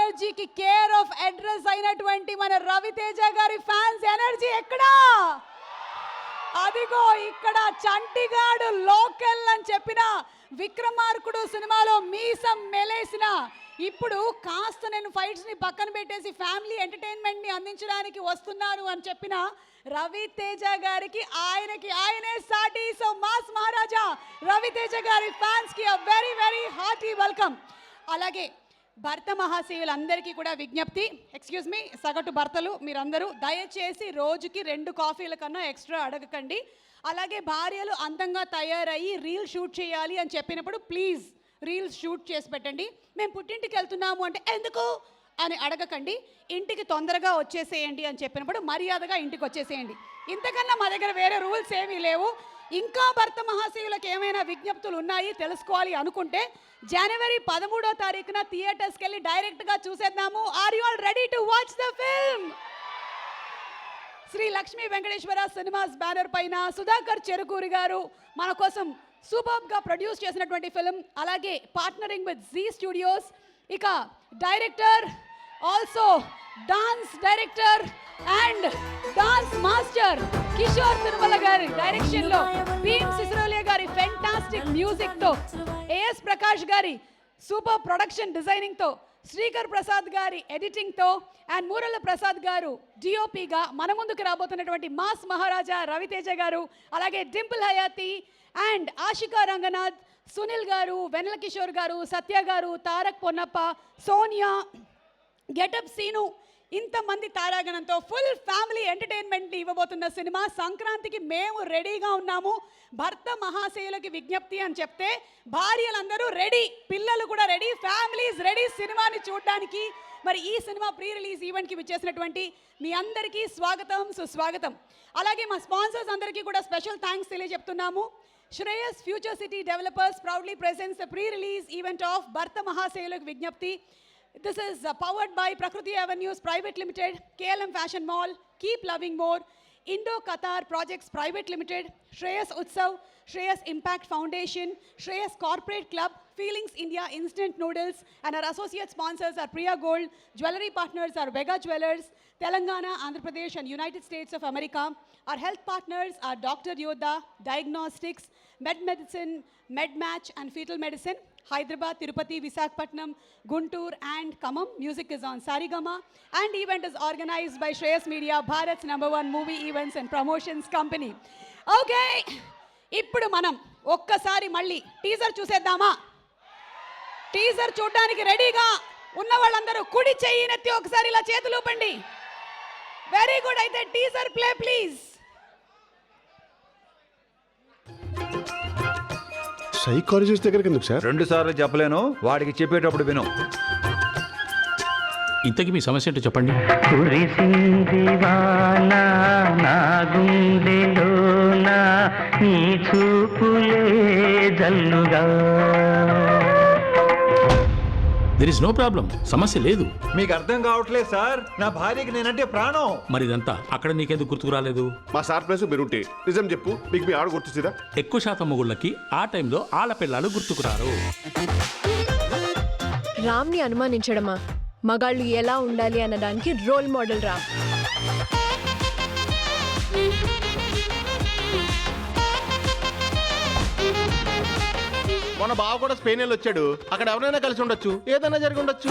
ఎనర్జీకి care of address అయినటువంటి మన రవితేజ గారి ఫ్యాన్స్ ఎనర్జీ ఎక్కడా? అదిగో ఇక్కడ చంటిగాడు లోకల్ అని చెప్పిన విక్రమార్కుడు సినిమాలో మీసం మెలేసిన, ఇప్పుడు కాస్త నేను ఫైట్స్ని పక్కన పెట్టేసి ఫ్యామిలీ ఎంటర్టైన్మెంట్ని అందించడానికి వస్తున్నాను అని చెప్పిన రవితేజ గారికి ఆయనే సాటి. సో మాస్ మహారాజా రవితేజ గారి ఫ్యాన్స్కి వెరీ వెరీ హార్టీ వెల్కమ్. అలాగే భర్త మహాశయులందరికీ కూడా విజ్ఞప్తి, ఎక్స్క్యూజ్ మీ, సగటు భర్తలు మీరందరూ దయచేసి రోజుకి 2 కాఫీల కన్నా ఎక్స్ట్రా అడగకండి. అలాగే భార్యలు అందంగా తయారయ్యి రీల్ షూట్ చేయాలి అని చెప్పినప్పుడు ప్లీజ్ రీల్స్ షూట్ చేసి పెట్టండి. మేము పుట్టింటికి వెళ్తున్నాము అంటే ఎందుకు అని అడగకండి. ఇంటికి తొందరగా వచ్చేసేయండి అని చెప్పినప్పుడు మర్యాదగా ఇంటికి వచ్చేసేయండి. ఇంతకన్నా మా దగ్గర వేరే రూల్స్ ఏమీ లేవు. ఇంకా భర్త మహాశయులకు ఏమైనా విజ్ఞప్తులు ఉన్నాయి తెలుసుకోవాలి అనుకుంటే జనవరి 13వ తారీఖున థియేటర్స్కి వెళ్ళి డైరెక్ట్గా చూసేద్దాము. Are you all ready to watch the film? Shri Lakshmi Venkateswara cinemas banner పైన సుధాకర్ చెరుకూరి గారు మన కోసం సూపర్బ్గా ప్రొడ్యూస్ చేసినటువంటి ఫిల్మ్, అలాగే పార్ట్నరింగ్ విత్ జీ స్టూడియోస్. ఇక director, also dance director and dance master Kishore Tirumala గారి డైరెక్షన్ లో, భీమ్ సిసిరోలియా గారి ఫెంటాస్టిక్ మ్యూజిక్ తో, ఏఎస్ ప్రకాష్ గారి సూపర్ ప్రొడక్షన్ డిజైనింగ్ తో, శ్రీకర్ ప్రసాద్ గారి ఎడిటింగ్ తో అండ్ మూరల ప్రసాద్ గారు డిఓపిగా మన ముందుకు రాబోతున్నటువంటి మాస్ మహారాజా రవితేజ గారు, అలాగే డింపుల్ హయాతి అండ్ ఆషికా రంగనాథ్, సునీల్ గారు, వెన్నెల కిషోర్ గారు, సత్య గారు, తారక్ పొన్నప్ప, సోనియా, గెటప్ సీను, ఇంతమంది తారాగణంతో ఫుల్ ఫ్యామిలీ ఎంటర్టైన్మెంట్ని ఇవ్వబోతున్న సినిమా. సంక్రాంతికి మేము రెడీగా ఉన్నాము. భర్త మహాశయులకి విజ్ఞప్తి అని చెప్తే భార్యలందరూ రెడీ, పిల్లలు కూడా రెడీ, ఫ్యామిలీస్ రెడీ సినిమాని చూడడానికి. మరి ఈ సినిమా ప్రీ రిలీజ్ ఈవెంట్కి విచ్చేసినటువంటి మీ అందరికీ స్వాగతం, సుస్వాగతం. అలాగే మా స్పాన్సర్స్ అందరికీ కూడా స్పెషల్ థ్యాంక్స్ తెలియజెప్తున్నాము. Shreyas future city developers proudly presents the pre-release event of Bharta Mahaseyulak Vignapti. This is powered by Prakriti Avenues Private Limited, KLM Fashion Mall, Keep Loving More, Indo-Qatar Projects Private Limited, Shreyas Utsav, Shreyas Impact Foundation, Shreyas Corporate Club, Feelings India Instant Noodles, and our associate sponsors are Priya Gold, jewelry partners are Vega Jewelers, Telangana, Andhra Pradesh and United States of America. Our health partners are Dr. Yoda, Diagnostics, Med Medicine, MedMatch and Fetal Medicine, Hyderabad, Tirupati, Visakhapatnam, Guntur and Khammam. Music is on Sarigama and event is organized by Shreyas Media, Bharat's #1 movie events and promotions company. Okay, ఇప్పుడు మనం ఒక్కసారి మళ్ళీ teaser చూసేద్దామా? Teaser చూడడానికి రెడీగా ఉన్న వాళ్ళందరూ కుడి చెయ్యినెత్తి ఒకసారి ఇలా చేతులు ఊపండి. Very good. అయితే టీజర్ ప్లే ప్లీజ్. సైకాలజిస్ట్ దగ్గరికి ఎందుకు సార్? 2 సార్లు చెప్పలేను, వాడికి చెప్పేటప్పుడు విను. ఇంతకీ మీ సమస్య ఏంటో చెప్పండి. కురిసింది వాన నా గుండెలోన, నీ చూపులే జల్లుగా. దెర్ ఇస్ నో ప్రాబ్లం, సమస్య లేదు. మీకు అర్థం కావట్లేదు సార్, నా భార్యకి నేనంటే ప్రాణం. మరి ఇదంతా అక్కడ నీకెందుకు గుర్తుకు రాలేదు? మా సార్ ప్లేస్ మీరుంటే నిజం చెప్పు, మీకు మీ ఆడ గుర్తుసిరా? ఎక్కువ శాతం మొగుళ్ళకి ఆ టైంలో ఆళ్ళ పిల్లలు గుర్తుకురారు. రామ్ని అనుమానించడమా? మగాళ్ళు ఎలా ఉండాలి అన్నదానికి రోల్ మోడల్ రామ్. మన బావ కూడా స్పెయిన్ వెళ్ళి వచ్చాడు, అక్కడ ఎవరైనా కలిసి ఉండొచ్చు, ఏదైనా జరిగి ఉండొచ్చు.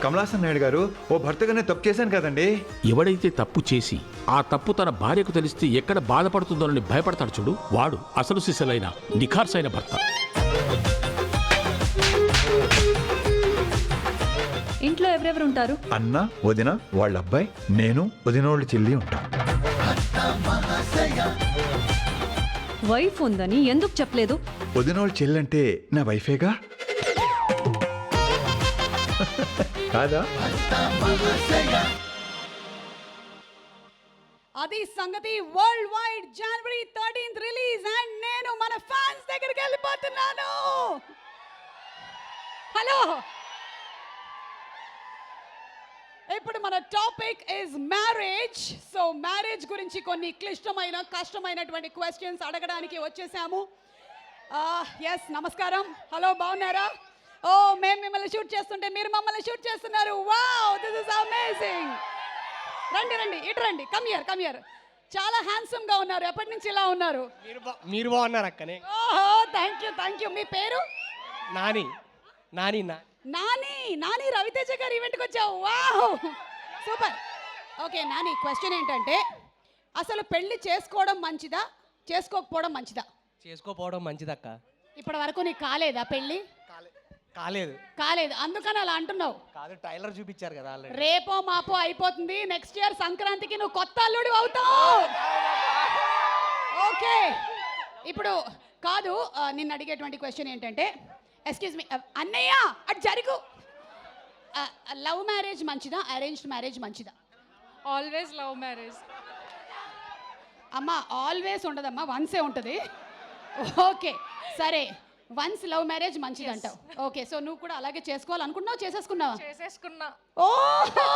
కమలాసన్ నాయుడు గారు, ఓ భర్తగానే తప్పు చేశాను కదండి. ఎవడైతే తప్పు చేసి ఆ తప్పు తన భార్యకు తెలిస్తే ఎక్కడ బాధపడుతుందోనని భయపడతాడు చూడు, వాడు అసలు సిసలైన నిఖార్సైన భర్త. ఇంట్లో ఎవరెవరు ఉంటారు? అన్న, వదిన, వాళ్ళ అబ్బాయి, నేను, వదినోళ్ళ చెల్లి ఉంటాం. వైఫ్ ఉందని ఎందుకు చెప్పలేదు? వదినోళ్ళ చెల్లి అంటే నా వైఫేగా కాదా? అది సంగతి. World wide January 13th release and నేను మన ఫ్యాన్స్ దగ్గరికి వెళ్ళిపోతున్నాను. హలో, ఇప్పుడు మన topic is marriage. So marriage గురించి కొన్ని క్లిష్టమైన కష్టమైనటువంటి క్వశ్చన్స్ అడగడానికి వచ్చేసాము. ఎస్, నమస్కారం. హలో, బాగున్నారా? ఓ మేము మిమ్మల్ని షూట్ చేస్తుంటే మీరు మమ్మల్ని షూట్ చేస్తున్నారు. Wow, this is amazing. రండి రండి, ఇటు రండి. Come here. చాలా హ్యాండ్సమ్ గా ఉన్నారు. ఎప్పటి నుంచి ఇలా ఉన్నారు? మీరు బాగున్నారు అక్కనే. ఓహో, థ్యాంక్ యూ. మీ పేరు? నాని. నాని రవితేజ గారి ఈవెంట్కి వచ్చావు. Wow, super. Okay Nani, question ఏంటంటే అసలు పెళ్లి చేసుకోవడం మంచిదా, చేసుకోకపోవడం మంచిదా? చేసుకోపోవడం మంచిదక్క. ఇప్పటి వరకు నీకు కాలేదా పెళ్లి? కాలేదు, అందుకని అలా అంటున్నావు. కాదు, టైలర్ చూపించారు కదా ఆల్రెడీ. రేపో మాపో అయిపోతుంది. నెక్స్ట్ ఇయర్ సంక్రాంతికి నువ్వు కొత్త అల్లుడు అవుతావు. ఓకే, ఇప్పుడు కాదు, నిన్ను అడిగేటువంటి క్వశ్చన్ ఏంటంటే, ఎక్స్క్యూజ్ మీ అన్నయ్య, అటు జరుగు. లవ్ మ్యారేజ్ మంచిదా, అరేంజ్డ్ మ్యారేజ్ మంచిదా? Always love marriage. అమ్మా ఆల్వేస్ ఉండదమ్మా, వన్సే ఉంటుంది. ఓకే సరే, వన్స్ లవ్ మ్యారేజ్ మంచిది అంటావు. ఓకే, సో నువ్వు కూడా అలాగే చేసుకోవాలనుకున్నావు, చేసేసుకున్నా? ఓహో,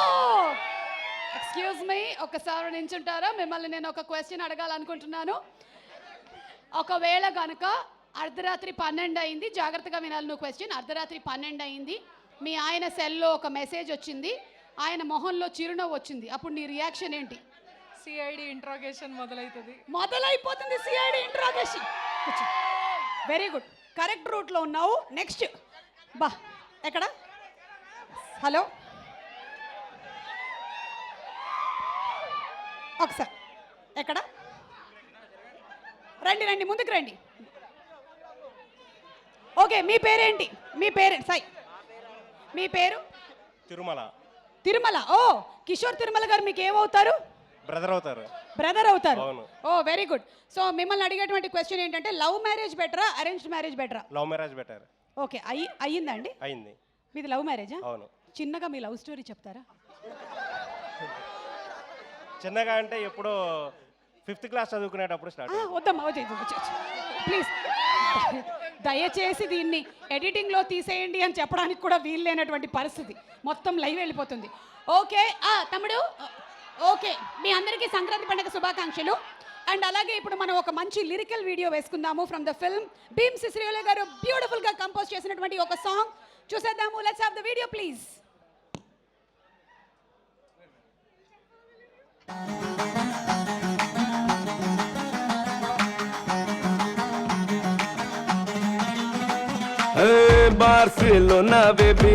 ఎక్స్క్యూజ్ మీ, ఒకసారి నించుంటారా? మిమ్మల్ని నేను ఒక క్వశ్చన్ అడగాలనుకుంటున్నాను. ఒకవేళ కనుక అర్ధరాత్రి 12 అయింది, జాగ్రత్తగా వినాలి నువ్వు క్వశ్చన్. అర్ధరాత్రి 12 అయింది, మీ ఆయన సెల్లో ఒక మెసేజ్ వచ్చింది, ఆయన మొహంలో చిరునవ్వు వచ్చింది, అప్పుడు నీ రియాక్షన్ ఏంటి? సిఐడి ఇంట్రాగేషన్ మొదలైపోతుంది. CID interrogation. Very good, correct రూట్లో ఉన్నావు. నెక్స్ట్ బా, ఎక్కడ? హలో, ఒకసారి ఎక్కడ? రండి, ముందుకు రండి. ఓకే, మీ పేరేంటి? మీ పేరు సాయి, మీ పేరు? తిరుమల. ఓ, కిషోర్ తిరుమల గారు మీకు ఏమవుతారు? బ్రదర్ అవుతారు. ఓ వెరీ గుడ్. సో మిమ్మల్ని అడిగేటువంటి క్వశ్చన్ ఏంటంటే, లవ్ మ్యారేజ్ బెటరా, అరేంజ్డ్ మ్యారేజ్ బెటరా? Love marriage better. ఓకే, అయ్యిందండి? అయింది. మీది లవ్ మ్యారేజా? అవును. చిన్నగా మీ లవ్ స్టోరీ చెప్తారా? చిన్నగా అంటే ఎప్పుడో 5th క్లాస్ చదువుకునేటప్పుడు స్టార్ట్. వద్దమ్మా, ప్లీజ్ దయచేసి దీన్ని ఎడిటింగ్లో తీసేయండి అని చెప్పడానికి కూడా వీలు లేనటువంటి పరిస్థితి, మొత్తం లైవ్ వెళ్ళిపోతుంది. ఓకే తమ్ముడు, ఓకే మీ అందరికీ సంక్రాంతి పండుగ శుభాకాంక్షలు. అండ్ అలాగే ఇప్పుడు మనం ఒక మంచి లిరికల్ వీడియో వేసుకుందాము from the film. Bheem Ceciroleo garu beautiful గా కంపోజ్ చేసినటువంటి ఒక సాంగ్ చూసేద్దాము. Let's have the video please. Barcelona baby,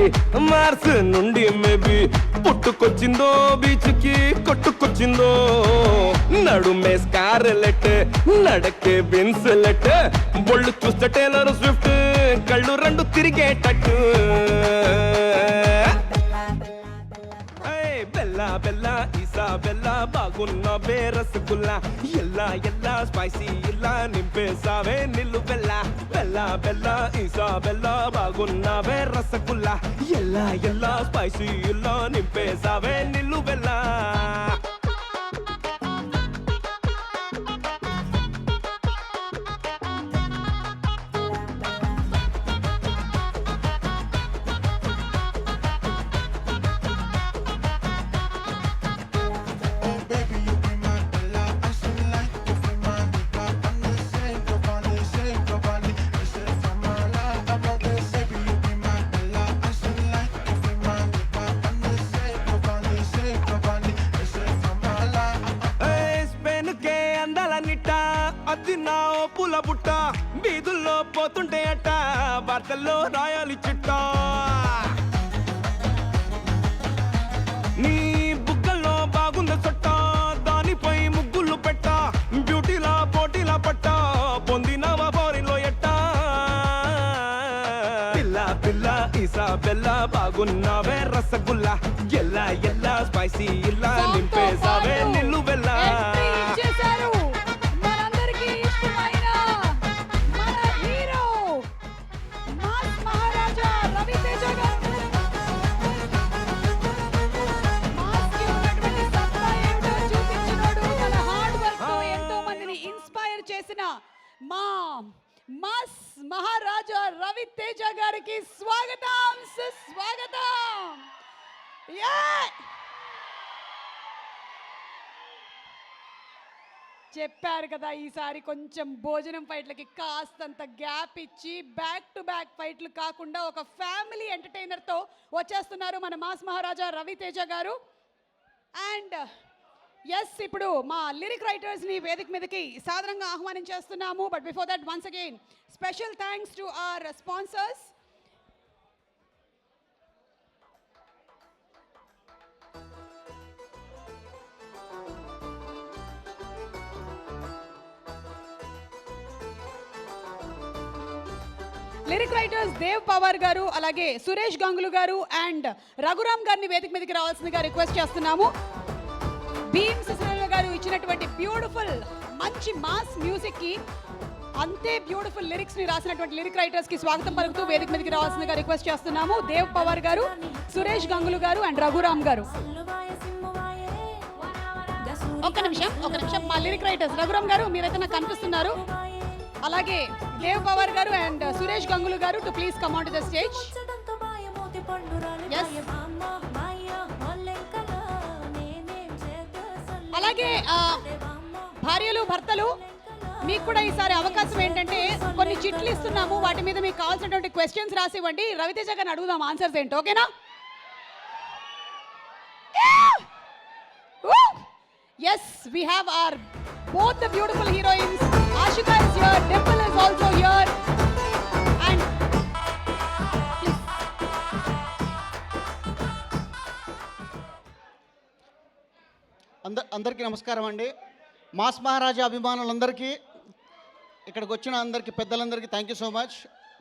Mars నుండి మేబీ పుట్టుకొచ్చిందో, బీచ్కి కొట్టుకొచ్చిందో, నడుమే స్కార్లెట్, నడకే విన్స్లెట్, బొళ్ళు చూస్తే టేలర్ స్విఫ్ట్, కళ్ళు రెండు తిరిగేటట్టు. బెల్లా బెల్లా ఇసాబెల్లా, బాగున్న రసగుల్లా, ఎల్లా స్పైసీ ఇలా నింపేసావే నిల్లు బెల్లా. బెల్లా బెల్లా ఇసాబెల్లా, బాగున్న రసగుల్లా, ఎల్లా స్పైసీ ఇలా నింపేసావే నిల్లు బెల్లా. అది నా పూల బుట్ట, బీదుల్లో పోతుంటే అట్ట, వార్తల్లో రాయాలి చిట్ట. నీ బుగ్గల్లో బాగుంది చొట్ట, దానిపై ముగ్గులు పెట్ట, బ్యూటీలా పోటీలా పట్ట, పొందినవా బోరిలో ఎట్ట. పిల్ల ఇసాబెల్లా, బాగున్నావే రసగుల్లా, ఎల్లా స్పైసీ ఇలా నింపేసావే నిల్లు బెల్లా. మా మాస్ మహారాజా రవితేజ గారికి స్వాగతం, సుస్వాగతం. చెప్పారు కదా ఈసారి కొంచెం భోజనం ఫైట్లకి కాస్తంత గ్యాప్ ఇచ్చి బ్యాక్ టు బ్యాక్ ఫైట్లు కాకుండా ఒక ఫ్యామిలీ ఎంటర్టైనర్తో వచ్చేస్తున్నారు మన mass Maharaja Raviteja garu. And yes, ఇప్పుడు మా లిరిక్ రైటర్స్ని వేదిక మీదకి సాధారణంగా ఆహ్వానించేస్తున్నాము. But before that once again special thanks to our sponsors. Lyric writers Dev Pawar garu, అలాగే సురేష్ గంగులు గారు అండ్ రఘురామ్ గారిని వేదిక మీదకి రావాల్సిందిగా రిక్వెస్ట్ చేస్తున్నాము. భీమ్ సిసిరోలియా గారు ఇచ్చినటువంటి బ్యూటిఫుల్ మంచి మాస్ మ్యూజిక్ కి అంతే బ్యూటిఫుల్ లిరిక్స్ ని రాసినటువంటి లిరిక్ రైటర్స్ కి స్వాగతం పలుకుతూ వేదిక మీదకి రావాల్సిందిగా రిక్వెస్ట్ చేస్తున్నాము. దేవ్ పవార్ గారు, సురేష్ గంగులు గారు అండ్ రఘురామ్ గారు. ఒక్క నిమిషం మా లిరిక్ రైటర్స్ రఘురామ్ గారు మీరైతే నాకు కనిపిస్తున్నారు. అలాగే దేవ్ పవార్ గారు అండ్ సురేష్ గంగులు గారు to please come on to the stage. అలాగే భార్యలు భర్తలు మీకు కూడా ఈసారి అవకాశం ఏంటంటే కొన్ని చిట్లు ఇస్తున్నాము, వాటి మీద మీకు కావాల్సినటువంటి క్వశ్చన్స్ రాసి ఇవ్వండి. రవితేజ గారిని అడుగుదాం ఆన్సర్స్ ఏంటో, ఓకేనా? Yes, we have our both the beautiful heroines. Ashika is here, Dimple is also here. And అందరికీ నమస్కారం అండి. మాస్ మహారాజా అభిమానులందరికీ, ఇక్కడికి వచ్చిన అందరికీ పెద్దలందరికీ థ్యాంక్ యూ సో మచ్.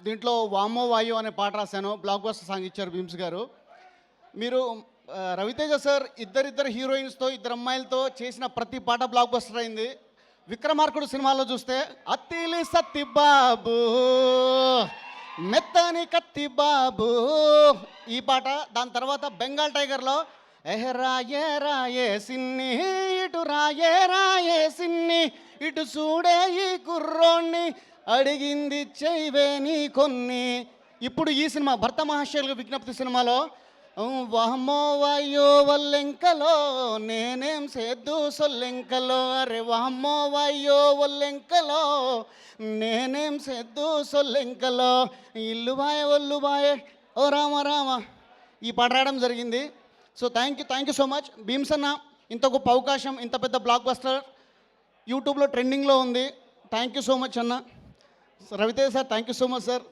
దీంట్లో వామో వాయు అనే పాట రాశాను, బ్లాక్ బస్టర్ సాంగ్ ఇచ్చారు భీమ్స్ గారు. మీరు రవితేజ సార్ ఇద్దరు హీరోయిన్స్తో, ఇద్దరు అమ్మాయిలతో చేసిన ప్రతి పాట బ్లాక్ బస్టర్ అయింది. విక్రమార్కుడు సినిమాలో చూస్తే అత్తిలి సత్తి బాబు, మెత్తని కత్తి బాబు ఈ పాట. దాని తర్వాత బెంగాల్ టైగర్లో రాయే రాయే సిన్ని, ఇటు రాయే రాయే సిన్ని, ఇటు చూడే ఈ కుర్రోణ్ణి, అడిగింది చేయవే నీ కొన్ని. ఇప్పుడు ఈ సినిమా భర్త మహాశయులకు విజ్ఞప్తి సినిమాలో వాహమ్మో వాయో వల్లెంకలో నేనేం సేద్దు సొల్లెంకలో, అరే వాహమ్మో వాయో వల్లెంకలో నేనేం సేద్దు సొల్లెంకలో, ఇల్లు బాయే ఒళ్ళు బాయే ఓ రామ రామ ఈ పాట రాయడం జరిగింది. So thank you so much Bheems అన్న. ఇంత గొప్ప అవకాశం, ఇంత పెద్ద బ్లాక్ బస్టర్ యూట్యూబ్లో ట్రెండింగ్లో ఉంది. థ్యాంక్ యూ సో మచ్ అన్న. Ravi Teja sir thank you so much sir.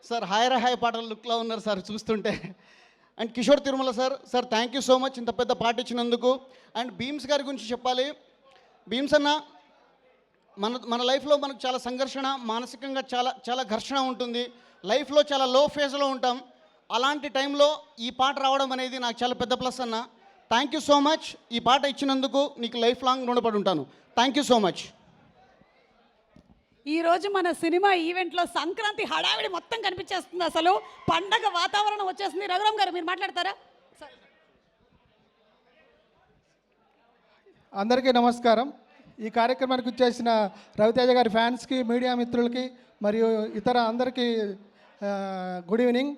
Sir hi hi పాటల లుక్లో ఉన్నారు సార్ చూస్తుంటే. And Kishore Tirumala sir thank you so much ఇంత పెద్ద పాట ఇచ్చినందుకు. అండ్ భీమ్స్ గారి గురించి చెప్పాలి. భీమ్స్ అన్న మన లైఫ్లో మనకు చాలా సంఘర్షణ, మానసికంగా చాలా ఘర్షణ ఉంటుంది. లైఫ్లో చాలా లో ఫేజ్లో ఉంటాం. అలాంటి టైంలో ఈ పాట రావడం అనేది నాకు చాలా పెద్ద ప్లస్ అన్న. Thank you so much. ఈ పాట ఇచ్చినందుకు నీకు లైఫ్ లాంగ్ రుణపడి ఉంటాను. Thank you so much. ఈరోజు మన సినిమా ఈవెంట్లో సంక్రాంతి హడావిడి మొత్తం కనిపించేస్తుంది, అసలు పండగ వాతావరణం వచ్చేస్తుంది. రఘురామ్ గారు మీరు మాట్లాడతారా? అందరికీ నమస్కారం. ఈ కార్యక్రమానికి వచ్చేసిన రవితేజ గారి ఫ్యాన్స్కి, మీడియా మిత్రులకి మరియు ఇతర అందరికీ గుడ్ ఈవినింగ్.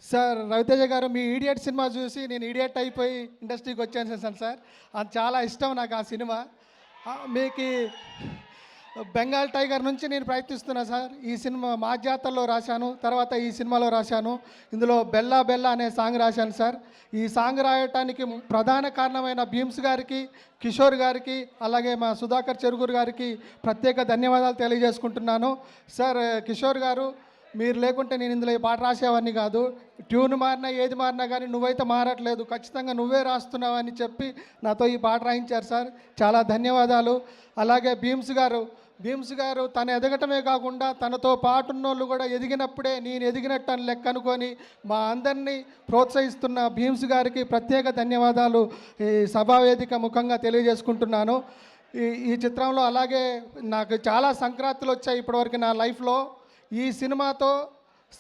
సార్ రవితేజ గారు మీ ఈడియట్ సినిమా చూసి నేను ఈడియట్ అయిపోయి ఇండస్ట్రీకి వచ్చాను సార్. అది చాలా ఇష్టం నాకు ఆ సినిమా. మీకు బెంగాల్ టైగర్ నుంచి నేను ప్రయత్నిస్తున్నా సార్. ఈ సినిమా మా జాతరలో రాశాను, తర్వాత ఈ సినిమాలో రాశాను. ఇందులో బెల్లా బెల్లా అనే సాంగ్ రాశాను సార్. ఈ సాంగ్ రాయటానికి ప్రధాన కారణమైన భీమ్స్ గారికి, కిషోర్ గారికి, అలాగే మా సుధాకర్ చెరుకూరు గారికి ప్రత్యేక ధన్యవాదాలు తెలియజేసుకుంటున్నాను. సార్ కిషోర్ గారు మీరు లేకుంటే నేను ఇందులో ఈ పాట రాసేవాడిని కాదు. ట్యూన్ మారినా ఏది మారినా కానీ నువ్వైతే మారట్లేదు, ఖచ్చితంగా నువ్వే రాస్తున్నావని చెప్పి నాతో ఈ పాట రాయించారు సార్. చాలా ధన్యవాదాలు. అలాగే భీమ్స్ గారు తను ఎదగటమే కాకుండా తనతో పాటున్నోళ్ళు కూడా ఎదిగినప్పుడే నేను ఎదిగినట్టు అని లెక్క అనుకొని మా అందరినీ ప్రోత్సహిస్తున్న భీమ్స్ గారికి ప్రత్యేక ధన్యవాదాలు ఈ సభావేదిక ముఖంగా తెలియజేసుకుంటున్నాను. ఈ చిత్రంలో అలాగే నాకు చాలా సంక్రాంతులు వచ్చాయి ఇప్పటివరకు నా లైఫ్లో. ఈ సినిమాతో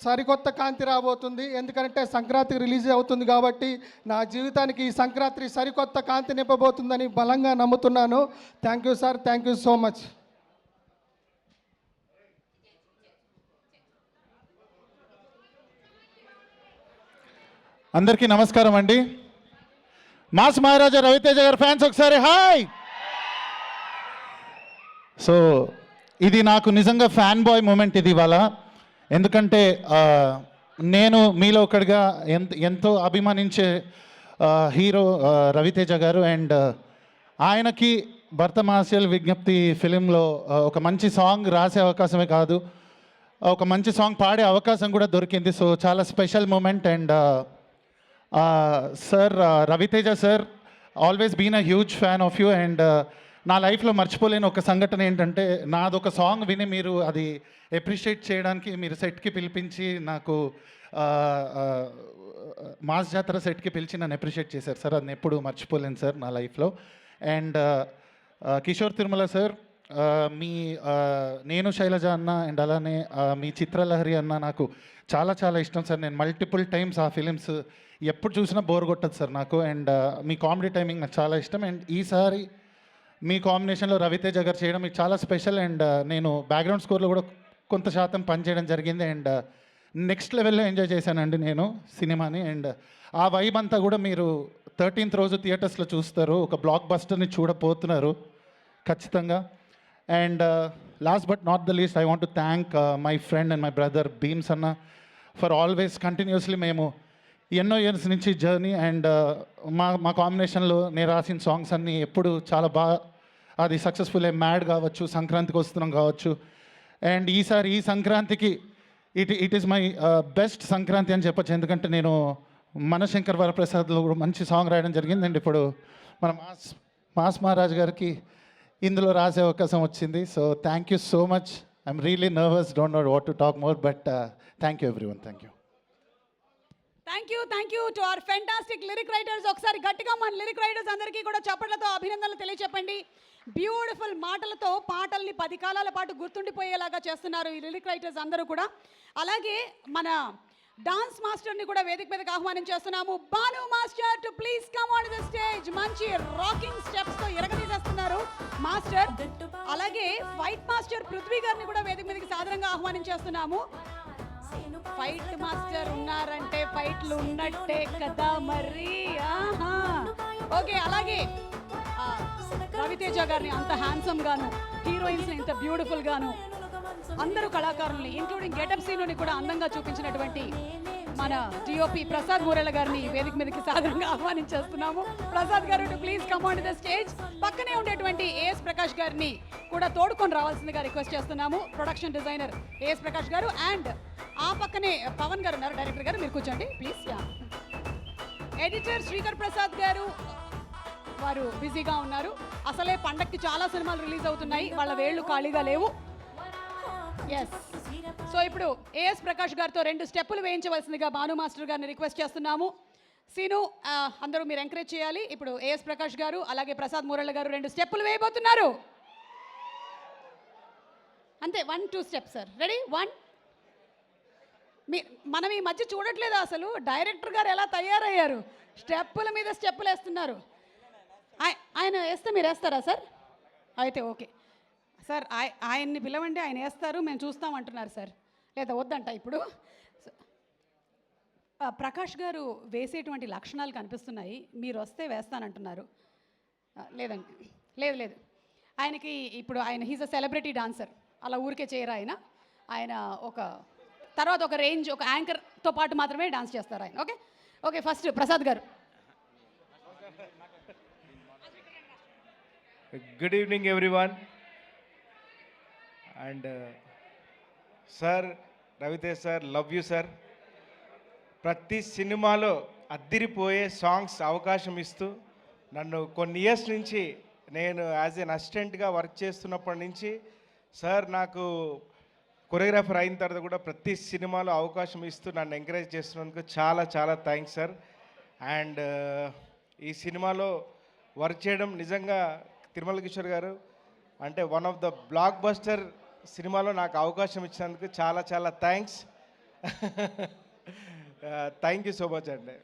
సరికొత్త కాంతి రాబోతుంది, ఎందుకంటే సంక్రాంతికి రిలీజ్ అవుతుంది కాబట్టి నా జీవితానికి ఈ సంక్రాంతి సరికొత్త కాంతి నింపబోతుందని బలంగా నమ్ముతున్నాను. Thank you sir, thank you so much. అందరికీ నమస్కారం అండి. మాస్ మహారాజా రవితేజ గారి ఫ్యాన్స్ ఒకసారి హాయ్. సో ఇది నాకు నిజంగా ఫ్యాన్ బాయ్ మూమెంట్ ఇది ఇవాళ. ఎందుకంటే నేను మీలో ఒకటిగా ఎంతో అభిమానించే హీరో రవితేజ గారు. అండ్ ఆయనకి భర్త మహాశయుల విజ్ఞప్తి ఫిలింలో ఒక మంచి సాంగ్ రాసే అవకాశమే కాదు, ఒక మంచి సాంగ్ పాడే అవకాశం కూడా దొరికింది. సో చాలా special moment. And sir Ravi Teja sir, always been a huge fan of you. And నా లైఫ్లో మర్చిపోలేని ఒక సంఘటన ఏంటంటే, నాదొక సాంగ్ విని మీరు అది అప్రిషియేట్ చేయడానికి మీరు సెట్కి పిలిపించి నాకు మాస్ జాతర సెట్కి పిలిచి నన్ను అప్రిషియేట్ చేశారు సార్. అది ఎప్పుడు మర్చిపోలేను సార్ నా లైఫ్లో. అండ్ కిషోర్ తిరుమల సార్, మీ నేను శైలజ అన్న అండ్ అలానే మీ చిత్రలహరి అన్న నాకు చాలా చాలా ఇష్టం సార్. నేను మల్టిపుల్ టైమ్స్ ఆ ఫిలిమ్స్ ఎప్పుడు చూసినా బోర్ కొట్టదు సార్ నాకు. అండ్ మీ కామెడీ టైమింగ్ నాకు చాలా ఇష్టం. అండ్ ఈసారి మీ కాంబినేషన్లో రవితేజ గారు చేయడం మీకు చాలా స్పెషల్. అండ్ నేను బ్యాక్గ్రౌండ్ స్కోర్లో కూడా కొంత శాతం పనిచేయడం జరిగింది. అండ్ నెక్స్ట్ లెవెల్లో ఎంజాయ్ చేశానండి నేను సినిమాని. అండ్ ఆ వైబ్ అంతా కూడా మీరు 13th రోజు థియేటర్స్లో చూస్తారు. ఒక బ్లాక్ బస్టర్ని చూడబోతున్నారు ఖచ్చితంగా. And last but not the least, I want to thank my friend and my brother Bheems అన్న ఫర్ ఆల్వేస్ కంటిన్యూస్లీ మేము ఎన్నో ఇయర్స్ నుంచి జర్నీ. అండ్ మా కాంబినేషన్లో నేను రాసిన సాంగ్స్ అన్నీ ఎప్పుడు చాలా బాగా అది సక్సెస్ఫుల్. మ్యాడ్ కావచ్చు, సంక్రాంతికి వస్తున్నాం కావచ్చు. అండ్ ఈసారి ఈ సంక్రాంతికి it is my best Sankranti అని చెప్పొచ్చు. ఎందుకంటే నేను మనశంకర్ వరప్రసాద్లో కూడా మంచి సాంగ్ రాయడం జరిగింది. అండ్ ఇప్పుడు మన మాస్ మహారాజ్ గారికి ఇందులో రాసే అవకాశం వచ్చింది. So thank you so much. I'm really nervous, don't know what to talk more, but thank you everyone. Thank you. Thank you to our fantastic lyric writers. ఒకసారి గట్టిగా మన లిరిక్ రైటర్స్ అందరికీ కూడా చప్పట్లతో అభినందనలు తెలియచెప్పండి. బ్యూటిఫుల్ మాటలతో పాటల్ని 10 కాలాల పాటు గుర్తుండిపోయేలాగా చేస్తున్నారు ఈ లిరిక్ రైటర్స్ అందరూ కూడా. అలాగే మన డాన్స్ మాస్టర్ని కూడా వేదిక మీదకి ఆహ్వానం చేస్తున్నాము. Bhanu master to please come on the stage. మంచి రాకింగ్ స్టెప్స్తో ఎరగదీసేస్తున్నారు మాస్టర్. అలాగే ఫైట్ మాస్టర్ పృథ్వీ గారిని కూడా వేదిక మీదకి సాదరంగా ఆహ్వానం చేస్తున్నాము. ఫైట్ మాస్టర్ ఉన్నారంటే ఫైట్లు ఉన్నట్టే కదా మరి. ఓకే, అలాగే రవితేజ గారిని అంత హ్యాండ్సమ్ గాను, హీరోయిన్స్ ఇంత బ్యూటిఫుల్ గాను, అందరూ కళాకారుల్ని ఇంక్లూడింగ్ గెటప్ సీనుని కూడా అందంగా చూపించినటువంటి మన టిఓపి ప్రసాద్ మూరెళ్ళ గారిని వేదిక మీదకి సాధారణంగా ఆహ్వానించేస్తున్నాము. ప్రసాద్ గారు to please come on the stage. పక్కనే ఉండేటువంటి ఏఎస్ ప్రకాష్ గారిని కూడా తోడుకొని రావాల్సిందిగా రిక్వెస్ట్ చేస్తున్నాము. ప్రొడక్షన్ డిజైనర్ ఏఎస్ ప్రకాష్ గారు. అండ్ ఆ పక్కనే పవన్ గారు ఉన్నారు, డైరెక్టర్ గారు, మీరు కూర్చోండి ప్లీజ్. ఎడిటర్ శ్రీకర్ ప్రసాద్ గారు, వారు బిజీగా ఉన్నారు. అసలే పండక్కి చాలా సినిమాలు రిలీజ్ అవుతున్నాయి, వాళ్ళ వేళ్ళు ఖాళీగా లేవు. ఎస్, సో ఇప్పుడు ఏఎస్ ప్రకాష్ గారితో 2 స్టెప్పులు వేయించవలసిందిగా భాను మాస్టర్ గారిని రిక్వెస్ట్ చేస్తున్నాము. సీను, అందరూ మీరు ఎంకరేజ్ చేయాలి. ఇప్పుడు ఏఎస్ ప్రకాష్ గారు అలాగే ప్రసాద్ మూరెళ్ళ గారు 2 స్టెప్పులు వేయబోతున్నారు. అంతే, 1 2 స్టెప్స్ సార్. రెడీ? 1. మనం ఈ మధ్య చూడట్లేదు అసలు డైరెక్టర్ గారు ఎలా తయారయ్యారు, స్టెప్పుల మీద స్టెప్పులు వేస్తున్నారు. ఆయన వేస్తే మీరు వేస్తారా సార్? అయితే ఓకే సార్, ఆయన్ని పిలవండి, ఆయన వేస్తారు, మేము చూస్తామంటున్నారు సార్. లేదా వద్దంట ఇప్పుడు. ప్రకాష్ గారు వేసేటువంటి లక్షణాలు కనిపిస్తున్నాయి, మీరు వస్తే వేస్తానంటున్నారు. లేదండి, లేదు, ఆయనకి ఇప్పుడు హీజ్ అ సెలబ్రిటీ డాన్సర్, అలా ఊరికే చేయరు ఆయన. ఆయన తర్వాత ఒక రేంజ్, ఒక యాంకర్తో పాటు మాత్రమే డాన్స్ చేస్తారు ఆయన. ఓకే, ఫస్ట్ ప్రసాద్ గారు. Good evening everyone. And sir, Ravitej sir, love you sir. ప్రతి సినిమాలో అద్దిరిపోయే సాంగ్స్ అవకాశం ఇస్తూ నన్ను కొన్ని ఇయర్స్ నుంచి, నేను యాజ్ ఎన్ అసిస్టెంట్గా వర్క్ చేస్తున్నప్పటి నుంచి సార్ నాకు కొరియోగ్రాఫర్ అయిన తర్వాత కూడా ప్రతి సినిమాలో అవకాశం ఇస్తూ నన్ను ఎంకరేజ్ చేస్తున్నందుకు చాలా చాలా థ్యాంక్స్ సార్. అండ్ ఈ సినిమాలో వర్క్ చేయడం నిజంగా తిరుమల కిషోర్ గారు అంటే one of the block buster సినిమాలో నాకు అవకాశం ఇచ్చినందుకు చాలా చాలా thanks. Thank you so much అండి.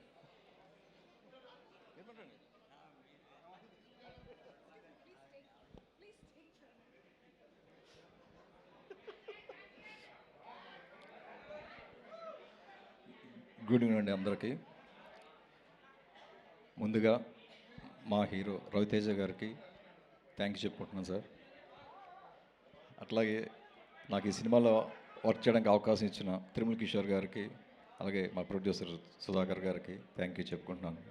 గుడ్ ఈవినింగ్ అండి అందరికీ. ముందుగా మా హీరో రవితేజ గారికి థ్యాంక్ యూ చెప్పుకుంటున్నాను సార్. అట్లాగే నాకు ఈ సినిమాలో వర్క్ చేయడానికి అవకాశం ఇచ్చిన తిరుమల కిషోర్ గారికి, అలాగే మా ప్రొడ్యూసర్ సుధాకర్ గారికి థ్యాంక్ యూ చెప్పుకుంటున్నాను.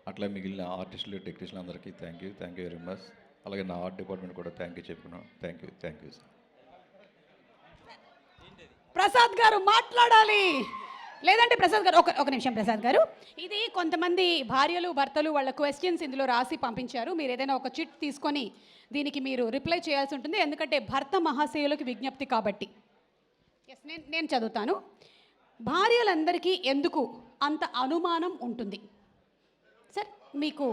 అట్లా మిగిలిన ఆర్టిస్టులు, టెక్నీషియన్లు అందరికీ థ్యాంక్ యూ వెరీ మచ్. అలాగే నా ఆర్ట్ డిపార్ట్మెంట్ కూడా థ్యాంక్ యూ చెప్పుకున్నాను. Thank you sir. Prasad garu మాట్లాడాలి. లేదంటే ప్రసాద్ గారు ఒక నిమిషం. ప్రసాద్ గారు, ఇది కొంతమంది భార్యలు భర్తలు వాళ్ళ క్వశ్చన్స్ ఇందులో రాసి పంపించారు. మీరు ఏదైనా ఒక చిట్ తీసుకొని దీనికి మీరు రిప్లై చేయాల్సి ఉంటుంది, ఎందుకంటే భర్త మహాశయులకు విజ్ఞప్తి కాబట్టి. ఎస్, నేను చదువుతాను. భార్యలందరికీ ఎందుకు అంత అనుమానం ఉంటుంది? సార్ మీకు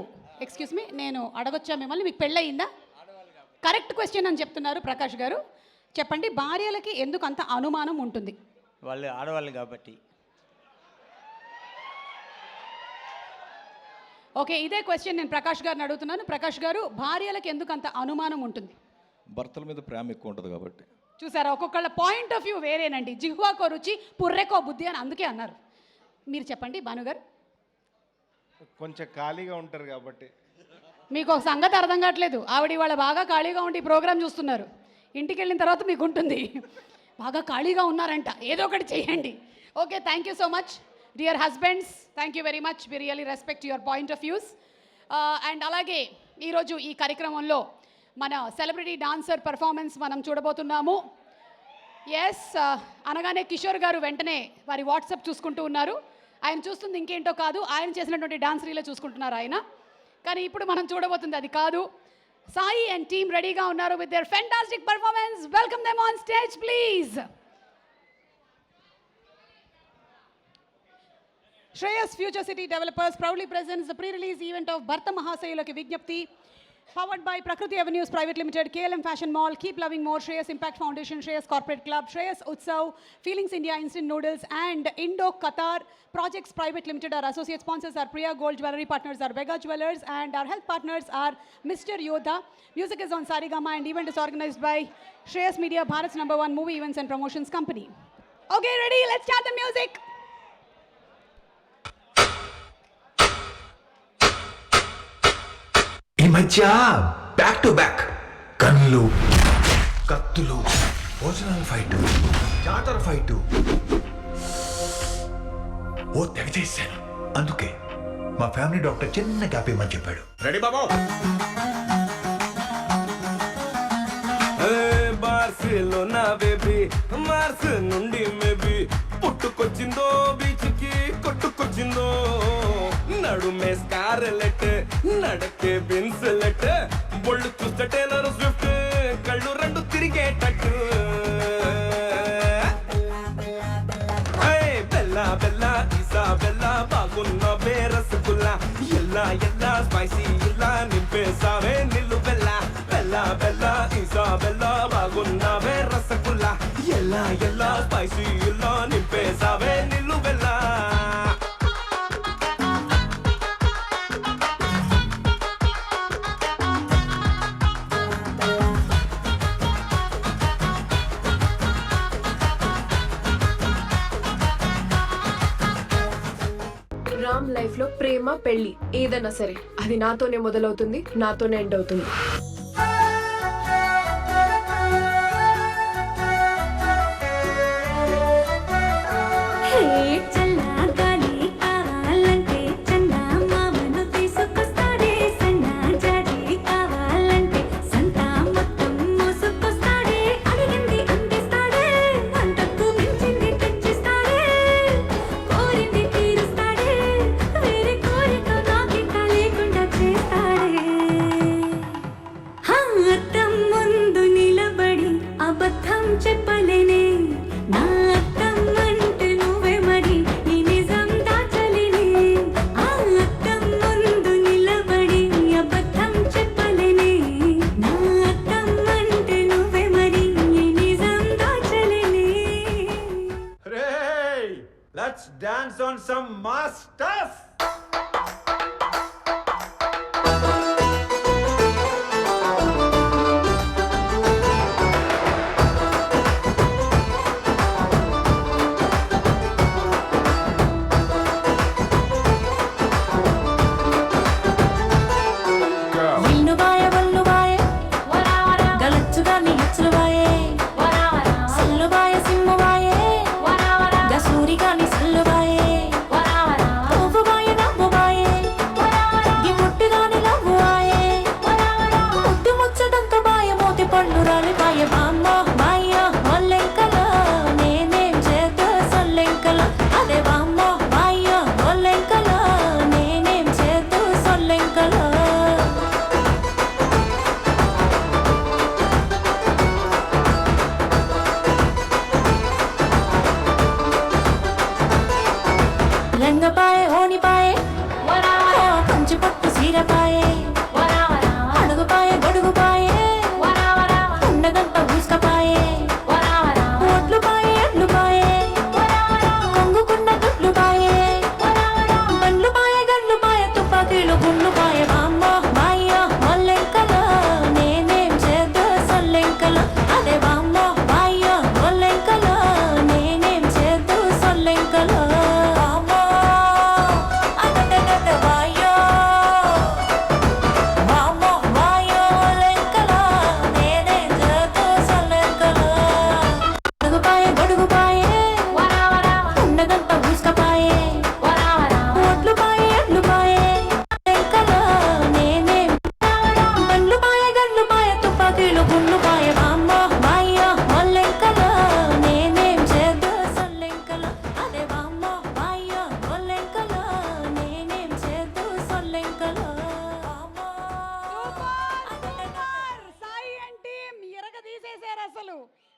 ఎక్స్క్యూజ్ మీ, నేను అడగొచ్చా మిమ్మల్ని? మీకు పెళ్ళయిందా? కరెక్ట్ క్వశ్చన్ అని చెప్తున్నారు ప్రకాష్ గారు. చెప్పండి, భార్యలకి ఎందుకు అంత అనుమానం ఉంటుంది? వాళ్ళు ఆడవాళ్ళు కాబట్టి. ఓకే, ఇదే క్వశ్చన్ నేను ప్రకాష్ గారిని అడుగుతున్నాను. ప్రకాష్ గారు, భార్యలకు ఎందుకు అంత అనుమానం ఉంటుంది? భర్తల మీద ప్రేమ ఎక్కువ ఉంటుంది కాబట్టి. చూసారా, ఒక్కొక్కళ్ళ పాయింట్ ఆఫ్ వ్యూ వేరేనండి. జిహ్వాకో రుచి పుర్రెకో బుద్ధి అని అందుకే అన్నారు. మీరు చెప్పండి భానుగారు. కొంచెం ఖాళీగా ఉంటారు కాబట్టి. మీకు ఒక సంగతి అర్థం కావట్లేదు. ఆవిడ వాళ్ళ బాగా ఖాళీగా ఉండి ప్రోగ్రామ్ చూస్తున్నారు. ఇంటికి వెళ్ళిన తర్వాత మీకు ఉంటుంది, బాగా ఖాళీగా ఉన్నారంట, ఏదో ఒకటి చేయండి. Okay, thank you so much dear husbands. Thank you very much. We really respect your point of views. And అలాగే ఈరోజు ఈ కార్యక్రమంలో మన సెలబ్రిటీ డాన్సర్ పర్ఫార్మెన్స్ మనం చూడబోతున్నాము. ఎస్, అనగానే కిషోర్ గారు వెంటనే వారి వాట్సాప్ చూసుకుంటూ ఉన్నారు. ఆయన చూస్తుంది ఇంకేంటో కాదు, ఆయన చేసినటువంటి డాన్స్ రీలే చూసుకుంటున్నారు ఆయన. కానీ ఇప్పుడు మనం చూడబోతుంది అది కాదు. సాయి అండ్ టీమ్ రెడీగా ఉన్నారు with their fantastic performance. Welcome them on stage please. Shreyas Future City Developers proudly presents the pre-release event of Bharta Mahasayulaki Vignapti, powered by Prakriti Avenues Private Limited, KLM Fashion Mall, Keep Loving More, Shreyas Impact Foundation, Shreyas Corporate Club, Shreyas Utsav, Feelings India Instant Noodles, and Indo Qatar Projects Private Limited. Our associate sponsors are Priya Gold, jewelry partners are Vega Jewelers, and our health partners are Mr. Yoda. Music is on Sarigama, and event is organized by Shreyas Media, Bharat's #1 movie events and promotions company. Okay, ready? Let's start the music. ఈ మధ్య back to back గన్లు, కత్తులు, భోజనాల fight, జాతర fight, ఓ తెగ చేశాను. అందుకే మా family doctor చిన్న గ్యాప్ ఇమ్మని చెప్పాడు. రెడీ బాబా? బార్సిలోనా బేబీ, మార్స్ నుండి మేబీ పుట్టుకొచ్చిందో, బీచ్కి కొట్టుకొచ్చిందో. నడుమే స్కార్లెట్, నడకే బిన్స్లెట్, బొళ్ళు చూస్తే టేలర్ స్విఫ్ట్, కళ్ళు రెండు తిరిగేటట్టు. బెల్లా బెల్లా ఈసా బెల్లా, బాగున్న రసగుల్లా, ఎల్లా ఎల్లా స్పైసీ ఇలా నింపేసావే నిల్లు బెల్లా. బెల్లా బెల్లా ఈసా బెల్లా, బాగున్న రసగుల్లా, ఎల్లా ఎల్లా స్పైసీ ఇలా నింపేసావే నిల్లు బెల్లా. రామ్ లైఫ్ లో ప్రేమ పెళ్లి ఏదైనా సరే అది నాతోనే మొదలవుతుంది, నాతోనే ఎండ్ అవుతుంది. Let's dance on some mass stuff. గలచ్చుగా నీ హెచ్చులు వాయే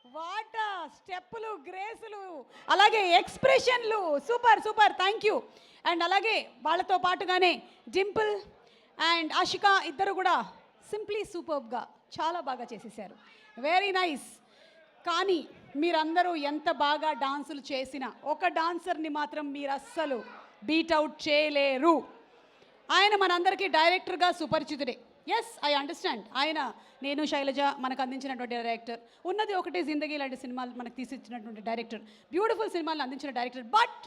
వాట స్టెప్పులు, గ్రేసులు, అలాగే ఎక్స్ప్రెషన్లు, super super, thank you. And అలాగే వాళ్ళతో పాటుగానే డింపుల్ అండ్ ఆషిక ఇద్దరు కూడా సింప్లీ సూపర్బ్గా చాలా బాగా చేసేసారు. Very nice. కానీ మీరందరూ ఎంత బాగా డాన్సులు చేసినా ఒక డాన్సర్ని మాత్రం మీరు అస్సలు బీట్అవుట్ చేయలేరు. ఆయన మనందరికీ డైరెక్టర్గా సుపరిచితుడే. Yes, I understand. ఆయన నేను శైలజ మనకు అందించినటువంటి డైరెక్టర్, ఉన్నది ఒకటే జిందగీ లాంటి సినిమాలు మనకు తీసిచ్చినటువంటి డైరెక్టర్, బ్యూటిఫుల్ సినిమాలను అందించిన director, but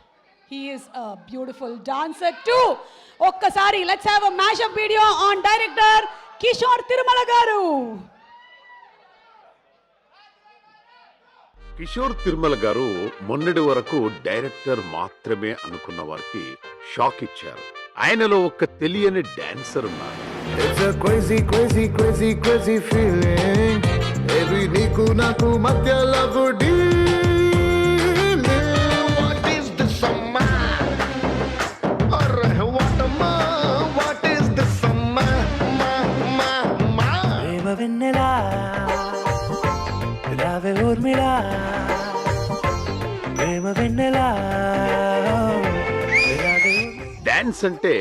he is a beautiful dancer too. ఒక్కసారి let's have a mashup video on director Kishore Tirumala garu. Kishore Tirumala గారు మొన్నటి వరకు డైరెక్టర్ మాత్రమే అనుకున్న వారికి షాక్ ఇచ్చారు. ఆయనలో ఒక తెలియని డాన్సర్ ఉన్నారు. It's a crazy, crazy, crazy, crazy feeling. Baby, నీకు నాకు మధ్య love deal. What is this summer? Or what am I? What is this summer? ప్రేమ వెన్నెలా రావే ఊర్మిళా, ప్రేమ వెన్నెలా. డాన్స్ అంటే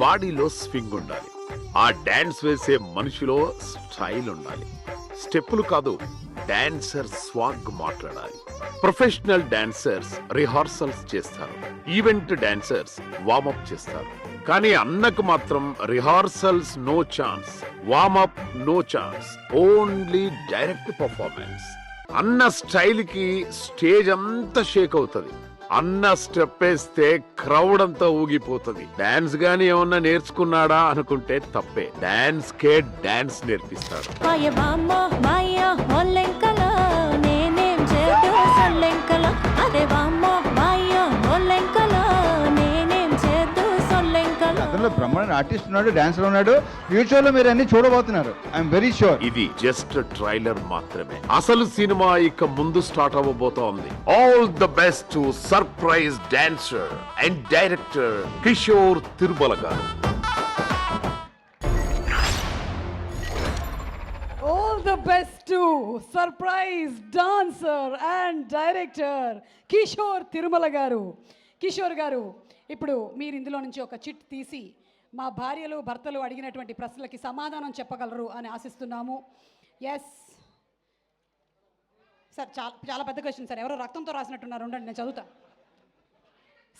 బాడీలో స్వింగ్ ఉండాలి. ఆ డాన్స్ వేసే మనిషిలో స్టైల్ ఉండాలి. స్టెప్పులు కాదు, డాన్సర్ స్వాగ్ మాట్లాడాలి. ప్రొఫెషనల్ డాన్సర్స్ రిహార్సల్స్ చేస్తారు, ఈవెంట్ డాన్సర్స్ వార్మప్ చేస్తారు. కానీ అన్నకు మాత్రం rehearsals no chance, warm up no chance, only direct performance. అన్న స్టైల్ కి స్టేజ్ అంతా షేక్ అవుతుంది. అన్న స్టెప్ వేస్తే క్రౌడ్ అంతా ఊగిపోతుంది. డాన్స్ గానీ ఏమన్నా నేర్చుకున్నాడా అనుకుంటే తప్పే. డాన్స్ కే డాన్స్ నేర్పిస్తాడు. అతను బ్రహ్మాండ ఆర్టిస్ట్ ఉన్నాడు, డాన్సర్ ఉన్నాడు. ఫ్యూచర్ లో మీరు అన్ని చూడబోతున్నారు, ఐఎమ్ వెరీ షూర్. ఇది జస్ట్ ట్రైలర్ మాత్రమే. అసలు సినిమా ఇక ముందు స్టార్ట్ అవ్వబోతోంది. All the best to surprise dancer and director Kishore Tirumala garu. All the best to surprise dancer and director Kishore Tirumala garu. Kishore గారు, ఇప్పుడు మీరు ఇందులో నుంచి ఒక చిట్ తీసి మా భార్యలు భర్తలు అడిగినటువంటి ప్రశ్నలకి సమాధానం చెప్పగలరు అని ఆశిస్తున్నాము. ఎస్ సార్, చాలా పెద్ద క్వశ్చన్ సార్. ఎవరో రక్తంతో రాసినట్టున్నారు, ఉండండి నేను చదువుతా.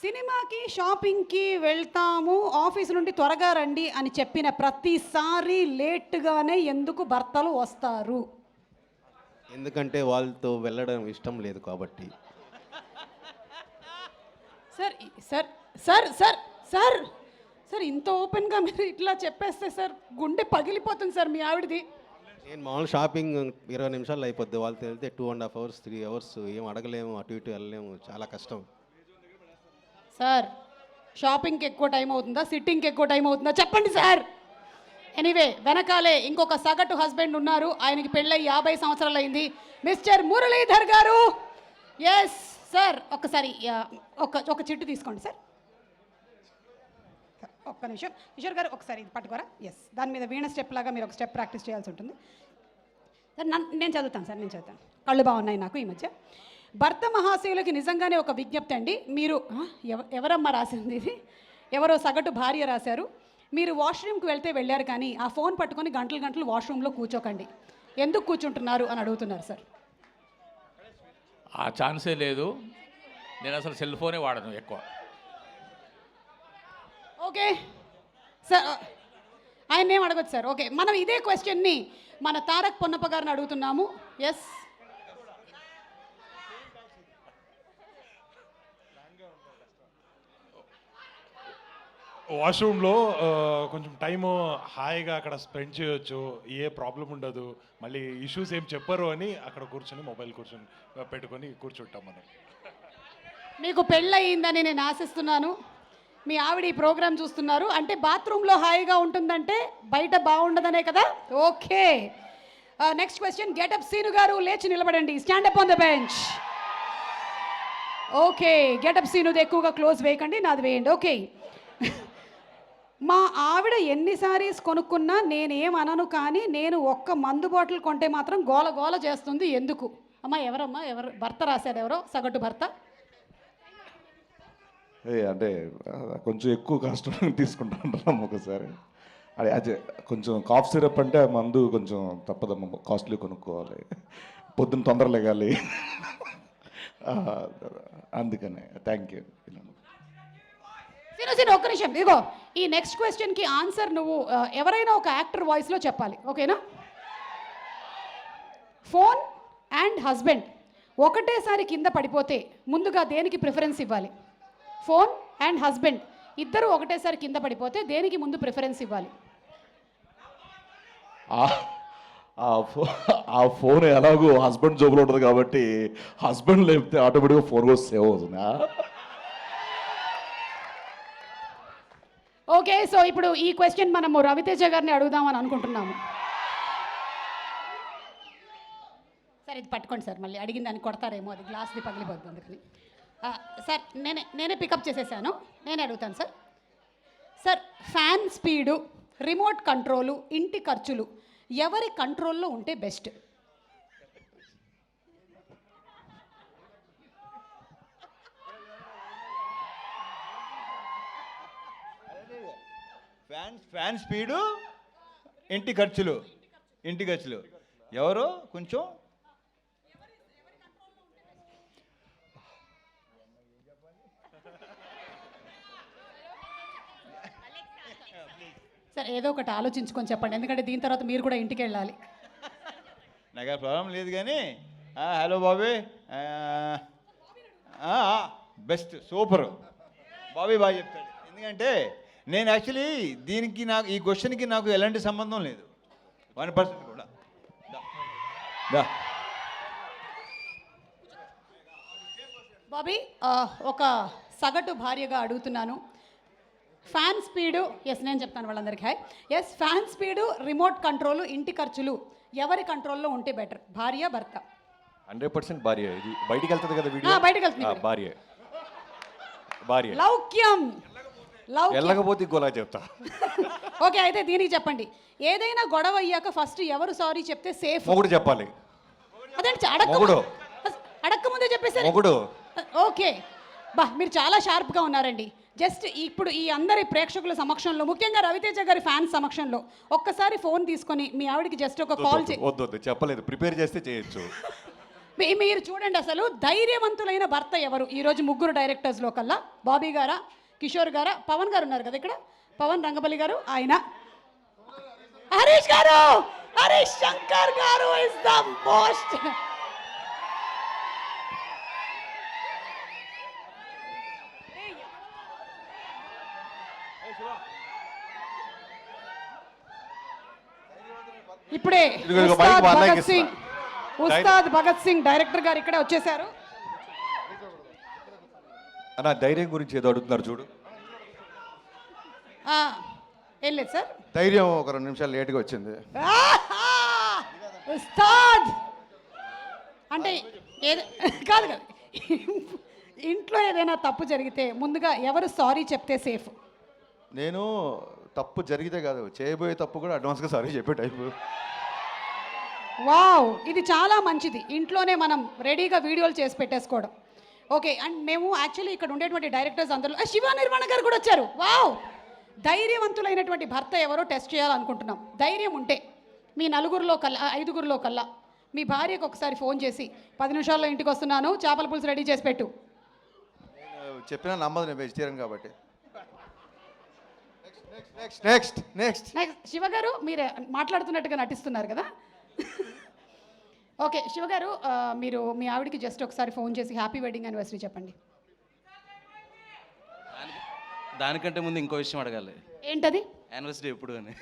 సినిమాకి షాపింగ్కి వెళ్తాము, ఆఫీస్ నుండి త్వరగా రండి అని చెప్పిన ప్రతిసారి లేట్గానే ఎందుకు భర్తలు వస్తారు? ఎందుకంటే వాళ్ళతో వెళ్ళడం ఇష్టం లేదు కాబట్టి. Sir sir sir sir sir sir ఇంత ఓపెన్గా మీరు ఇట్లా చెప్పేస్తే సార్ గుండె పగిలిపోతుంది సార్ మీ ఆవిడది. నేను మామూలు షాపింగ్ 20 నిమిషాలు అయిపోద్ది, వాళ్ళతో వెళ్తే 2.5 hours 3 hours ఏం అడగలేము, అటు ఇటు వెళ్ళలేము, చాలా కష్టం. సార్ షాపింగ్కి ఎక్కువ టైం అవుతుందా, సిట్టింగ్కి ఎక్కువ టైం అవుతుందా చెప్పండి సార్. ఎనీవే, వెనకాలే ఇంకొక సగటు హస్బెండ్ ఉన్నారు, ఆయనకి పెళ్ళై 50 సంవత్సరాలు అయింది, మిస్టర్ మురళీధర్ గారు. ఎస్ సార్, ఒక్కసారి ఒక చిట్టు తీసుకోండి సార్. ఒక్క నిమిషం కిషోర్ గారు, ఒకసారి ఇది పట్టుకోరా. ఎస్, దాని మీద వీణ స్టెప్ లాగా మీరు ఒక స్టెప్ ప్రాక్టీస్ చేయాల్సి ఉంటుంది సార్. నేను చదువుతాను సార్, నేను చదువుతాను. కళ్ళు బాగున్నాయి నాకు ఈ మధ్య. భర్త మహాశయులకి నిజంగానే ఒక విజ్ఞప్తి అండి. మీరు ఎవరమ్మా రాసింది ఇది? ఎవరో సగటు భార్య రాశారు. మీరు వాష్రూమ్కి వెళ్తే వెళ్ళారు, కానీ ఆ ఫోన్ పట్టుకొని గంటలు గంటలు వాష్రూమ్లో కూర్చోకండి. ఎందుకు కూర్చుంటున్నారు అని అడుగుతున్నారు సార్. ఆ ఛాన్సే లేదు, నేను అసలు సెల్ ఫోనే వాడను ఎక్కువ. ఓకే సార్, ఆయన ఏం అడగచ్చు సార్. ఓకే, మనం ఇదే క్వశ్చన్ని మన తారక్ పొన్నప్ప గారిని అడుగుతున్నాము. ఎస్, వాష్రూమ్లో కొంచెం టైము హాయిగా అక్కడ స్పెండ్ చేయొచ్చు, ఏ ప్రాబ్లం ఉండదు, మళ్ళీ ఇష్యూస్ ఏం చెప్పరు అని అక్కడ కూర్చొని మొబైల్ పెట్టుకొని కూర్చుంటాం మనం. మీకు పెళ్ళయిందని నేను ఆశిస్తున్నాను. మీ ఆవిడ ఈ ప్రోగ్రామ్ చూస్తున్నారు అంటే బాత్రూంలో హాయిగా ఉంటుందంటే బయట బాగుండదనే కదా. Okay, next question. Getup Seenu garu లేచి నిలబడండి, stand up on the bench. Okay, getup సీనుది ఎక్కువగా క్లోజ్ వేయకండి, నాది వేయండి. ఓకే, మా ఆవిడ ఎన్ని సారీస్ కొనుక్కున్నా నేనేం అనను, కానీ నేను ఒక్క మందు బాటిల్ కొంటే మాత్రం గోల గోల చేస్తుంది ఎందుకు అమ్మా ఎవరమ్మా ఎవరు భర్త రాశారు? ఎవరో సగటు భర్త? అంటే కొంచెం ఎక్కువ కష్టం తీసుకుంటాం ఒకసారి. అదే కొంచెం కాఫ్ సిరప్ అంటే మందు కొంచెం తప్పదమ్మ, కాస్ట్లీ కొనుక్కోవాలి, పొద్దున్న తొందర లేగాలి, అందుకనే. Thank you. సిను ఒక్క నిమిషం, ఇదిగో ఈ నెక్స్ట్ క్వశ్చన్కి ఆన్సర్ నువ్వు ఎవరైనా ఒక యాక్టర్ వాయిస్లో చెప్పాలి, ఓకేనా? ఫోన్ అండ్ హస్బెండ్ ఒకటేసారి కింద పడిపోతే ముందుగా దేనికి ప్రిఫరెన్స్ ఇవ్వాలి? ఫోన్ అండ్ హస్బెండ్ ఇద్దరు ఒకటేసారి కింద పడిపోతే దేనికి ముందు ప్రిఫరెన్స్ ఇవ్వాలి? ఆ ఫోన్ ఎలాగో హస్బెండ్ జోబులో ఉంటుంది కాబట్టి హస్బెండ్ లేపితే ఆటోమేటిక్గా ఫోన్ కూడా సేవ్ అవుతుందా? ఓకే, సో ఇప్పుడు ఈ క్వశ్చన్ మనము రవితేజ గారిని అడుగుదామని అనుకుంటున్నాము. సార్ ఇది పట్టుకోండి సార్, మళ్ళీ అడిగిన దాన్ని కొడతారేమో, అది గ్లాస్ది పగిలిపోతుంది అందుకని. సార్ నేనే పికప్ చేసేసాను, నేనే అడుగుతాను sir. Sir fan speed, remote control, ఇంటి ఖర్చులు ఎవరి కంట్రోల్లో ఉంటే బెస్ట్? ఫ్యాన్ స్పీడు, ఇంటి ఖర్చులు ఎవరు కొంచెం సార్ ఏదో ఒకటి ఆలోచించుకొని చెప్పండి, ఎందుకంటే దీని తర్వాత మీరు కూడా ఇంటికి వెళ్ళాలి. నాకు ఆ ప్రాబ్లం లేదు కానీ hello Bobby, best super Bobby బాగా చెప్తాడు. ఎందుకంటే నేను యాక్చువల్లీ దీనికి నాకు ఈ క్వశ్చన్కి నాకు ఎలాంటి సంబంధం లేదు 1% కూడా. బాబీ ఒక సగటు భార్యగా అడుగుతున్నాను, ఫ్యాన్ స్పీడు, ఎస్ నేను చెప్తాను వాళ్ళందరికీ hi, yes fan speed, remote control, ఇంటి ఖర్చులు ఎవరి కంట్రోల్లో ఉంటే బెటర్, భార్య భర్త? 100% భార్య. ఇది బయటికి వెళ్తుంది కదా వీడియో, బయటకు వెళ్తుంది భార్య. లౌక్యం వెళ్ళకపోతే ఇంకోలా చెప్తా. ఓకే, అయితే దీనికి చెప్పండి, ఏదైనా గొడవ అయ్యాక ఫస్ట్ ఎవరు సారీ చెప్తే సేఫ్? మొగుడు చెప్పాలి. అదేంటి అడక్క ముందే చెప్పేసారు. మొగుడు. ఓకే బా, మీరు చాలా షార్ప్గా ఉన్నారండి. జస్ట్ ఇప్పుడు ఈ అందరి ప్రేక్షకుల సమక్షంలో, ముఖ్యంగా రవితేజ గారి ఫ్యాన్స్ సమక్షంలో ఒక్కసారి ఫోన్ తీసుకొని మీ ఆవిడకి జస్ట్ ఒక కాల్ వద్దు చెప్పలేదు, ప్రిపేర్ చేస్తే చేయొచ్చు. మీరు చూడండి, అసలు ధైర్యవంతులైన భర్త ఎవరు ఈరోజు ముగ్గురు డైరెక్టర్స్లో కల్లా? బాబీ గారా, కిషోర్ గారా, పవన్ గారు ఉన్నారు కదా ఇక్కడ, పవన్ రంగబలి గారు, ఆయన హరీష్ గారు, హరీష్ శంకర్ గారు ఇస్ ద మోస్ట్. ఇప్పుడే ఉస్తాద్ భగత్ సింగ్ డైరెక్టర్ గారు ఇక్కడే వచ్చేసారు. అన్న ధైర్యం గురించి ఏదో అడుగుతున్నారు చూడు. ఏం లేదు సార్, ధైర్యం ఒక 2 నిమిషాలు లేట్గా వచ్చింది. ఉస్తాద్ అంటే కాదు కదా, ఇంట్లో ఏదైనా తప్పు జరిగితే ముందుగా ఎవరు సారీ చెప్తే సేఫ్? నేను తప్పు జరిగితే కాదు, చేయబోయే తప్పు కూడా అడ్వాన్స్గా సారీ చెప్పే టైపు. వావ్, ఇది చాలా మంచిది, ఇంట్లోనే మనం రెడీగా వీడియోలు చేసి పెట్టేసుకోవడం. ఓకే, అండ్ మేము యాక్చువల్లీ ఇక్కడ ఉండేటువంటి డైరెక్టర్స్ అందరూ శివ నిర్మాణ గారు కూడా వచ్చారు. వావ్, ధైర్యవంతులైనటువంటి భర్త ఎవరో టెస్ట్ చేయాలనుకుంటున్నాం. ధైర్యం ఉంటే మీ 5గురిలో కల్లా మీ భార్యకు ఒకసారి ఫోన్ చేసి 10 నిమిషాల్లో ఇంటికి వస్తున్నాను, చేపల పులుసు రెడీ చేసి పెట్టు. చెప్పినా నమ్మదు, నేను వెజిటేరియన్ కాబట్టి. నెక్స్ట్ శివ గారు మీరు మాట్లాడుతున్నట్టుగా నటిస్తున్నారు కదా. ఓకే శివ గారు, మీరు మీ ఆవిడకి జస్ట్ ఒకసారి ఫోన్ చేసి హ్యాపీ వెడ్డింగ్ యానివర్సరీ చెప్పండి. దానికంటే ముందు ఇంకో విషయం అడగాలి. ఏంటది? యానివర్సరీ ఎప్పుడు అని.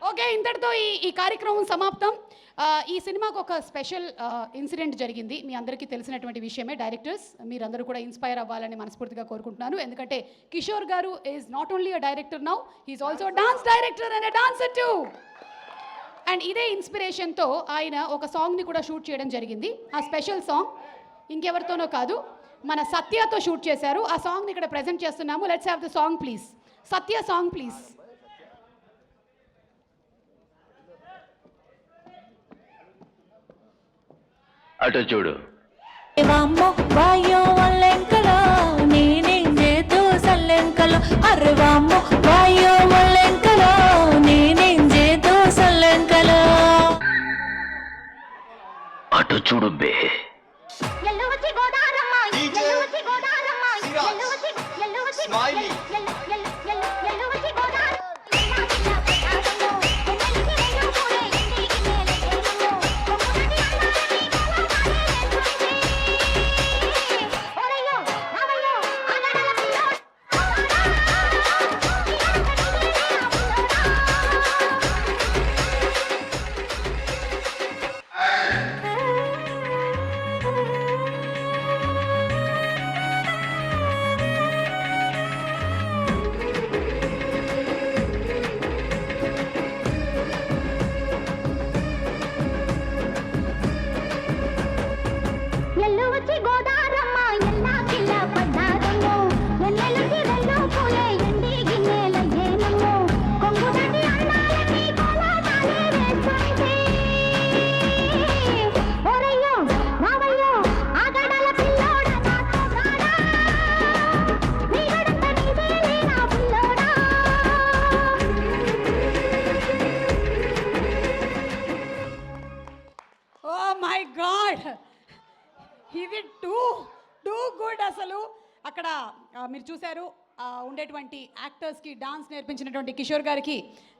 ఓకే, ఇంతటితో ఈ కార్యక్రమం సమాప్తం. ఈ సినిమాకు ఒక స్పెషల్ ఇన్సిడెంట్ జరిగింది, మీ అందరికీ తెలిసినటువంటి విషయమే. డైరెక్టర్స్ మీరందరూ కూడా ఇన్స్పైర్ అవ్వాలని మనస్ఫూర్తిగా కోరుకుంటున్నాను. ఎందుకంటే Kishore garu is not only a director now, he's also dance director and a dancer too. And ఇదే ఇన్స్పిరేషన్తో ఆయన ఒక సాంగ్ని కూడా షూట్ చేయడం జరిగింది. ఆ స్పెషల్ సాంగ్ ఇంకెవరితోనో కాదు, మన సత్యతో షూట్ చేశారు. ఆ సాంగ్ని ఇక్కడ ప్రజెంట్ చేస్తున్నాము. Let's have the song please. Satya song please. అటు చూడు. వామ్మో వాయో వల్లెంకలో నేనేం చేతూ సల్లెంకలో అర్రె వామ్మో వాయో వల్లెంకలో నేనేం చేతూ సల్లెంకలో అటు చూడు బే. మై గాడ్, ఇది టూ గుడ్. అసలు అక్కడ మీరు చూశారు ఉండేటువంటి యాక్టర్స్కి డాన్స్ నేర్పించినటువంటి కిషోర్ గారికి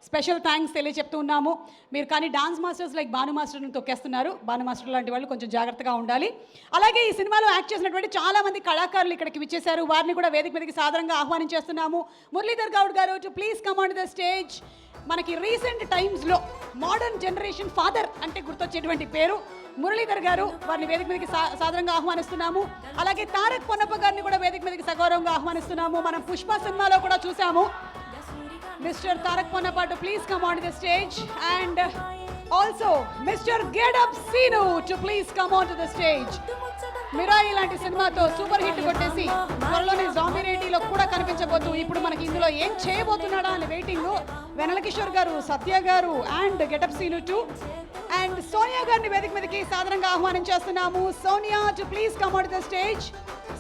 స్పెషల్ థ్యాంక్స్ తెలియజెప్తూ ఉన్నాము. మీరు కానీ డాన్స్ మాస్టర్స్ లైక్ భాను మాస్టర్ని తొక్కేస్తున్నారు. భాను మాస్టర్ లాంటి వాళ్ళు కొంచెం జాగ్రత్తగా ఉండాలి. అలాగే ఈ సినిమాలో యాక్ట్ చేసినటువంటి చాలామంది కళాకారులు ఇక్కడికి విచ్చేశారు. వారిని కూడా వేదిక మీదకి సాదరంగా ఆహ్వానించేస్తున్నాము. మురళీధర్ గౌడ్ గారు to please come on the stage. మనకి రీసెంట్ టైమ్స్లో మోడర్న్ జనరేషన్ ఫాదర్ అంటే గుర్తొచ్చేటువంటి పేరు మురళీధర్ గారు. వారిని వేదిక మీదకి సాదరంగా ఆహ్వానిస్తున్నాము. అలాగే తారక్ పొన్నప్ప గారిని కూడా వేదిక మీదకి సగౌరవంగా ఆహ్వానిస్తున్నాము. మనం పుష్ప సినిమాలో కూడా చూసాము. Mister Tarak Ponnappa to please come on the stage. And also mister getup Seenu to please come on to the stage. Mirai లాంటి సినిమాతో సూపర్ హిట్ కొట్టేసి త్వరలోనే జాంబీ రేటిలో కూడా కనిపించబోతూ ఇప్పుడు మనకి ఇందులో ఏం చేయబోతున్నాడా అని waiting. వెనల Kishore garu, Satya garu and getup Seenu too and Sonia గారిని వేదిక మీదకి సాధారణంగా ఆహ్వానించేస్తున్నాము. Sonia to please come on the stage.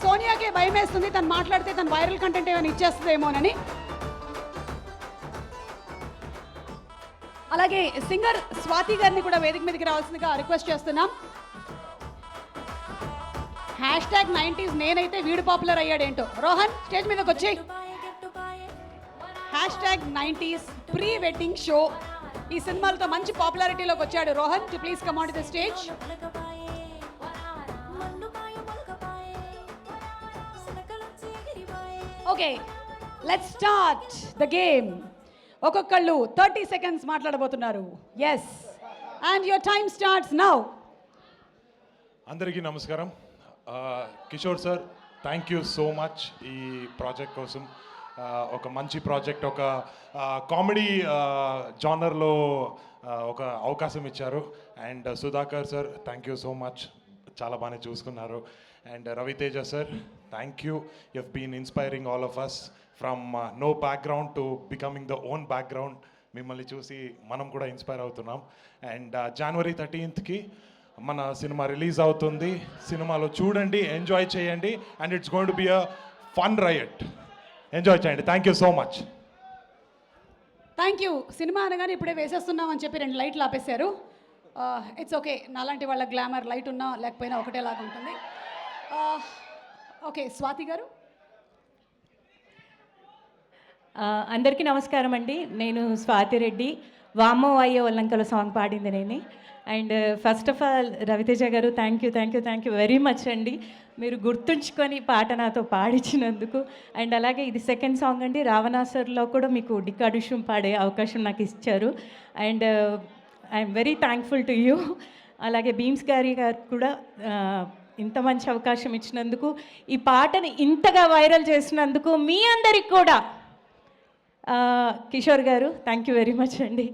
సోనియాకే భయం వేస్తుంది, తను మాట్లాడితే తను వైరల్ కంటెంట్ ఏమైనా ఇచ్చేస్తుందేమోనని. అలాగే సింగర్ స్వాతి గారిని కూడా వేదిక మీదకి రావాల్సిందిగా రిక్వెస్ట్ చేస్తున్నాం. #90s నేనైతే వీడు పాపులర్ అయ్యాడేంటో. రోహన్ స్టేజ్ మీదకి వచ్చి #90s ప్రీ వెడ్డింగ్ షో ఈ సినిమాలతో మంచి పాపులారిటీలోకి వచ్చాడు Rohan. To please come on to the stage. Okay, let's start the game. ఒక్కొక్కళ్ళు 30 seconds మాట్లాడబోతున్నారు. Yes, and your time starts now. అందరికీ నమస్కారం. Kishore sir, thank you so much ఈ ప్రాజెక్ట్ కోసం. ఒక మంచి ప్రాజెక్ట్, ఒక కామెడీ జానర్లో ఒక అవకాశం ఇచ్చారు. And Sudhakar sir, thank you so much, చాలా బాగానే చూసుకున్నారు. And Raviteja sir, thank you. You have been inspiring all of us from no background to becoming the own background. మిమ్మల్ని చూసి మనం కూడా ఇన్స్పైర్ అవుతున్నాం. అండ్ January 13th మన సినిమా రిలీజ్ అవుతుంది. సినిమాలో చూడండి, ఎంజాయ్ చేయండి. And it's going to be a fun right. Enjoy చేయండి. Thank you so much. Thank you. సినిమా అనగానే ఇప్పుడే వేసేస్తున్నాం అని చెప్పి 2 లైట్లు ఆపేశారు. ఇట్స్ ఓకే, నాలాంటి వాళ్ళ గ్లామర్ లైట్ ఉన్నా లేకపోయినా ఒకటేలాగా ఉంటుంది. ఓకే, స్వాతి గారు. అందరికీ నమస్కారం అండి. నేను స్వాతి రెడ్డి. వామ్మో అయ్యో వల్లంకల సాంగ్ పాడింది నేనే. And first of all Ravi Teja garu, thank you very much అండి. మీరు గుర్తుంచుకొని పాట నాతో పాడించినందుకు. అండ్ అలాగే ఇది సెకండ్ సాంగ్ అండి. రావణాసురలో కూడా మీకు డికాడిషం పాడే అవకాశం నాకు ఇచ్చారు. And I'm very thankful to you. అలాగే భీమ్స్ గారు కూడా ఇంత మంచి అవకాశం ఇచ్చినందుకు, ఈ పాటని ఇంతగా వైరల్ చేసినందుకు మీ అందరికి కూడా కిషోర్ గారు థ్యాంక్ యూ వెరీ మచ్ అండి.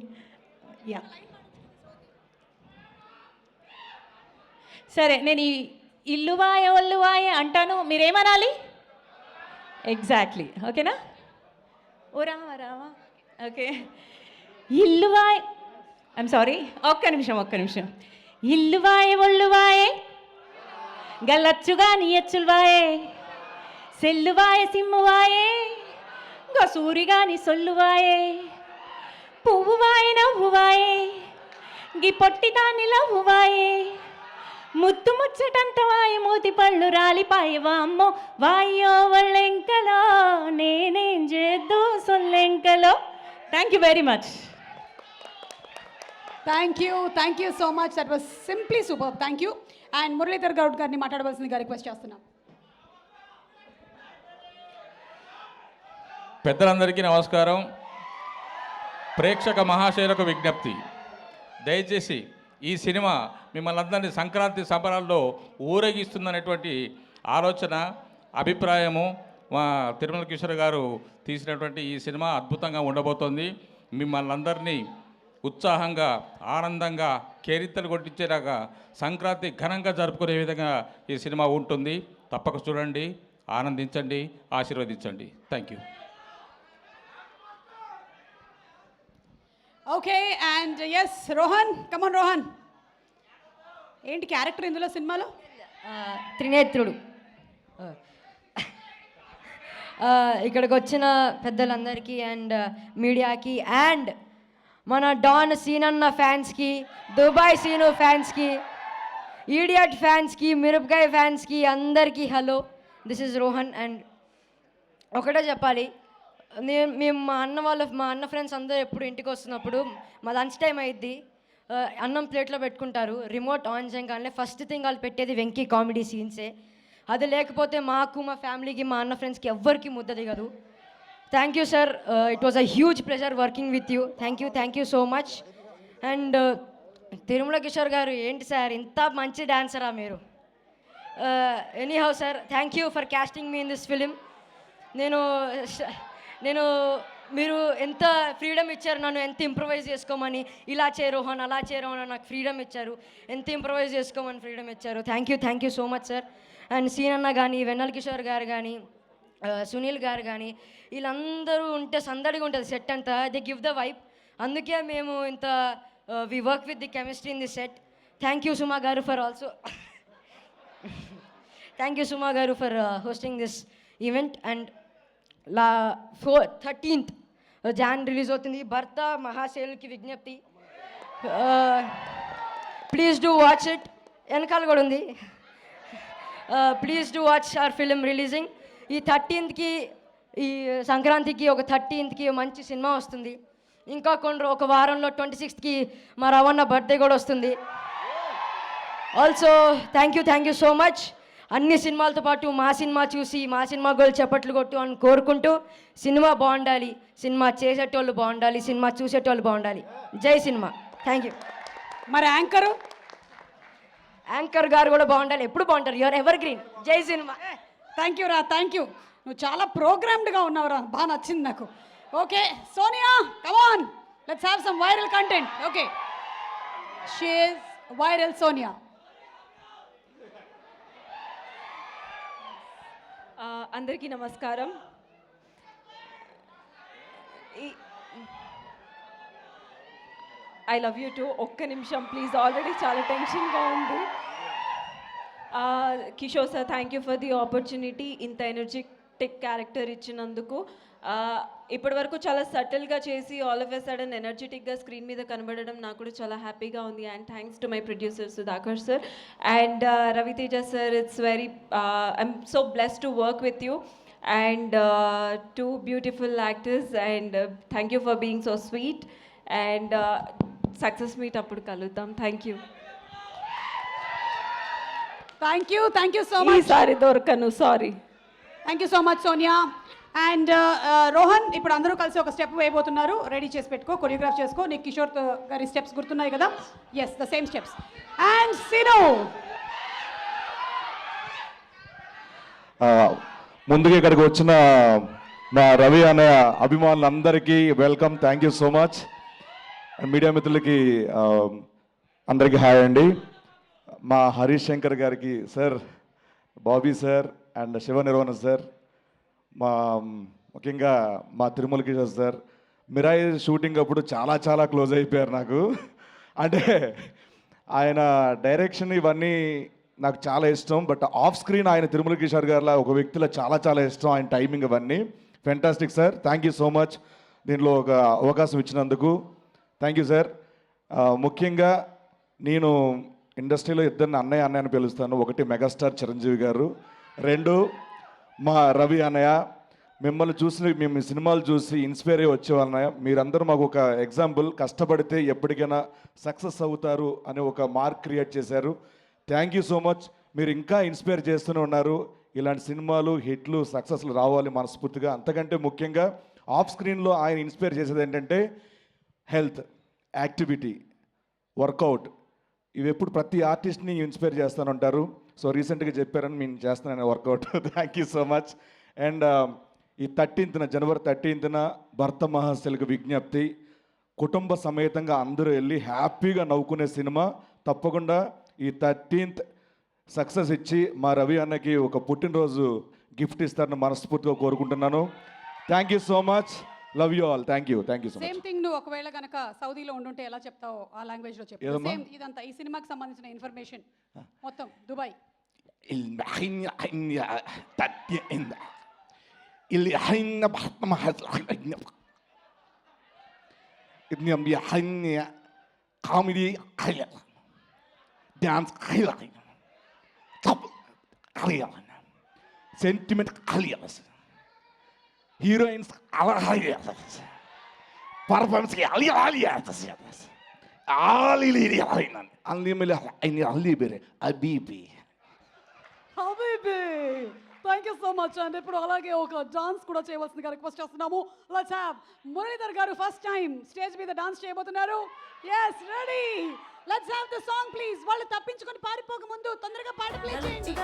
యా, సరే, నేను ఈ ఇల్లువాయ ఒల్లువాయ అంటాను, మీరేమనాలి? ఎగ్జాక్ట్లీ, ఓకేనా? ఓ రావా. ఓకే, ఇల్లువాయ, ఐఎమ్ సారీ, ఒక్క నిమిషం. ఇల్లువాయ ఒల్లువాయే గల్లచ్చుగాని ఎచ్చుల్వాయే సెల్లువాయే సిమ్మువాయే గసూరిగాని సొల్లువాయే పువ్వువాయే నవ్వువాయే గి పొట్టిదాని లవ్వువాయే ముద్దు ముచ్చటంత వాయి మూతి పళ్ళు రాలిపాయి వామ్మో వాయో వళ్ళెంకలో నేనేం చేద్దు సొల్లెంకలో. Thank you very much. Thank you so much. That was simply super. Thank you. And Muralidhar Goud గారిని మాట్లాడవలసిందిగా రిక్వెస్ట్ చేస్తున్నాం. పెద్దలందరికీ నమస్కారం. ప్రేక్షక మహాశయులకు విజ్ఞప్తి, దయచేసి ఈ సినిమా మిమ్మల్ని అందరినీ సంక్రాంతి సంబరాల్లో ఊరేగిస్తుందనేటువంటి ఆలోచన, అభిప్రాయము మా తిరుమల కిషోర్ గారు తీసినటువంటి ఈ సినిమా అద్భుతంగా ఉండబోతోంది. మిమ్మల్ని అందరినీ ఉత్సాహంగా, ఆనందంగా, కేరింతలు కొట్టించేలాగా సంక్రాంతి ఘనంగా జరుపుకునే విధంగా ఈ సినిమా ఉంటుంది. తప్పక చూడండి, ఆనందించండి, ఆశీర్వదించండి. Thank you. Okay. And yes Rohan, come on Rohan, ఏంటి క్యారెక్టర్ ఇందులో సినిమాలో? త్రినేత్రుడు. ఇక్కడికి వచ్చిన పెద్దలందరికీ అండ్ మీడియాకి అండ్ మన డాన్ సీనన్న ఫ్యాన్స్కి, దుబాయ్ సీను ఫ్యాన్స్కి, ఈడియట్ ఫ్యాన్స్కి, మిరపకాయ ఫ్యాన్స్కి అందరికీ hello. This is Rohan. And ఒకటే చెప్పాలి, మేము మా అన్న ఫ్రెండ్స్ అందరూ ఎప్పుడు ఇంటికి వస్తున్నప్పుడు మా లంచ్ టైం అయ్యిద్ది, అన్నం ప్లేట్లో పెట్టుకుంటారు. రిమోట్ ఆన్ చేయగానే ఫస్ట్ థింగ్ వాళ్ళు పెట్టేది వెంకీ కామెడీ సీన్సే. అది లేకపోతే మాకు, మా ఫ్యామిలీకి, మా అన్న ఫ్రెండ్స్కి ఎవ్వరికి ముద్ద దిగదు. Thank you sir. It was a huge pleasure working with you. Thank you so much. And Tirumala Kishore garu, ఏంటి సార్ ఇంత మంచి డాన్సరా మీరు? Anyhow sir, thank you for casting me in this film. నేను మీరు ఎంత ఫ్రీడమ్ ఇచ్చారు నన్ను, ఎంత ఇంప్రవైజ్ చేసుకోమని, ఇలా చేయరోహన్ అలా చేయరోహన్ అని నాకు ఫ్రీడమ్ ఇచ్చారు, ఎంత ఇంప్రవైజ్ చేసుకోమని ఫ్రీడమ్ ఇచ్చారు. Thank you so much sir. And సీనన్న కానీ, వెన్నెల కిషోర్ గారు కానీ, సునీల్ గారు కానీ, వీళ్ళందరూ ఉంటే సందడిగా ఉంటుంది సెట్ అంతా. They give the vibe. అందుకే మేము ఇంత we work with the chemistry in the set. Thank you Suma garu for also thank you Suma garu for hosting this event. And 13th Jan release అవుతుంది. భర్త మహాశైలుకి విజ్ఞప్తి, ప్లీజ్ డూ వాచ్ ఇట్. వెనకాల కూడా ఉంది. Please do watch hour film releasing. ఈ 13th ఈ సంక్రాంతికి ఒక 13th మంచి సినిమా వస్తుంది. ఇంకా ఒక వారంలో 26th మా రవణ బర్త్డే కూడా వస్తుంది. Also thank you so much. అన్ని సినిమాలతో పాటు మా సినిమా చూసి మా సినిమా గోల్ చప్పట్లు కొట్టు అని కోరుకుంటూ, సినిమా బాగుండాలి, సినిమా చేసేటోళ్ళు బాగుండాలి, సినిమా చూసేటోళ్ళు బాగుండాలి. జై సినిమా. Thank you. మరి యాంకర్ గారు కూడా బాగుండాలి, ఎప్పుడు బాగుంటారు. Your ever green. జై సినిమా. థ్యాంక్ యూ రా, థ్యాంక్ యూ. నువ్వు చాలా ప్రోగ్రామ్డ్గా ఉన్నావురా, బాగా నచ్చింది నాకు. Okay Sonia, come on, let's have some viral content. Okay, she is viral Sonia. అందరికీ నమస్కారం. I love you two. ఒక్క నిమిషం ప్లీజ్, ఆల్రెడీ చాలా టెన్షన్గా ఉంది. Kishore sir, thank you for the opportunity. ఇంత ఎనర్జెటిక్ క్యారెక్టర్ ఇచ్చినందుకు. ఇప్పటి వరకు చాలా సటిల్గా చేసి ఆల్ ఆఫ్ ఎ సడన్ ఎనర్జెటిక్గా స్క్రీన్ మీద కనబడడం నాకు కూడా చాలా హ్యాపీగా ఉంది. And thanks to my producer Sudhakar sir and Raviteja sir. It's very I'm so blessed to work with you and two beautiful actors and thank you for being so sweet and success meet appudu kaludam. Thank you so much. Sorry dorkanu, sorry. Thank you so much Sonia. And Rohan, ఇప్పుడు అందరూ కలిసి ఒక step వేయబోతున్నారు. Ready చేసి పెట్టుకో, choreograph చేసుకో. నీకు కిషోర్ గారి steps గుర్తున్నాయి కదా? Yes, the same steps. And Seenu, ముందుగా ఇక్కడికి వచ్చిన మా రవి అనే అభిమానులందరికీ welcome. Thank you so much. Media మిత్రులకి అందరికీ హాయ్ అండి. మా హరీష్ శంకర్ గారికి sir, Bobby sir and Shiva Nirvana sir, ముఖ్యంగా మా తిరుమల కిషోర్ సార్, మిరాయి షూటింగ్ అప్పుడు చాలా క్లోజ్ అయిపోయారు నాకు. అంటే ఆయన డైరెక్షన్ ఇవన్నీ నాకు చాలా ఇష్టం. బట్ ఆఫ్ స్క్రీన్ ఆయన తిరుమల కిషోర్ గారిలా ఒక వ్యక్తిలో చాలా చాలా ఇష్టం. ఆయన టైమింగ్ అవన్నీ fantastic sir. Thank you so much దీనిలో ఒక అవకాశం ఇచ్చినందుకు. Thank you sir. ముఖ్యంగా నేను ఇండస్ట్రీలో ఇద్దరిని అన్నయ్య అని పిలుస్తాను. ఒకటి మెగాస్టార్ చిరంజీవి గారు, రెండు మా రవి అన్నయ్య. మిమ్మల్ని చూసి మేము సినిమాలు చూసి ఇన్స్పైర్ అయ్యి వచ్చేవాళ్ళ. మీరందరూ మాకు ఒక ఎగ్జాంపుల్. కష్టపడితే ఎప్పటికైనా సక్సెస్ అవుతారు అని ఒక మార్క్ క్రియేట్ చేశారు. Thank you so much. మీరు ఇంకా ఇన్స్పైర్ చేస్తూనే ఉన్నారు. ఇలాంటి సినిమాలు హిట్లు సక్సెస్లు రావాలి మనస్ఫూర్తిగా. అంతకంటే ముఖ్యంగా ఆఫ్ స్క్రీన్లో ఆయన ఇన్స్పైర్ చేసేది ఏంటంటే హెల్త్, యాక్టివిటీ, వర్కౌట్. ఇవి ఎప్పుడు ప్రతి ఆర్టిస్ట్ని ఇన్స్పైర్ చేస్తానంటారు. సో రీసెంట్గా చెప్పారని నేను చేస్తున్నాను workout. Thank you so much. And ఈ 13th జనవరి 13th భర్త మహాశైలకు విజ్ఞప్తి. కుటుంబ సమేతంగా అందరూ వెళ్ళి హ్యాపీగా నవ్వుకునే సినిమా. తప్పకుండా ఈ 13th సక్సెస్ ఇచ్చి మా రవి అన్నకి ఒక పుట్టినరోజు గిఫ్ట్ ఇస్తారని మనస్ఫూర్తిగా కోరుకుంటున్నాను. Thank you so much. Love you all. Thank you so much. Same thing నువ్వు ఒకవేళ కనుక సౌదీలో ఉండుంటే ఎలా చెప్తావు ఆ లాంగ్వేజ్ లో చెప్పు. సేమ్ ఇదంతా ఈ సినిమాకి సంబంధించిన ఇన్ఫర్మేషన్ మొత్తం Dubai. Comedy dance sentiment heroines performance thank you so much and ఇప్పుడు అలాగే ఒక డాన్స్ కూడా చేయవలసిందిగా రిక్వెస్ట్ చేస్తున్నాము. లెట్స్ హావ్ మురళీధర్ గారు ఫస్ట్ టైం స్టేజ్ మీద డాన్స్ చేయబోతున్నారు. yes ready let's have the song please. వాళ్ళు తప్పించుకొని పారిపోక ముందు తొందరగా పాట ప్లే చేయండి.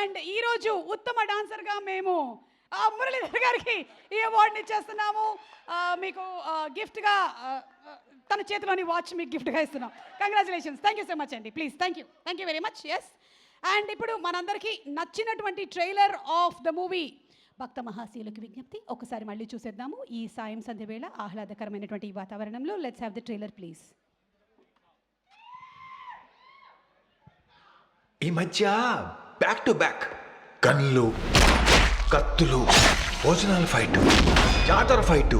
అండ్ ఈ రోజు ఉత్తమ డాన్సర్ గా మేము మురళీధర్ గారికి ఈ అవార్డుని ఇచ్చేస్తున్నాము. మీకు గిఫ్ట్ గా తన చేతిలోని వాచ్ మీకు గిఫ్ట్ గా ఇస్తున్నాం. Congratulations. Thank you so much అండి. Please thank you very much. Yes and ఇప్పుడు మనందరికీ నచ్చినటువంటి trailer of the movie Bhartha Mahasayulaku Wignyapthi ఒకసారి మళ్ళీ చూసేద్దాము. ఈ సాయం సంధ్య వేళ ఆహ్లాదకరమైనటువంటి ఈ వాతావరణంలో let's have the trailer please. ఈ మధ్య బ్యాక్ టు బ్యాక్ గన్లు, కత్తులు, భోజనాల ఫైటు, జాతర ఫైటు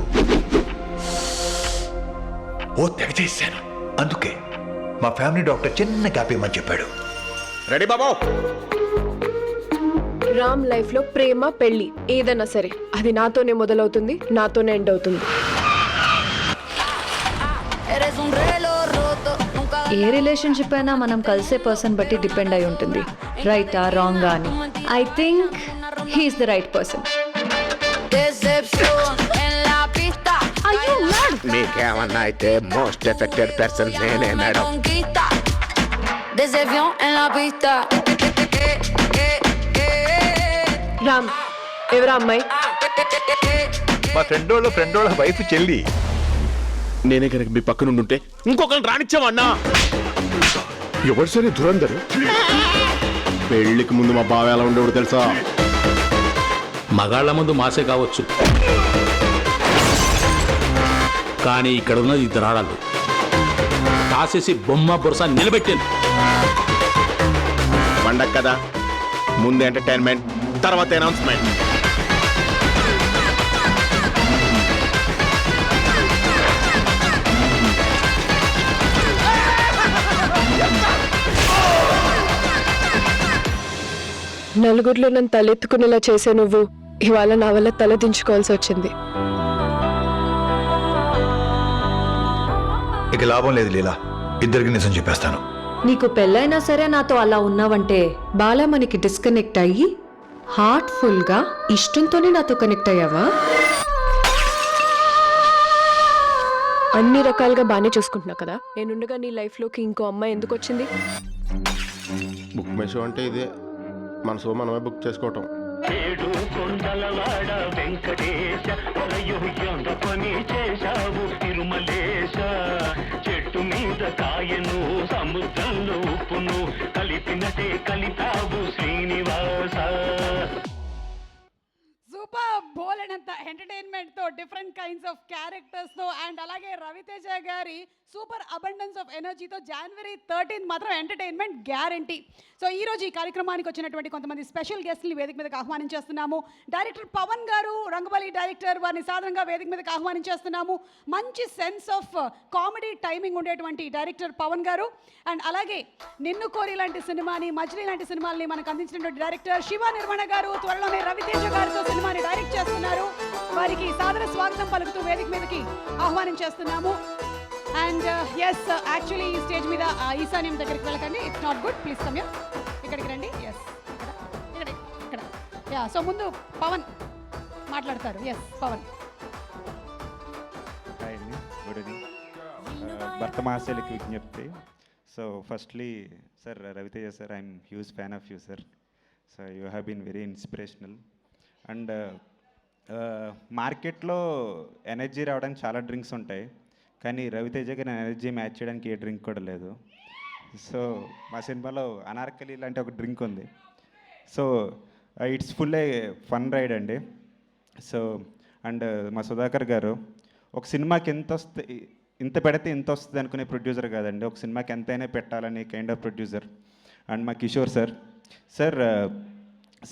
ఓ తెగ చేశాను. అందుకే మా ఫ్యామిలీ డాక్టర్ చిన్న గ్యాప్ ఇవ్వమని చెప్పాడు. రెడీ బాబా? రామ్ లైఫ్ లో ప్రేమ పెళ్లి ఏదైనా సరే అది నాతోనే మొదలవుతుంది, నాతోనే ఎండ్ అవుతుంది. ఏ రిలేషన్షిప్ అయినా మనం కలిసే పర్సన్ బట్టి డిపెండ్ అయి ఉంటుంది, రైటా రాంగా అని. I think he's the right person. మీకేమన్నా అయితే మోస్ట్ ఎఫెక్టెడ్ పర్సన్ నేనే మేడం. రామ్ ఎవరా అమ్మాయి? మా ఫ్రెండ్ వాళ్ళ వైఫ్ చెల్లి. నేనే కనుక మీ పక్కన ఉండుంటే ఇంకొకరిని రానిచ్చామన్నా. ఎవరు సరే దురందరు. పెళ్లికి ముందు మా బావ ఎలా ఉండేవాడు తెలుసా? మగాళ్ల ముందు మాసే కావచ్చు, కానీ ఇక్కడ ఉన్నది ఇద్దరు ఆడాలు. కాసేసి బొమ్మ బొరస నిలబెట్టాను. పండగ కదా, ముందు ఎంటర్టైన్మెంట్, తర్వాత అనౌన్స్మెంట్. నలుగురిలో నన్ను తలెత్తుకునేలా చేసే నువ్వు ఇవాళ నా వల్ల తల దించుకోవాల్సి వచ్చింది. ఇక లాభం లేదు లీలా, ఇద్దరికి నిజం చెప్పేస్తాను. నీకు పెళ్ళైనా సరే నాతో అలా ఉన్నావంటే బాలా మనకి డిస్కనెక్ట్ అయ్యి హార్ట్ఫుల్ గా ఇష్టంతోనే నాతో కనెక్ట్ అయ్యావా? అన్ని రకాలుగా బాగానే చూసుకుంటున్నా కదా, నేనుండగా నీ లైఫ్లోకి ఇంకో అమ్మాయి ఎందుకు వచ్చింది? బుక్ మై షో అంటే ఇదే, మన షో మనమే బుక్ చేసుకోవటం. ఏడు కొండలవాడ వెంకటేశ పని చేశావు తిరుమలేశ, చెట్టు మీద కాయను సముద్రంలో ఉప్పును కలిపినటే కలిపావు శ్రీనివాస. సూపర్ బోలెడంత ఎంటర్టైన్మెంట్ తో, డిఫరెంట్ కైండ్స్ ఆఫ్ క్యారెక్టర్స్ తో, అండ్ అలాగే రవితేజ గారి సూపర్ అబండెన్స్ ఆఫ్ ఎనర్జీతో January 13 మాత్రం ఎంటర్టైన్మెంట్ గ్యారంటీ. సో ఈ రోజు ఈ కార్యక్రమానికి వచ్చినటువంటి కొంతమంది స్పెషల్ గెస్ట్ని వేదిక మీదకి ఆహ్వానించేస్తున్నాము. డైరెక్టర్ పవన్ గారు, రంగబలి డైరెక్టర్, వారిని సాధారణంగా వేదిక మీదకి ఆహ్వానించేస్తున్నాము. మంచి సెన్స్ ఆఫ్ కామెడీ టైమింగ్ ఉండేటువంటి డైరెక్టర్ పవన్ గారు, అండ్ అలాగే నిన్ను కోరి లాంటి సినిమాని, మజిలీ లాంటి సినిమాల్ని మనకు అందించినటువంటి డైరెక్టర్ శివ నిర్మణ గారు త్వరలోనే రవితేజ గారితో సినిమాని డైరెక్ట్ చేస్తున్నారు. వారికి సాదర స్వాగతం పలుకుతూ వేదిక మీదకి ఆహ్వానించేస్తున్నాము. అండ్ ఎస్, యాక్చువల్లీ ఈ స్టేజ్ మీద ఈశాన్యం దగ్గరికి వెళ్ళకండి, it's not good, please come here. ఇక్కడికి రండి. ఎస్, ఇక్కడ యా. సో ముందు పవన్ మాట్లాడతారు. ఎస్, పవన్. హాయ్ అండి, గుడ్ ఈవినింగ్. భర్త మహాశైలికి విజ్ఞప్తి. So firstly sir, Ravi Teja sir, I'm huge fan of you sir. So you have been very inspirational. And మార్కెట్లో ఎనర్జీ రావడానికి చాలా డ్రింక్స్ ఉంటాయి, కానీ రవితేజ గారి ఎనర్జీ మ్యాచ్ చేయడానికి ఏ డ్రింక్ కూడా లేదు. సో మా సినిమాలో అనార్కలి లాంటి ఒక డ్రింక్ ఉంది. So it's full a fun ride అండి. సో అండ్ మా సుధాకర్ గారు ఒక సినిమాకి ఇంత పెడితే ఇంత వస్తుంది అనుకునే ప్రొడ్యూసర్ కాదండి, ఒక సినిమాకి ఎంతైనా పెట్టాలని కైండ్ ఆఫ్ ప్రొడ్యూసర్. అండ్ మా కిషోర్ సార్,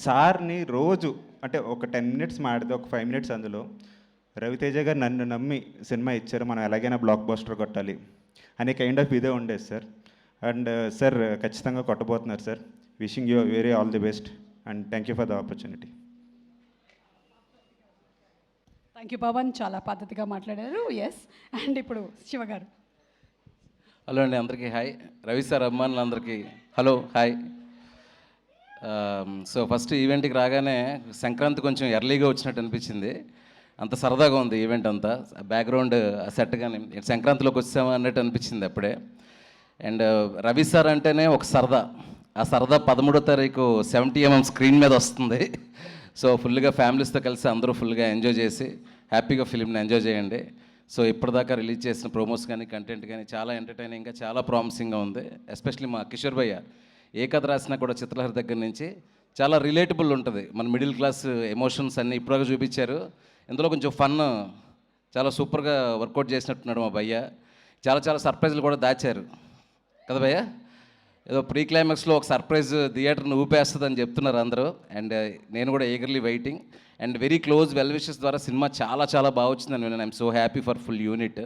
సార్ని రోజు అంటే ఒక 10 minutes మాడితే ఒక 5 minutes అందులో రవితేజ గారు నన్ను నమ్మి సినిమా ఇచ్చారు, మనం ఎలాగైనా బ్లాక్ బస్టర్ కొట్టాలి అనే కైండ్ ఆఫ్ ఇదే ఉండేది సార్. అండ్ సార్ ఖచ్చితంగా కొట్టబోతున్నారు sir. Wishing you very all the best and thank you for the opportunity. Thank you Pawan, చాలా పద్ధతిగా మాట్లాడారు. ఎస్, అండ్ ఇప్పుడు శివ గారు. హలో అండి, అందరికీ హాయ్. రవి సార్ అభిమానులందరికీ హలో, హాయ్. సో ఫస్ట్ ఈవెంట్కి రాగానే సంక్రాంతి కొంచెం ఎర్లీగా వచ్చినట్టు అనిపించింది. అంత సరదాగా ఉంది ఈవెంట్ అంతా, బ్యాక్గ్రౌండ్ సెట్ కానీ సంక్రాంతిలోకి వచ్చామా అన్నట్టు అనిపించింది అప్పుడే. అండ్ రవి సార్ అంటేనే ఒక సరదా, ఆ సరదా 13వ తారీఖు 70mm స్క్రీన్ మీద వస్తుంది. సో ఫుల్గా ఫ్యామిలీస్తో కలిసి అందరూ ఫుల్గా ఎంజాయ్ చేసి హ్యాపీగా ఫిలింని ఎంజాయ్ చేయండి. సో ఇప్పటిదాకా రిలీజ్ చేసిన ప్రోమోస్ కానీ కంటెంట్ కానీ చాలా ఎంటర్టైనింగ్గా, చాలా ప్రామిసింగ్గా ఉంది. ఎస్పెషల్లీ మా కిషోర్ భయ్య ఏ కథ రాసినా కూడా చిత్రలహరి దగ్గర నుంచి చాలా రిలేటబుల్ ఉంటుంది. మన మిడిల్ క్లాస్ ఎమోషన్స్ అన్నీ ఇప్పుడుగా చూపించారు. ఇందులో కొంచెం ఫన్ చాలా సూపర్గా వర్కౌట్ చేసినట్టున్నాడు మా భయ్య. చాలా చాలా సర్ప్రైజ్లు కూడా దాచారు కదా భయ్య. ఏదో ప్రీ క్లైమాక్స్లో ఒక సర్ప్రైజ్ థియేటర్ని ఊపేస్తుందని చెప్తున్నారు అందరూ. అండ్ నేను కూడా eagerly waiting. And very close well wishes ద్వారా సినిమా చాలా చాలా బాగా వచ్చిందని నేను I'm so happy for full unit.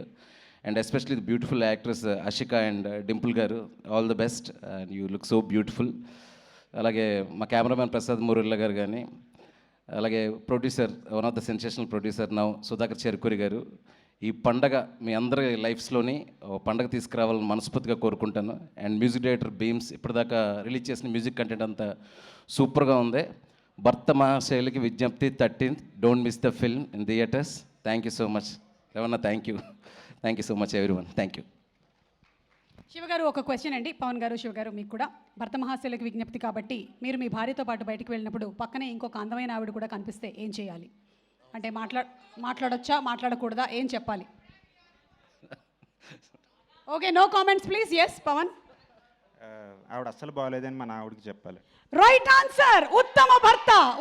And especially the beautiful actress Ashika and Dimple garu, all the best and you look so beautiful. అలాగే మా కెమెరామ్యాన్ ప్రసాద్ మురుల్లా గారు కానీ, అలాగే producer, one of the sensational producer now Sudhakar Cherukuri garu. ఈ పండగ మీ అందరి లైఫ్స్లోని పండగ తీసుకురావాలని మనస్ఫూర్తిగా కోరుకుంటాను. అండ్ మ్యూజిక్ డైరెక్టర్ బీమ్స్, ఇప్పటిదాకా రిలీజ్ చేసిన మ్యూజిక్ కంటెంట్ అంతా సూపర్గా ఉంది. Bhartha మహాశైలికి Wignyapthi 13th, don't miss the film in theatres. Thank you so much Ravana, thank you so much everyone, thank you. Shiva garu, ఒక క్వశ్చన్ అండి. పవన్ గారు, శివ గారు, మీకు కూడా భర్త మహాశైలికి విజ్ఞప్తి కాబట్టి, మీరు మీ భార్యతో పాటు బయటకు వెళ్ళినప్పుడు పక్కనే ఇంకొక అందమైన ఆవిడ కూడా కనిపిస్తే ఏం చేయాలి? అంటే మాట్లాడొచ్చా, మాట్లాడకూడదా, ఏం చెప్పాలి? Okay, no comments please. Yes Pawan. ఆవిడ అస్సలు బాగోలేదని మన ఆవిడకి చెప్పాలి. Right answer.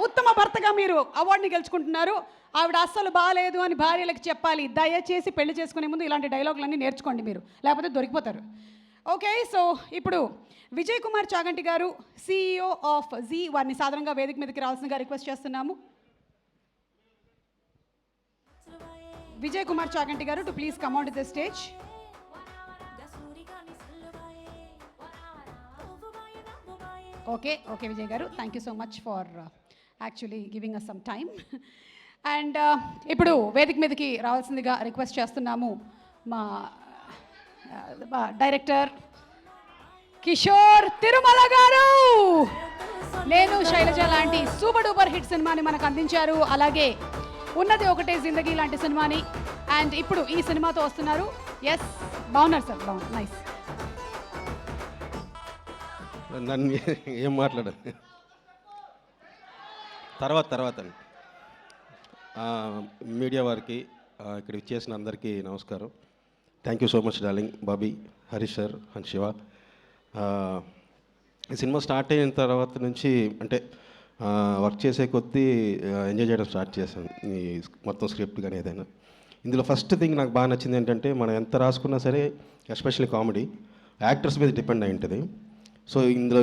ఉత్తమ భర్తగా మీరు అవార్డుని గెలుచుకుంటున్నారు. ఆవిడ అస్సలు బాగాలేదు అని భార్యలకు చెప్పాలి. దయచేసి పెళ్లి చేసుకునే ముందు ఇలాంటి డైలాగులన్నీ నేర్చుకోండి మీరు, లేకపోతే దొరికిపోతారు. ఓకే, సో ఇప్పుడు విజయ్ కుమార్ చాగంటి గారు, CEO ఆఫ్ జీ, వారిని సాధారణంగా వేదిక మీదకి రావాల్సిందిగా రిక్వెస్ట్ చేస్తున్నాము. Vijay Kumar Chaganti garu to please come on to the stage. Okay Vijay garu, thank you so much for actually giving us some time. And ఇప్పుడు వేదిక మీదకి రావాల్సిందిగా రిక్వెస్ట్ చేస్తున్నాము మా డైరెక్టర్ కిషోర్ తిరుమల గారు. నేను శైలజ లాంటి సూపర్ డూపర్ హిట్ సినిమాని మనకు అందించారు. అలాగే ఉన్నది ఒకటే జిందగీ లాంటి సినిమాని అండ్ ఇప్పుడు ఈ సినిమాతో వస్తున్నారు. ఎస్, బాగున్నారు సార్, బాగున్నారు, నైస్. నన్ను ఏం మాట్లాడాలి తర్వాత మీడియా వారికి ఇక్కడ ఇచ్చేసిన అందరికీ నమస్కారం. Thank you so much darling, Bobby, Harish sir and Shiva. ఈ సినిమా స్టార్ట్ అయిన తర్వాత నుంచి అంటే వర్క్ చేసే కొద్దీ ఎంజాయ్ చేయడం స్టార్ట్ చేశాను, ఈ మొత్తం స్క్రిప్ట్ కానీ ఏదైనా. ఇందులో ఫస్ట్ థింగ్ నాకు బాగా నచ్చింది ఏంటంటే, మనం ఎంత రాసుకున్నా సరే ఎస్పెషల్లీ కామెడీ యాక్టర్స్ మీద డిపెండ్ అయి ఉంటుంది. సో ఇందులో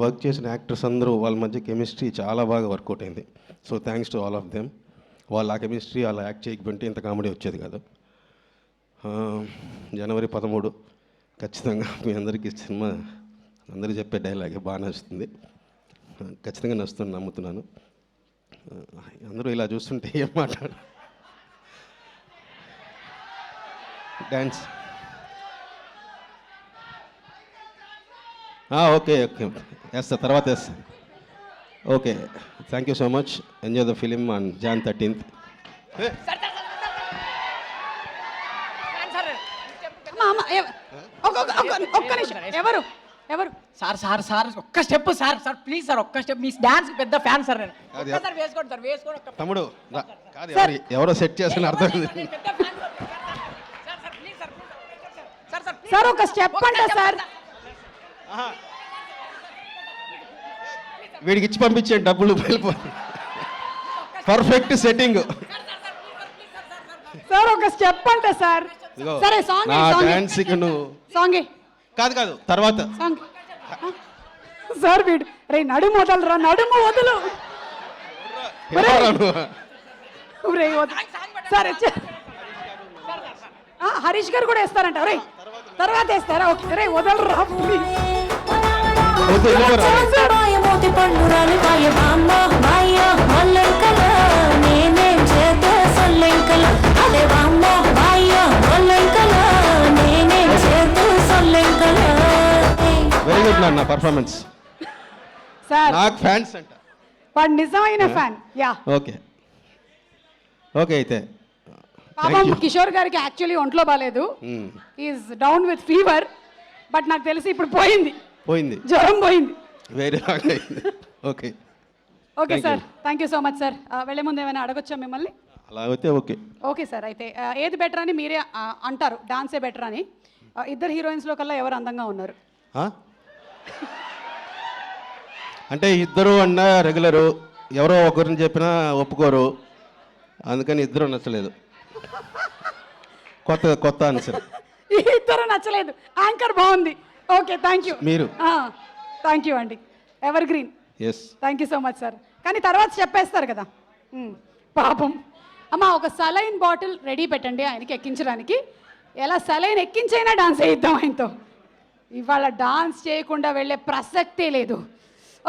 వర్క్ చేసిన యాక్టర్స్ అందరూ వాళ్ళ మధ్య కెమిస్ట్రీ చాలా బాగా వర్కౌట్ అయింది. So thanks to all of them. వాళ్ళ ఆ కెమిస్ట్రీ అలా యాక్ట్ చేయకపోతే ఇంత కామెడీ వచ్చేది కాదు. జనవరి 13 ఖచ్చితంగా మీ అందరికీ సినిమా అందరూ చెప్పే డైలాగే బాగా నచ్చుతుంది, ఖచ్చితంగా నచ్చుతుంది నమ్ముతున్నాను. అందరూ ఇలా చూస్తుంటే ఏం మాట్లాడు. డ్యాన్స్ ఓకే వేస్తా, తర్వాత వేస్తా. Okay, thank you so much. Enjoy the film on Jan 13th. ఒక్క నిమిషం, ఎవరు సార్ సార్ సార్ ఒక్క step sir sir please sir ఒక్క స్టెప్. మీ డాన్స్ పెద్ద ఫ్యాన్ సార్ నేను. ఒక్కసారి వేసుకోండి సార్, వేసుకోండి. తమ్ముడు కాదు, ఎవరో సెట్ చేసిన అర్థం. సార్ ఒక స్టెప్ అంట సార్. వీడికి ఇచ్చి పంపించే డబ్బులు వెళ్ళిపోతుంది. Perfect setting. సార్ ఒక స్టెప్ అంట సార్. సరే సాంగ్ నా డాన్స్ ఇక నువ్వు సాంగ్ కాదు తర్వాత సాంగ్. సార్ వీడు రే నడుము వదలరా, నడుము వదులు. సరే హరీష్ గారు కూడా వేస్తారంట. రే తర్వాత వేస్తారా? Okay ray Vadalara please. Very good నాన్న పర్ఫార్మెన్స్. సార్ నాకు ఫ్యాన్స్ అంట, వాడు నిజమైన ఫ్యాన్. యా ఓకే అయితే పాపం కిషోర్ గారికి యాక్చువల్లీ ఒంట్లో బాగాలేదు, is down with fever. But నాకు తెలిసి ఇప్పుడు పోయింది, జ్వరం పోయింది. వేరే okay okay sir, thank you so much sir. వెళ్ళే ముందు ఏమైనా అడగొచ్చా మిమ్మల్ని? అలాగైతే ఓకే. ఓకే సార్, అయితే ఏది బెటర్ అని మీరే అంటారు, డాన్సే బెటర్ అని. ఇద్దరు హీరోయిన్స్లో కల్లా ఎవరు అందంగా ఉన్నారు? అంటే ఇద్దరు అన్నా రెగ్యులరు, ఎవరో ఒకరిని చెప్పినా ఒప్పుకోరు, అందుకని ఇద్దరు నచ్చలేదు. కొత్త ఆన్సర్. ఇద్దరు నచ్చలేదు, యాంకర్ బాగుంది. Okay thank you. మీరు థ్యాంక్ యూ అండి, evergreen. Yes thank you so much sir. కానీ తర్వాత చెప్పేస్తారు కదా పాపం. అమ్మ ఒక సలైన్ బాటిల్ రెడీ పెట్టండి ఆయనకి ఎక్కించడానికి. ఎలా సలైన్ ఎక్కించైనా డాన్స్ వేయిద్దాం ఆయనతో. ఇవాళ డాన్స్ చేయకుండా వెళ్ళే ప్రసక్తే లేదు.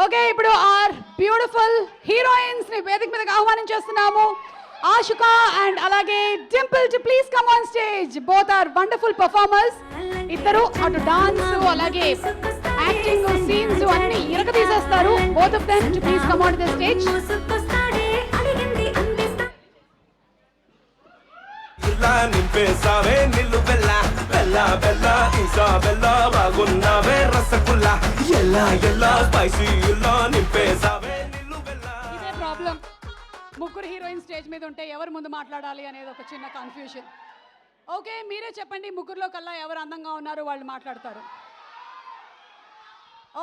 ఓకే, ఇప్పుడు ఆర్ బ్యూటిఫుల్ హీరోయిన్స్ని వేదిక మీదకి ఆహ్వానించేస్తున్నాము. ఆశుకా అండ్ అలాగే Dimple to please come on stage. Both are wonderful performers. ఇద్దరు అటు డాన్స్ అలాగే యాక్టింగ్ సీన్స్ అన్ని ఇరక తీసేస్తారు. Both of them to please come on the stage. ఇలా నింపేసావే నిల్లు బెల్ల బెల్ల బెల్ల ఇసాబెల్ల బాగున్నావే రసగుల్లా ఎల్లా స్పైసీ ఇలా నింపేసావే నిల్లు బెల్ల. ఇదే ప్రాబ్లం, ముగ్గురు హీరోయిన్ స్టేజ్ మీద ఉంటే ఎవరు ముందు మాట్లాడాలి అనేది ఒక చిన్న కన్ఫ్యూషన్. ఓకే, మీరే చెప్పండి, ముగ్గురులో కల్లా ఎవరు అందంగా ఉన్నారు వాళ్ళు మాట్లాడతారు.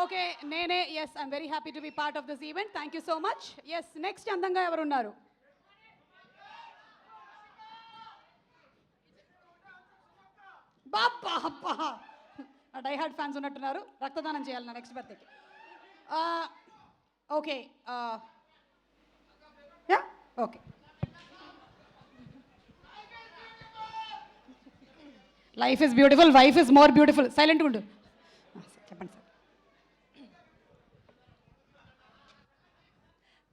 ఓకే, నేనే. Yes, I'm very happy to be part of this event. Thank you so much. Yes, next అందంగా ఎవరున్నారు? బాబా అబ్బా, డైహార్డ్ ఫ్యాన్స్ ఉన్నట్టున్నారు. రక్తదానం చేయాలి నా నెక్స్ట్ బర్త్డేకి. Okay yeah okay. Life is beautiful, wife is more beautiful. సైలెంట్గా ఉండు. చెప్పండి సార్.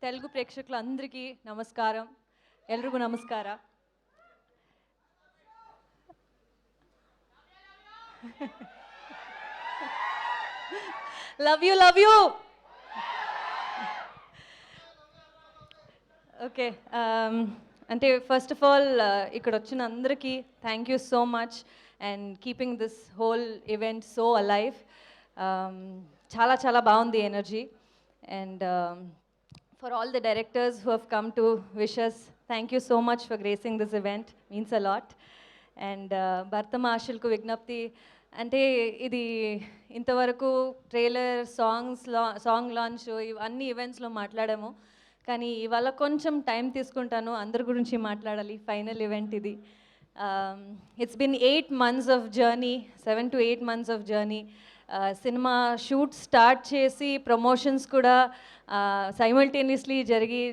తెలుగు ప్రేక్షకులందరికీ నమస్కారం. ఎల్ರಿಗೂ నమస్ಕಾರ. Love you. ఓకే, అంటే ఫస్ట్ ఆఫ్ ఆల్ ఇక్కడ వచ్చిన అందరికీ thank you so much and keeping this whole event so alive. చాలా చాలా బాగుంది energy. And for all the directors who have come to wish us, thank you so much for gracing this event, means a lot. And భరతమాషులకు విజ్ఞప్తి అంటే ఇది ఇంతవరకు trailer, song launch ఇవన్నీ ఈవెంట్స్లో మాట్లాడాము, కానీ ఇవాళ కొంచెం టైం తీసుకుంటాను, అందరి గురించి మాట్లాడాలి. ఫైనల్ ఈవెంట్ ఇది. It's been 8 months of journey, 7 to 8 months of journey. Cinema shoot start చేసి ప్రమోషన్స్ కూడా సైమల్టేనియస్లీ జరిగి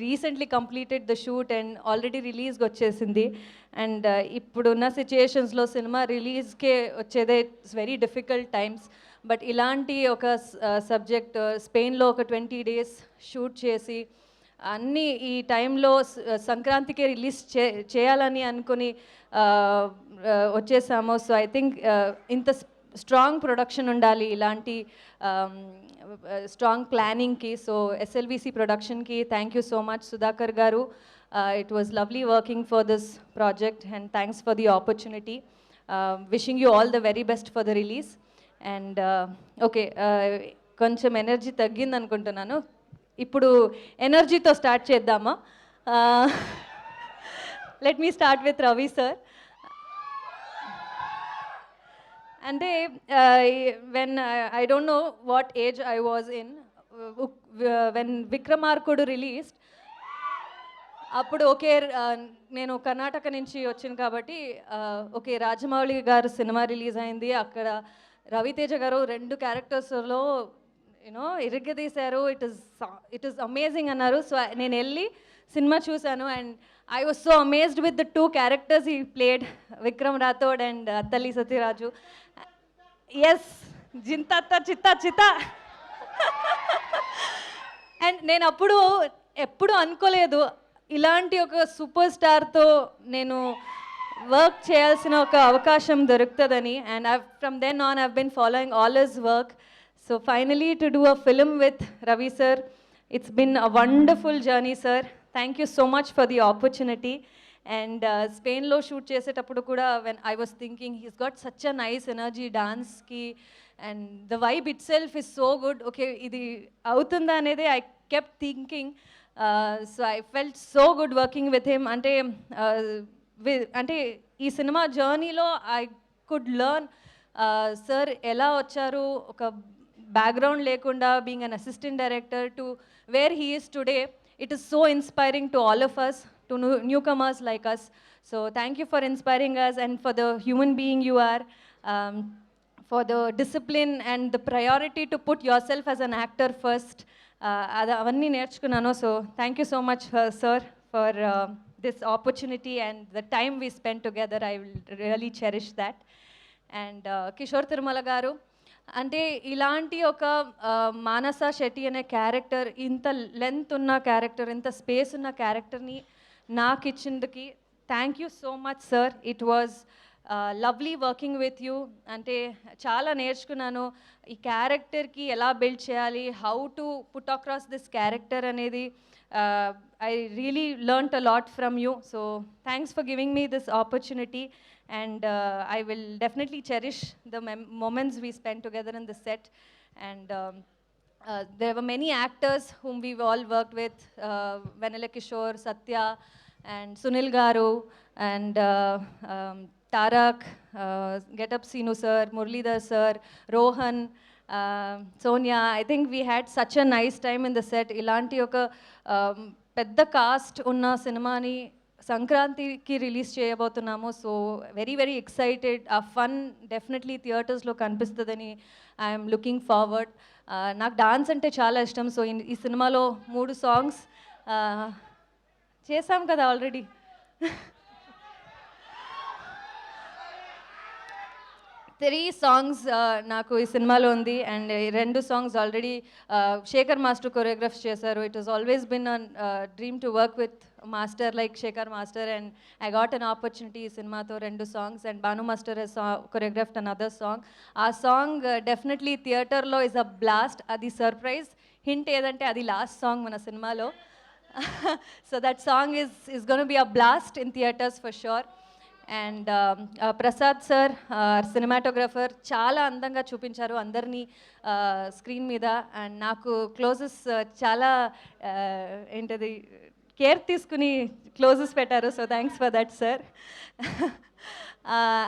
recently completed the shoot and already రిలీజ్కి వచ్చేసింది. అండ్ ఇప్పుడున్న సిచ్యుయేషన్స్లో సినిమా రిలీజ్కే వచ్చేదే it's very difficult times. But ఇలాంటి ఒక సబ్జెక్ట్ స్పెయిన్లో ఒక 20 days షూట్ చేసి అన్నీ ఈ టైంలో సంక్రాంతికే రిలీజ్ చేయాలని అనుకుని వచ్చేసాము. సో ఐ థింక్ ఇంత స్ట్రాంగ్ ప్రొడక్షన్ ఉండాలి ఇలాంటి స్ట్రాంగ్ ప్లానింగ్కి. సో ఎస్ఎల్విసి ప్రొడక్షన్కి thank you so much Sudhakar garu. It was lovely working for this project and thanks for the opportunity. Wishing you all the very best for the release. And okay, కొంచెం energy తగ్గింది అనుకుంటున్నాను, ఇప్పుడు ఎనర్జీతో start చేద్దామా? Let me start with Ravi sir. అంటే when I don't know what age I was in when Vikramarkudu released. అప్పుడు okay, నేను కర్ణాటక నుంచి వచ్చాను కాబట్టి ఓకే రాజమౌళి గారు సినిమా రిలీజ్ అయింది, అక్కడ రవితేజ గారు 2 క్యారెక్టర్స్లో యూనో ఇరగదీశారు, ఇట్ ఈస్ అమేజింగ్ అన్నారు. సో నేను వెళ్ళి సినిమా చూశాను and I was so amazed with the 2 characters he played, Vikram Rathore and Attili Satyaraju. Yes, జింత చిత్త చిత్త. అండ్ నేను ఎప్పుడు అనుకోలేదు ఇలాంటి ఒక సూపర్ స్టార్తో నేను వర్క్ చేయాల్సిన ఒక అవకాశం దొరుకుతుందని. And from then on I've been following all his work. So finally to do a film with Ravi sir, it's been a wonderful journey sir. Thank you so much for the opportunity. And స్పెయిన్లో shoot చేసేటప్పుడు కూడా when I was thinking he's got such a nice energy డాన్స్కి and the vibe itself is so good. Okay, ఇది అవుతుందా అనేది I kept thinking. So I felt so good working with him. అంటే ఈ cinema జర్నీలో I could learn sir ఎలా వచ్చారు, ఒక బ్యాక్గ్రౌండ్ లేకుండా being an assistant director to where he is today. It is so inspiring to all of us, to newcomers like us. So thank you for inspiring us and for the human being you are, for the discipline and the priority to put yourself as an actor first. Avanni nerchukunnanu. So thank you so much, sir, for this opportunity and the time we spent together. I will really cherish that. And Kishore Tirumala garu, అంటే ఇలాంటి ఒక మానస శెట్టి అనే character, ఇంత length ఉన్న character, ఇంత space ఉన్న క్యారెక్టర్ని నాకు ఇచ్చిందుకి thank you so much sir. It was lovely working with you. అంటే చాలా నేర్చుకున్నాను ఈ క్యారెక్టర్కి ఎలా బిల్డ్ చేయాలి, how to put across this character అనేది. I really learned a lot from you. So thanks for giving me this opportunity. And I will definitely cherish the moments we spent together in the set. And there were many actors whom we've all worked with, Vanilla Kishore, Satya, and Sunil Garu, and Tarak, Get Up Sinu sir, Murlidhar sir, Rohan, Sonia. I think we had such a nice time in the set. Ilanti oka pedda cast unna cinemani సంక్రాంతికి release చేయబోతున్నాము. So very very excited. ఆ fun definitely థియేటర్స్లో కనిపిస్తుందని I'm looking forward. నాకు dance అంటే చాలా ఇష్టం. So ఈ సినిమాలో 3 songs చేసాం కదా ఆల్రెడీ. త్రీ సాంగ్స్ నాకు ఈ సినిమాలో ఉంది and 2 songs already Shekhar master choreograph చేశారు. It was always been a dream to work with master like Shekhar master and I got an opportunity ఈ సినిమాతో 2 songs and Bhanu master he's choreographed another song. ఆ song definitely థియేటర్లో is a blast. అది surprise hint ఏదంటే అది last song మన సినిమాలో. So that song is going to be a blast in theaters for sure. And Prasad sir cinematographer చాలా అందంగా చూపించారు అందరినీ స్క్రీన్ మీద. అండ్ నాకు క్లోజెస్ చాలా ఏంటది కేర్ తీసుకుని క్లోజెస్ పెట్టారు. So thanks for that sir.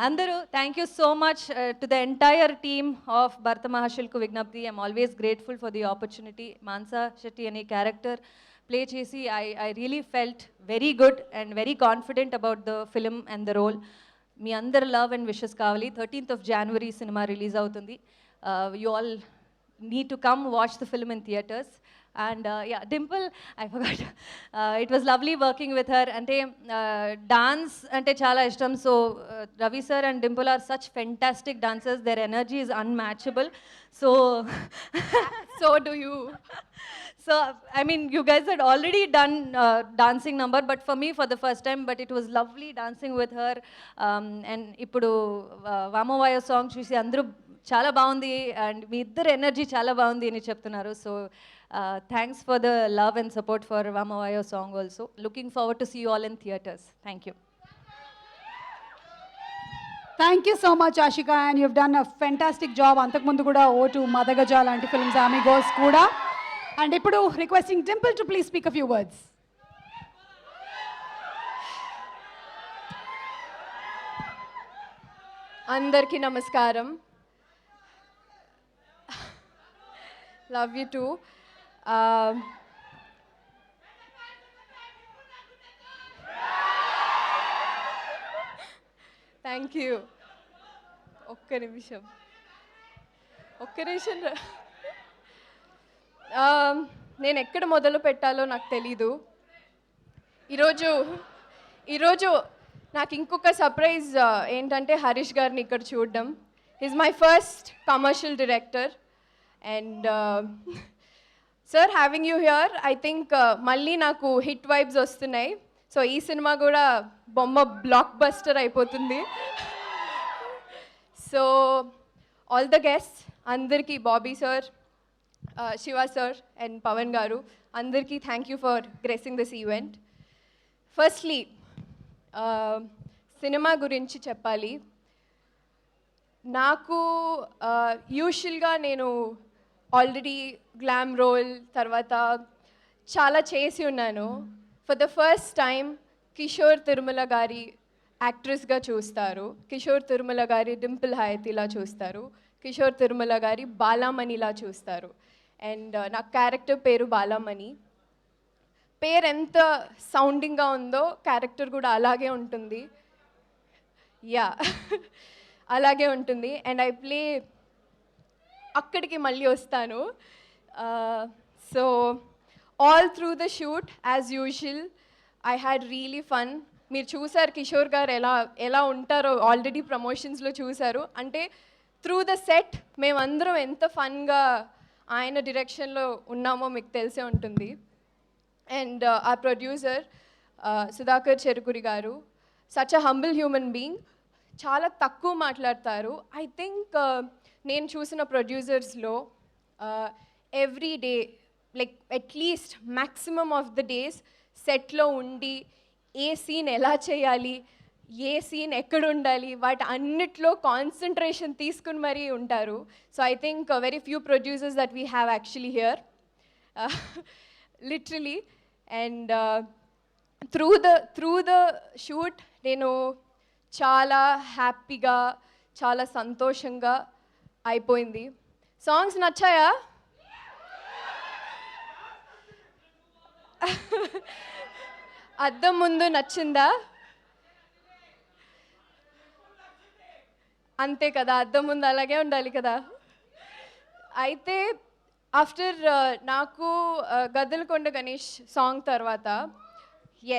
అందరూ thank you so much to the entire team of Bhartha మహాశిల్కు విజ్ఞప్తి. I'm always grateful for the opportunity. Mansa Shetty అనే క్యారెక్టర్ ప్లే చేసి I really felt very good and very confident about the film and the role. మీ అందరు love and wishes కావాలి. 13th of January సినిమా release అవుతుంది. You all need to come watch the film in theaters. And yeah, Dimple, I forgot. It was lovely working with her. Ante dance ante chala ishtam. So Ravi sir and Dimple are such fantastic dancers. Their energy is unmatchable. So so do you. So I mean, you guys had already done dancing number, but for me for the first time. But it was lovely dancing with her. And ippudu Vamavaya song chusi andru చాలా బాగుంది and మీ ఇద్దరు energy చాలా బాగుంది అని చెప్తున్నారు. So thanks for the love and support for వామవాయో song also. Looking forward to see you all in theatres. Thank you. Thank you so much Ashika, and you've done a fantastic job. అంతకుముందు కూడా ఓటు మదగజ లాంటి films Amigos కూడా. And ఇప్పుడు requesting Dimple to please speak a few words. అందరికీ నమస్కారం. Love you too. Thank you. ఒక్క నిమిషం. నేను ఎక్కడ మొదలు పెట్టాలో నాకు తెలీదు. ఈరోజు నాకు ఇంకొక సర్ప్రైజ్ ఏంటంటే హరీష్ గారిని ఇక్కడ చూడడం. Is my first commercial director. And sir, having you here, I think మళ్ళీ నాకు హిట్ వైబ్స్ వస్తున్నాయి. సో ఈ సినిమా కూడా బొమ్మ బ్లాక్ బస్టర్ అయిపోతుంది. సో ఆల్ ద గెస్ట్ అందరికీ, Bobby sir, Shiva sir and Pawan garu, అందరికీ thank you for gracing this event. Firstly సినిమా గురించి చెప్పాలి. నాకు యూజువల్గా నేను ఆల్రెడీ గ్లామ్ రోల్ తర్వాత చాలా చేసి ఉన్నాను. For the first time Kishore Tirumala గారి యాక్ట్రెస్గా చూస్తారు, కిషోర్ తిరుమల గారి డింపుల్ హయతిలా చూస్తారు, కిషోర్ తిరుమల గారి బాలామణిలా చూస్తారు. అండ్ నా క్యారెక్టర్ పేరు బాలామణి. పేరు ఎంత సౌండింగ్గా ఉందో క్యారెక్టర్ కూడా అలాగే ఉంటుంది. యా అలాగే ఉంటుంది. అండ్ ఐ ప్లే అక్కడికి మళ్ళీ వస్తాను. So all through the shoot as usual I had really fun. మీరు చూసారు కిషోర్ గారు ఎలా ఉంటారో ఆల్రెడీ ప్రమోషన్స్లో చూసారు. అంటే త్రూ ద సెట్ మేమందరం ఎంత ఫన్గా ఆయన డైరెక్షన్లో ఉన్నామో మీకు తెలిసే ఉంటుంది. అండ్ ఆ producer Sudhakar Cherukuri garu, such a humble human being. చాలా తక్కువ మాట్లాడతారు. ఐ థింక్ నేను చూసిన ప్రొడ్యూసర్స్లో every day like at least maximum of the days సెట్లో ఉండి ఏ సీన్ ఎలా చేయాలి, ఏ సీన్ ఎక్కడ ఉండాలి, వాటి అన్నిట్లో కాన్సన్ట్రేషన్ తీసుకుని మరీ ఉంటారు. So I think very few producers that we have actually here literally. And through the shoot నేను చాలా హ్యాపీగా చాలా సంతోషంగా అయిపోయింది. సాంగ్స్ నచ్చాయా? అద్దం ముందు నచ్చిందా? అంతే కదా, అద్దం ముందు అలాగే ఉండాలి కదా. అయితే ఆఫ్టర్ నాకు గద్దలకొండ గణేష్ సాంగ్ తర్వాత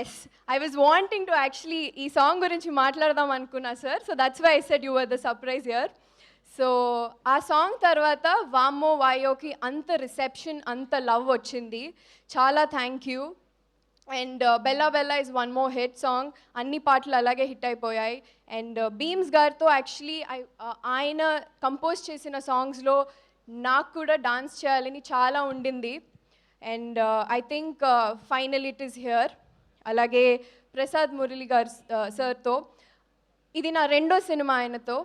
yes I was wanting to actually ఈ సాంగ్ గురించి మాట్లాడదాం అనుకున్నా sir. So that's why I said you were the surprise here. So ఆ సాంగ్ తర్వాత వామ్మో వాయోకి అంత రిసెప్షన్ అంత లవ్ వచ్చింది. చాలా థ్యాంక్ యూ. అండ్ బెల్లా బెల్లా is one more hit song. అన్ని పాటలు అలాగే హిట్ అయిపోయాయి. అండ్ బీమ్స్ గారితో యాక్చువల్లీ ఆయన కంపోజ్ చేసిన సాంగ్స్లో నాకు కూడా డాన్స్ చేయాలని చాలా ఉండింది. And I think final it is here. అలాగే ప్రసాద్ మురళి గారు సార్తో ఇది నా రెండో సినిమా ఆయనతో.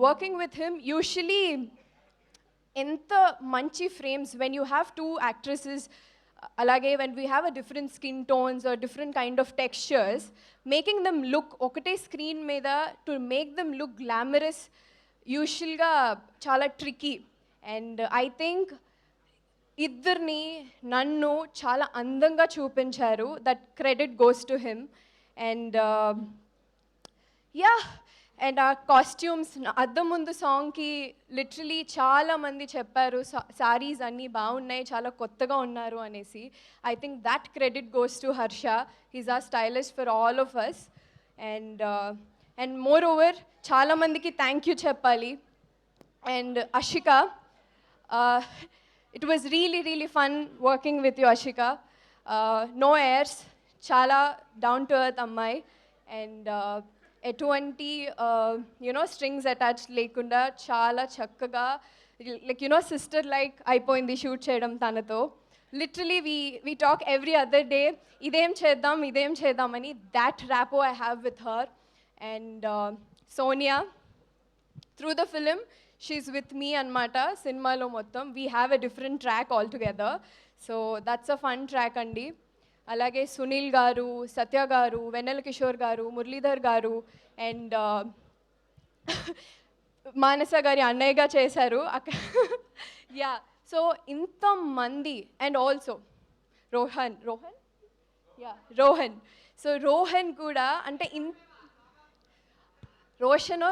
వర్కింగ్ విత్ హిమ్ యూజువలీ ఎంత మంచి frames when you have two actresses, అలాగే when we have a different skin tones or different kind of textures, making them look ఒకటే స్క్రీన్ మీద to make them look glamorous యూజువల్గా చాలా tricky. And I think ఇద్దరిని నన్ను చాలా అందంగా చూపించారు. That credit goes to him. And yeah, and ఆ కాస్ట్యూమ్స్ అద్దం ముందు సాంగ్కి లిటరలీ చాలామంది చెప్పారు సారీస్ అన్నీ బాగున్నాయి, చాలా కొత్తగా ఉన్నారు అనేసి. I think that credit goes to Harsha. He's our stylist for all of us. And moreover చాలామందికి థ్యాంక్ యూ చెప్పాలి. And Ashika, it was really fun working with you Ashika. No airs, చాలా డౌన్ టు ఎర్త్ అమ్మాయి. అండ్ ఎటువంటి strings attach లేకుండా చాలా చక్కగా like sister like అయిపోయింది షూట్ చేయడం తనతో. Literally we talk every other day, ఇదేం చేద్దాం అని. That rapport I have with her. And Sonia, through the film she's with me అనమాట. సినిమాలో మొత్తం we have a different track all together. So that's a fun track అండి. అలాగే సునీల్ గారు, సత్య గారు, వెన్నెల కిషోర్ గారు, మురళీధర్ గారు, అండ్ మానస గారి అన్నయ్యగా చేశారు అక్కడ. యా, సో ఇంతమంది. And also Rohan. So Rohan కూడా అంటే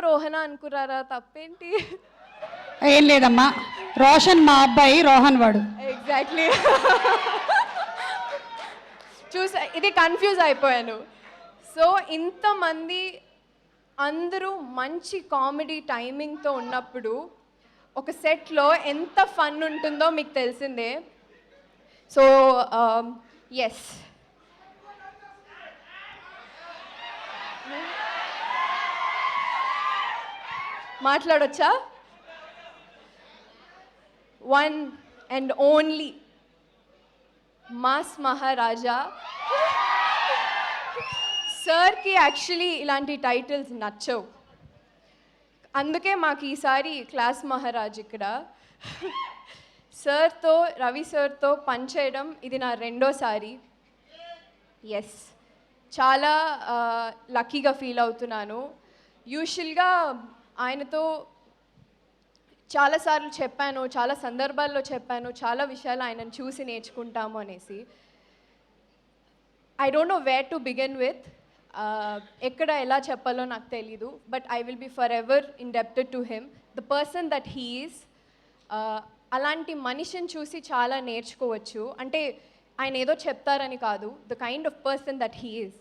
రోహనా అనుకున్నారా? తప్పేంటి? ఏం లేదమ్మా, రోషన్ మా అబ్బాయి, రోహన్ వాడు. ఎగ్జాక్ట్లీ. ఇది కన్ఫ్యూజ్ అయిపోయాను. సో ఇంతమంది అందరూ మంచి కామెడీ టైమింగ్తో ఉన్నప్పుడు ఒక సెట్లో ఎంత ఫన్ ఉంటుందో మీకు తెలిసిందే. సో ఎస్, మాట్లాడొచ్చా? One and only mass Maharaja సార్కి యాక్చువల్లీ ఇలాంటి టైటిల్స్ నచ్చవు, అందుకే మాకు ఈసారి క్లాస్ మహారాజ్ ఇక్కడ. సార్తో, రవి సార్తో పనిచేయడం ఇది నా రెండోసారి. ఎస్, చాలా లక్కీగా ఫీల్ అవుతున్నాను. యూజువల్గా ఆయనతో చాలాసార్లు చెప్పాను, చాలా సందర్భాల్లో చెప్పాను, చాలా విషయాలు ఆయనను చూసి నేర్చుకుంటాము అనేసి. I don't know where to begin with, ఎక్కడ ఎలా చెప్పాలో నాకు తెలీదు. But I will be for ever indebted to him, the person that he is. అలాంటి మనిషిని చూసి చాలా నేర్చుకోవచ్చు. అంటే ఆయన ఏదో చెప్తారని కాదు, the kind of person that he is.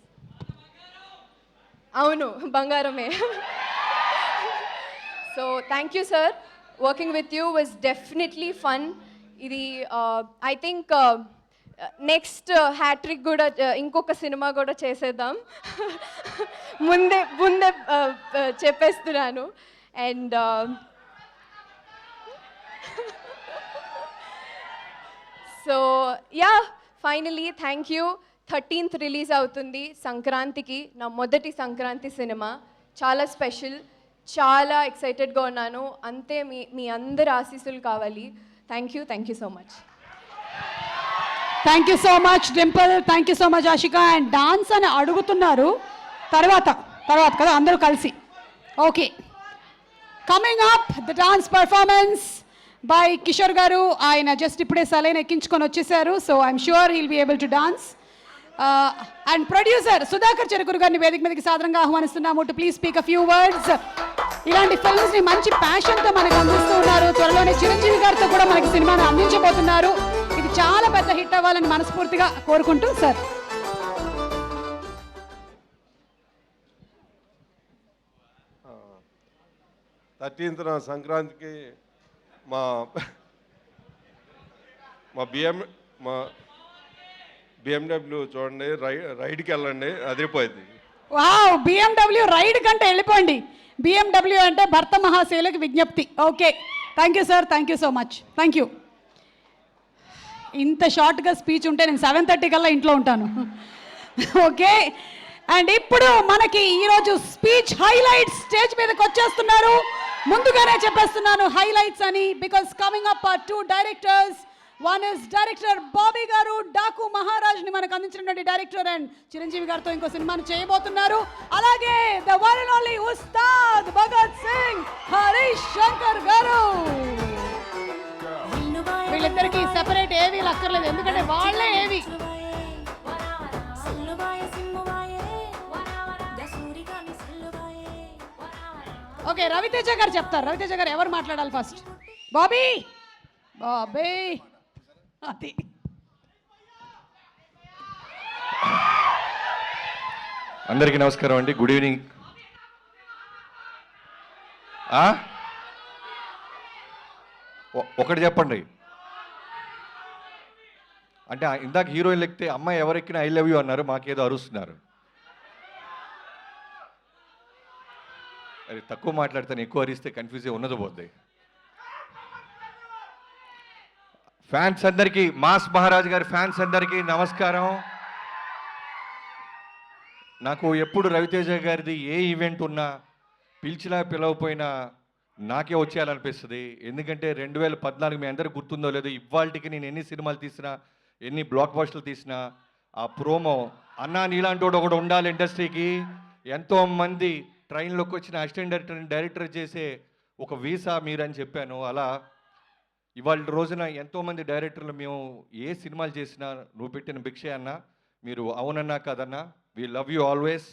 అవును, బంగారమే. So thank you sir. Working with you was definitely fun. ఇది ఐ థింక్ నెక్స్ట్ హ్యాట్రిక్ కూడా ఇంకొక సినిమా కూడా చేసేద్దాం. ముందే చెప్పేస్తున్నాను. And so yeah, finally thank you. 13th release అవుతుంది సంక్రాంతికి, నా మొదటి సంక్రాంతి సినిమా. చాలా స్పెషల్, చాలా ఎక్సైటెడ్గా ఉన్నాను. అంతే మీ అందరి ఆశీస్సులు కావాలి. Thank you so much. Thank you so much Dimple, thank you so much Ashika. And dance అని అడుగుతున్నారు, తర్వాత కదా అందరూ కలిసి. Okay, coming up the dance performance by Kishore garu. ఆయన జస్ట్ ఇప్పుడే సలైన్ ఎక్కించుకొని వచ్చేసారు. So I'm sure he'll be able to dance. And producer Sudhakar Cherukuri గారిని వేదిక మీదకి సాదరంగా ఆహ్వానిస్తున్నాము to please speak a few words. ఇలాంటి ఫిల్మ్స్ని మంచి ప్యాషన్తో మనకు అందిస్తూ ఉన్నారు. త్వరలోనే చిరంజీవి గారితో కూడా మనకి సినిమాను అందించబోతున్నారు. ఇది చాలా పెద్ద హిట్ అవ్వాలని మనస్ఫూర్తిగా కోరుకుంటూ సార్. సంక్రాంతికి మా BMW చూడండి, రైడ్కి వెళ్ళండి, అదిరిపోయింది. వావ్, BMW రైడ్ కంటే వెళ్ళిపోండి. BMW అంటే భర్త మహాశయులకు విజ్ఞప్తి. Okay, thank you sir, thank you so much, thank you. ఇంత షార్ట్గా స్పీచ్ ఉంటే నేను 7:30 కల్లా ఇంట్లో ఉంటాను. ఓకే, అండ్ ఇప్పుడు మనకి ఈరోజు స్పీచ్ హైలైట్స్ స్టేజ్ మీదకి వచ్చేస్తున్నారు. ముందుగానే చెప్పేస్తున్నాను హైలైట్స్ అని, because coming up or 2 directors. One is director Bobby గారు, డాకు మహారాజ్ని మనకు అందించినటువంటి డైరెక్టర్, అండ్ చిరంజీవి గారితో ఇంకో సినిమాను చేయబోతున్నారు. అలాగే the one and only Ustaad Bhagat Singh Harish Shankar garu. వీళ్ళిద్దరికి సెపరేట్ ఏవీ అక్కర్లేదు, ఎందుకంటే వాళ్ళే ఏవి. ఓకే, రవితేజ గారు చెప్తారు. రవితేజ గారు ఎవరు మాట్లాడాలి ఫస్ట్? బాబీ. బాబీ అది అందరికీ నమస్కారం అండి, గుడ్ ఈవినింగ్. ఒకటి చెప్పండి, అంటే ఇందాక హీరోయిన్ ఎక్కితే అమ్మాయి ఎవరెక్కినా ఐ లవ్ యూ అన్నారు, మాకేదో అరుస్తున్నారు. అది తక్కువ మాట్లాడతాను, ఎక్కువ అరిస్తే కన్ఫ్యూజ్ ఉన్నది పోద్ది. ఫ్యాన్స్ అందరికీ, మాస్ మహారాజ్ గారి ఫ్యాన్స్ అందరికీ నమస్కారం. నాకు ఎప్పుడు రవితేజ గారిది ఏ ఈవెంట్ ఉన్నా పిలిచినా పిలవపోయినా నాకే వచ్చేయాలనిపిస్తుంది. ఎందుకంటే 2014 మీ అందరికి గుర్తుందో లేదో, ఇవాళకి నేను ఎన్ని సినిమాలు తీసినా, ఎన్ని బ్లాక్ బస్టర్లు తీసినా, ఆ ప్రోమో అన్నా నీలాంటి వాడు ఒకడు ఉండాలి ఇండస్ట్రీకి, ఎంతోమంది ట్రైన్లోకి వచ్చిన అసిస్టెంట్ డైరెక్టర్ చేసే ఒక వీసా మీరని చెప్పాను. అలా ఇవాళ రోజున ఎంతోమంది డైరెక్టర్లు మేము ఏ సినిమాలు చేసినా నువ్వు పెట్టిన భిక్షే అన్నా, మీరు అవునన్నా కాదన్నా, వీ లవ్ యూ ఆల్వేస్.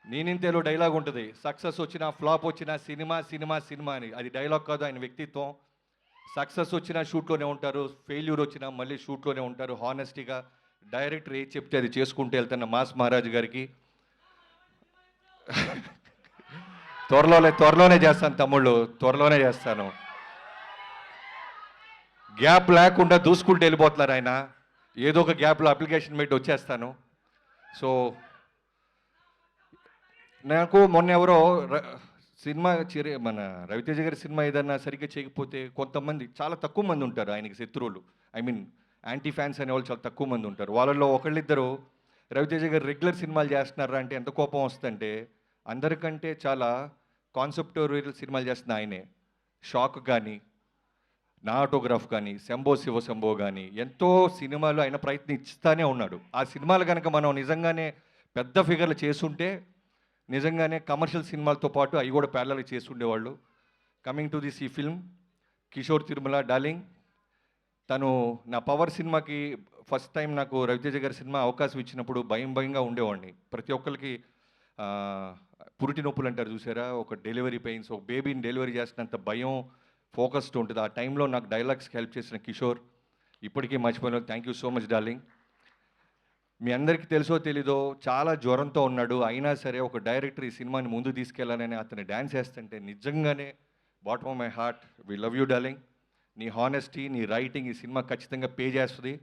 నేనింతేలో డైలాగ్ ఉంటుంది, సక్సెస్ వచ్చినా ఫ్లాప్ వచ్చినా సినిమా సినిమా సినిమా అని. అది డైలాగ్ కాదు, ఆయన వ్యక్తిత్వం. సక్సెస్ వచ్చినా షూట్లోనే ఉంటారు, ఫెయిల్యూర్ వచ్చినా మళ్ళీ షూట్లోనే ఉంటారు. హానెస్టీగా డైరెక్టర్ ఏది చెప్తే అది చేసుకుంటూ వెళ్తున్న మాస్ మహారాజ్ గారికి త్వరలోనే చేస్తాను తమ్ముళ్ళు, త్వరలోనే చేస్తాను. గ్యాప్ లేకుండా దూసుకుంటూ వెళ్ళిపోతున్నారు ఆయన. ఏదో ఒక గ్యాప్లో అప్లికేషన్ పెట్టి వచ్చేస్తాను. సో నాకు మొన్న ఎవరో సినిమా మన రవితేజ గారి సినిమా ఏదన్నా సరిగ్గా చేయకపోతే కొంతమంది, చాలా తక్కువ మంది ఉంటారు ఆయనకి శత్రువులు, ఐ మీన్ యాంటీ ఫ్యాన్స్ అనేవాళ్ళు చాలా తక్కువ మంది ఉంటారు. వాళ్ళల్లో ఒకళ్ళిద్దరు రవితేజ గారు రెగ్యులర్ సినిమాలు చేస్తున్నారా అంటే ఎంత కోపం వస్తుందంటే, అందరికంటే చాలా కాన్సెప్టోరియల్ సినిమాలు చేస్తున్న ఆయనే. షాక్ కానీ, నా ఆటోగ్రాఫ్ కానీ, శంభో శివ శంభో కానీ, ఎంతో సినిమాలు ఆయన ప్రయత్నిస్తానే ఉన్నాడు. ఆ సినిమాలు కనుక మనం నిజంగానే పెద్ద ఫిగర్లు చేసుంటే నిజంగానే కమర్షియల్ సినిమాలతో పాటు అవి కూడా ప్యారలల్ చేసి ఉండేవాళ్ళు. కమింగ్ టు దిస్ ఈ ఫిల్మ్, కిషోర్ తిరుమల డార్లింగ్, తను నా పవర్ సినిమాకి ఫస్ట్ టైం నాకు రవితేజ గారి సినిమా అవకాశం ఇచ్చినప్పుడు భయంగా ఉండేవాడిని. ప్రతి ఒక్కరికి పురిటి నొప్పులు అంటారు చూసారా, ఒక డెలివరీ పెయిన్స్, ఒక బేబీని డెలివరీ చేసినంత భయం, ఫోకస్డ్ ఉంటుంది. ఆ టైంలో నాకు డైలాగ్స్కి హెల్ప్ చేసిన కిషోర్ ఇప్పటికీ మర్చిపోయిన. Thank you so much darling. మీ అందరికీ తెలుసో తెలీదో చాలా జ్వరంతో ఉన్నాడు, అయినా సరే ఒక డైరెక్టర్ ఈ సినిమాని ముందు తీసుకెళ్ళాలని అతను డ్యాన్స్ చేస్తుంటే నిజంగానే bottom of my heart we love you darling. నీ హానెస్టీ, నీ రైటింగ్ ఈ సినిమా ఖచ్చితంగా పే చేస్తుంది.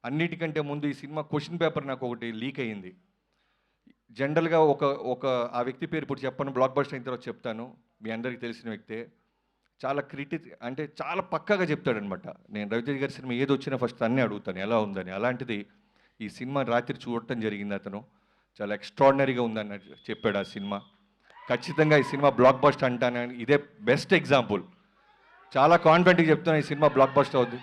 అన్నిటికంటే ముందు ఈ సినిమా క్వశ్చన్ పేపర్ నాకు ఒకటి లీక్ అయ్యింది. జనరల్గా ఒక ఆ వ్యక్తి పేరు ఇప్పుడు చెప్పను, బ్లాక్ బస్టర్ అయిన తర్వాత చెప్తాను. మీ అందరికీ తెలిసిన వ్యక్తే, చాలా అంటే చాలా పక్కాగా చెప్తాడనమాట. నేను రవితేజ గారి సినిమా ఏది వచ్చినా ఫస్ట్ అన్నీ అడుగుతాను ఎలా ఉందని. అలాంటిది ఈ సినిమా రాత్రి చూడటం జరిగింది. అతను చాలా ఎక్స్ట్రాడినరీగా ఉందని చెప్పాడు. ఆ సినిమా ఖచ్చితంగా ఈ సినిమా బ్లాక్ బస్టర్ అంటానని ఇదే బెస్ట్ ఎగ్జాంపుల్. చాలా కాన్ఫిడెంట్గా చెప్తున్నాను ఈ సినిమా బ్లాక్ బస్టర్ అవుద్ది.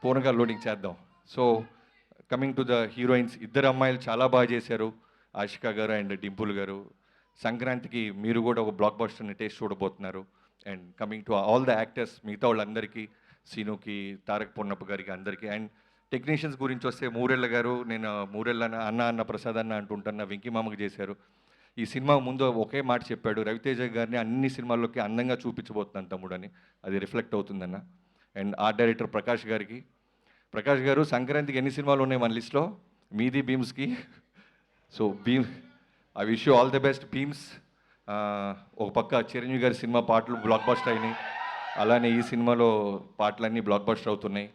పూర్ణంగా లోడింగ్ చేద్దాం. So coming to the heroines, ఇద్దరు అమ్మాయిలు చాలా బాగా చేశారు, ఆషికా గారు అండ్ డింపుల్ గారు. సంక్రాంతికి మీరు కూడా ఒక బ్లాక్ బస్టర్ని టేస్ట్ చూడబోతున్నారు. And coming to all the actors, మిగతా వాళ్ళందరికీ, సీనుకి, తారక్ పొన్నప్ప గారికి అందరికీ. అండ్ టెక్నీషియన్స్ గురించి వస్తే మూరెళ్ళ గారు, నేను మూరెళ్ళ అన్న ప్రసాద్ అన్న అంటుంటున్న వెంకీ మామకు చేశారు. ఈ సినిమా ముందు ఒకే మాట చెప్పాడు, రవితేజ గారిని అన్ని సినిమాల్లోకి అందంగా చూపించబోతున్నాను తమ్ముడు అని. అది రిఫ్లెక్ట్ అవుతుందన్న. అండ్ ఆర్ట్ డైరెక్టర్ ప్రకాష్ గారు సంక్రాంతికి ఎన్ని సినిమాలు ఉన్నాయి మన లిస్ట్లో, మీది భీమ్స్కి. So I wish you all the best Bheems. ఒక పక్క చిరంజీవి గారి సినిమా పాటలు బ్లాక్ బస్టర్ అయినాయి, అలానే ఈ సినిమాలో పాటలన్నీ బ్లాక్ బస్టర్ అవుతున్నాయి.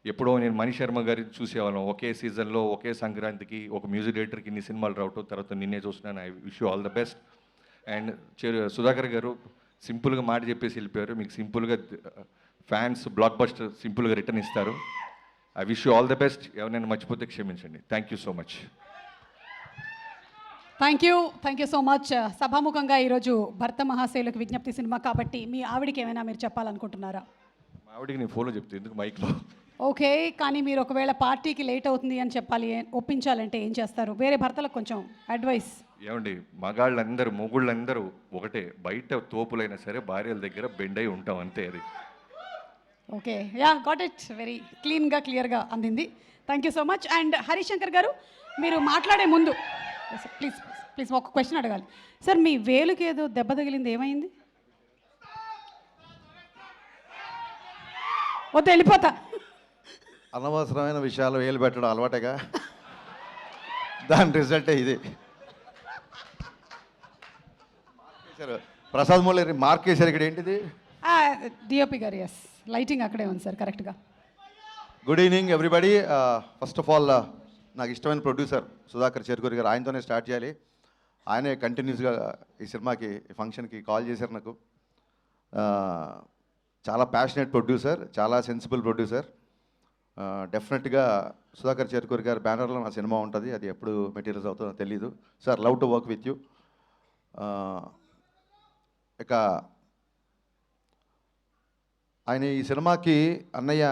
ఎప్పుడో నేను మణి శర్మ గారిని చూసేవాళ్ళం, ఒకే సీజన్లో ఒకే సంక్రాంతికి ఒక మ్యూజిక్ డైరెక్టర్కి ఇన్ని సినిమాలు రావటం, తర్వాత నిన్నే చూస్తున్నాను. I wish you all the best. And Sudhakar గారు సింపుల్గా మాట చెప్పేసి వెళ్ళిపోయారు. మీకు సింపుల్గా ఫ్యాన్స్ బ్లాక్ బస్టర్ సింపుల్గా రిటర్న్ ఇస్తారు. I wish you all the best. ఎవరైనా మర్చిపోతే క్షమించండి. Thank you so much. Thank you so much. సభాముఖంగా ఈరోజు భర్త మహాశైలకు విజ్ఞప్తి సినిమా కాబట్టి మీ ఆవిడకి ఏమైనా మీరు చెప్పాలనుకుంటున్నారా? మా ఆవిడకి నేను ఫోన్లో చెప్తాను, ఎందుకు మైక్లో. ఓకే, కానీ మీరు ఒకవేళ పార్టీకి లేట్ అవుతుంది అని చెప్పాలి, ఒప్పించాలంటే ఏం చేస్తారు? వేరే భర్తలకు కొంచెం అడ్వైస్. ఏమండి, మగాళ్ళందరూ మొగుళ్ళందరూ ఒకటే, బయట తోపులైనా సరే భార్యల దగ్గర బెండ్ అయి ఉంటాం, అంతే. అది okay, yeah, got it. Very క్లియర్గా అందింది. Thank you so much. And Harishankar గారు, మీరు మాట్లాడే ముందు ప్లీజ్ ఒక క్వశ్చన్ అడగాలి. సార్, మీ వేలుకి ఏదో దెబ్బ తగిలింది, ఏమైంది? వద్దు, వెళ్ళిపోతా. అనవసరమైన విషయాలు వేలు పెట్టడం అలవాటేగా, దాని రిజల్టే ఇది. ప్రసాద్ మూల మార్క్ చేశారు ఇక్కడ, ఏంటిది? డిఓపి గారు, ఎస్, లైటింగ్ అక్కడే ఉంది సార్, కరెక్ట్గా. Good evening everybody. First of all, నాకు ఇష్టమైన ప్రొడ్యూసర్ సుధాకర్ చెరుకూరి గారు, ఆయనతోనే స్టార్ట్ చేయాలి. ఆయనే కంటిన్యూస్గా ఈ సినిమాకి, ఈ ఫంక్షన్కి కాల్ చేశారు నాకు. చాలా ప్యాషనేట్ ప్రొడ్యూసర్, చాలా సెన్సిబుల్ ప్రొడ్యూసర్. డెఫినెట్గా సుధాకర్ చెరుకూరి గారి బ్యానర్లో నా సినిమా ఉంటుంది. అది ఎప్పుడు మెటీరియల్స్ అవుతుందో తెలీదు. Sir, love to work with you. ఇక ఆయన ఈ సినిమాకి అన్నయ్య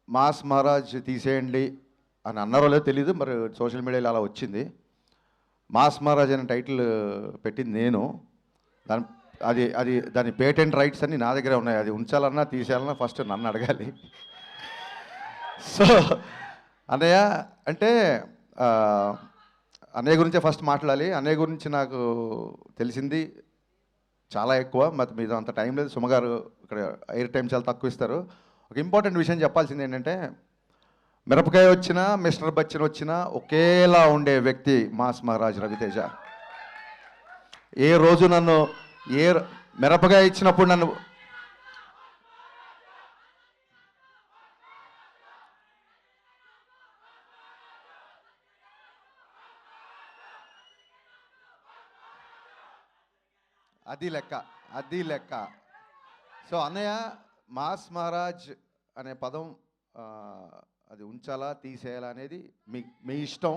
మాస్ మహారాజ్ తీసేయండి అని అన్నారో లేదో తెలీదు, మరి సోషల్ మీడియాలో అలా వచ్చింది. మాస్ మహారాజ్ అనే టైటిల్ పెట్టింది నేను. దాని పేటెంట్ రైట్స్ అన్నీ నా దగ్గరే ఉన్నాయి. అది ఉంచాలన్నా తీసేయాలన్నా ఫస్ట్ నన్ను అడగాలి. సో అన్నయ్య అంటే అన్నయ్య గురించే ఫస్ట్ మాట్లాడాలి. అన్నయ్య గురించి నాకు తెలిసింది చాలా ఎక్కువ, మరి మీద అంత టైం లేదు. సుమగారు ఇక్కడ ఎయిర్ టైం చాలా తక్కువ ఇస్తారు. ఒక ఇంపార్టెంట్ విషయం చెప్పాల్సింది ఏంటంటే, మిరపకాయ వచ్చినా మిస్టర్ బచ్చన్ వచ్చినా ఒకేలా ఉండే వ్యక్తి మాస్ మహారాజ్ రవితేజ. ఏ రోజు నన్ను మిరపకాయ ఇచ్చినప్పుడు నన్ను అది లెక్క. సో అన్నయ్య, మాస్ మహారాజ్ అనే పదం అది ఉంచాలా తీసేయాలా అనేది మీ ఇష్టం.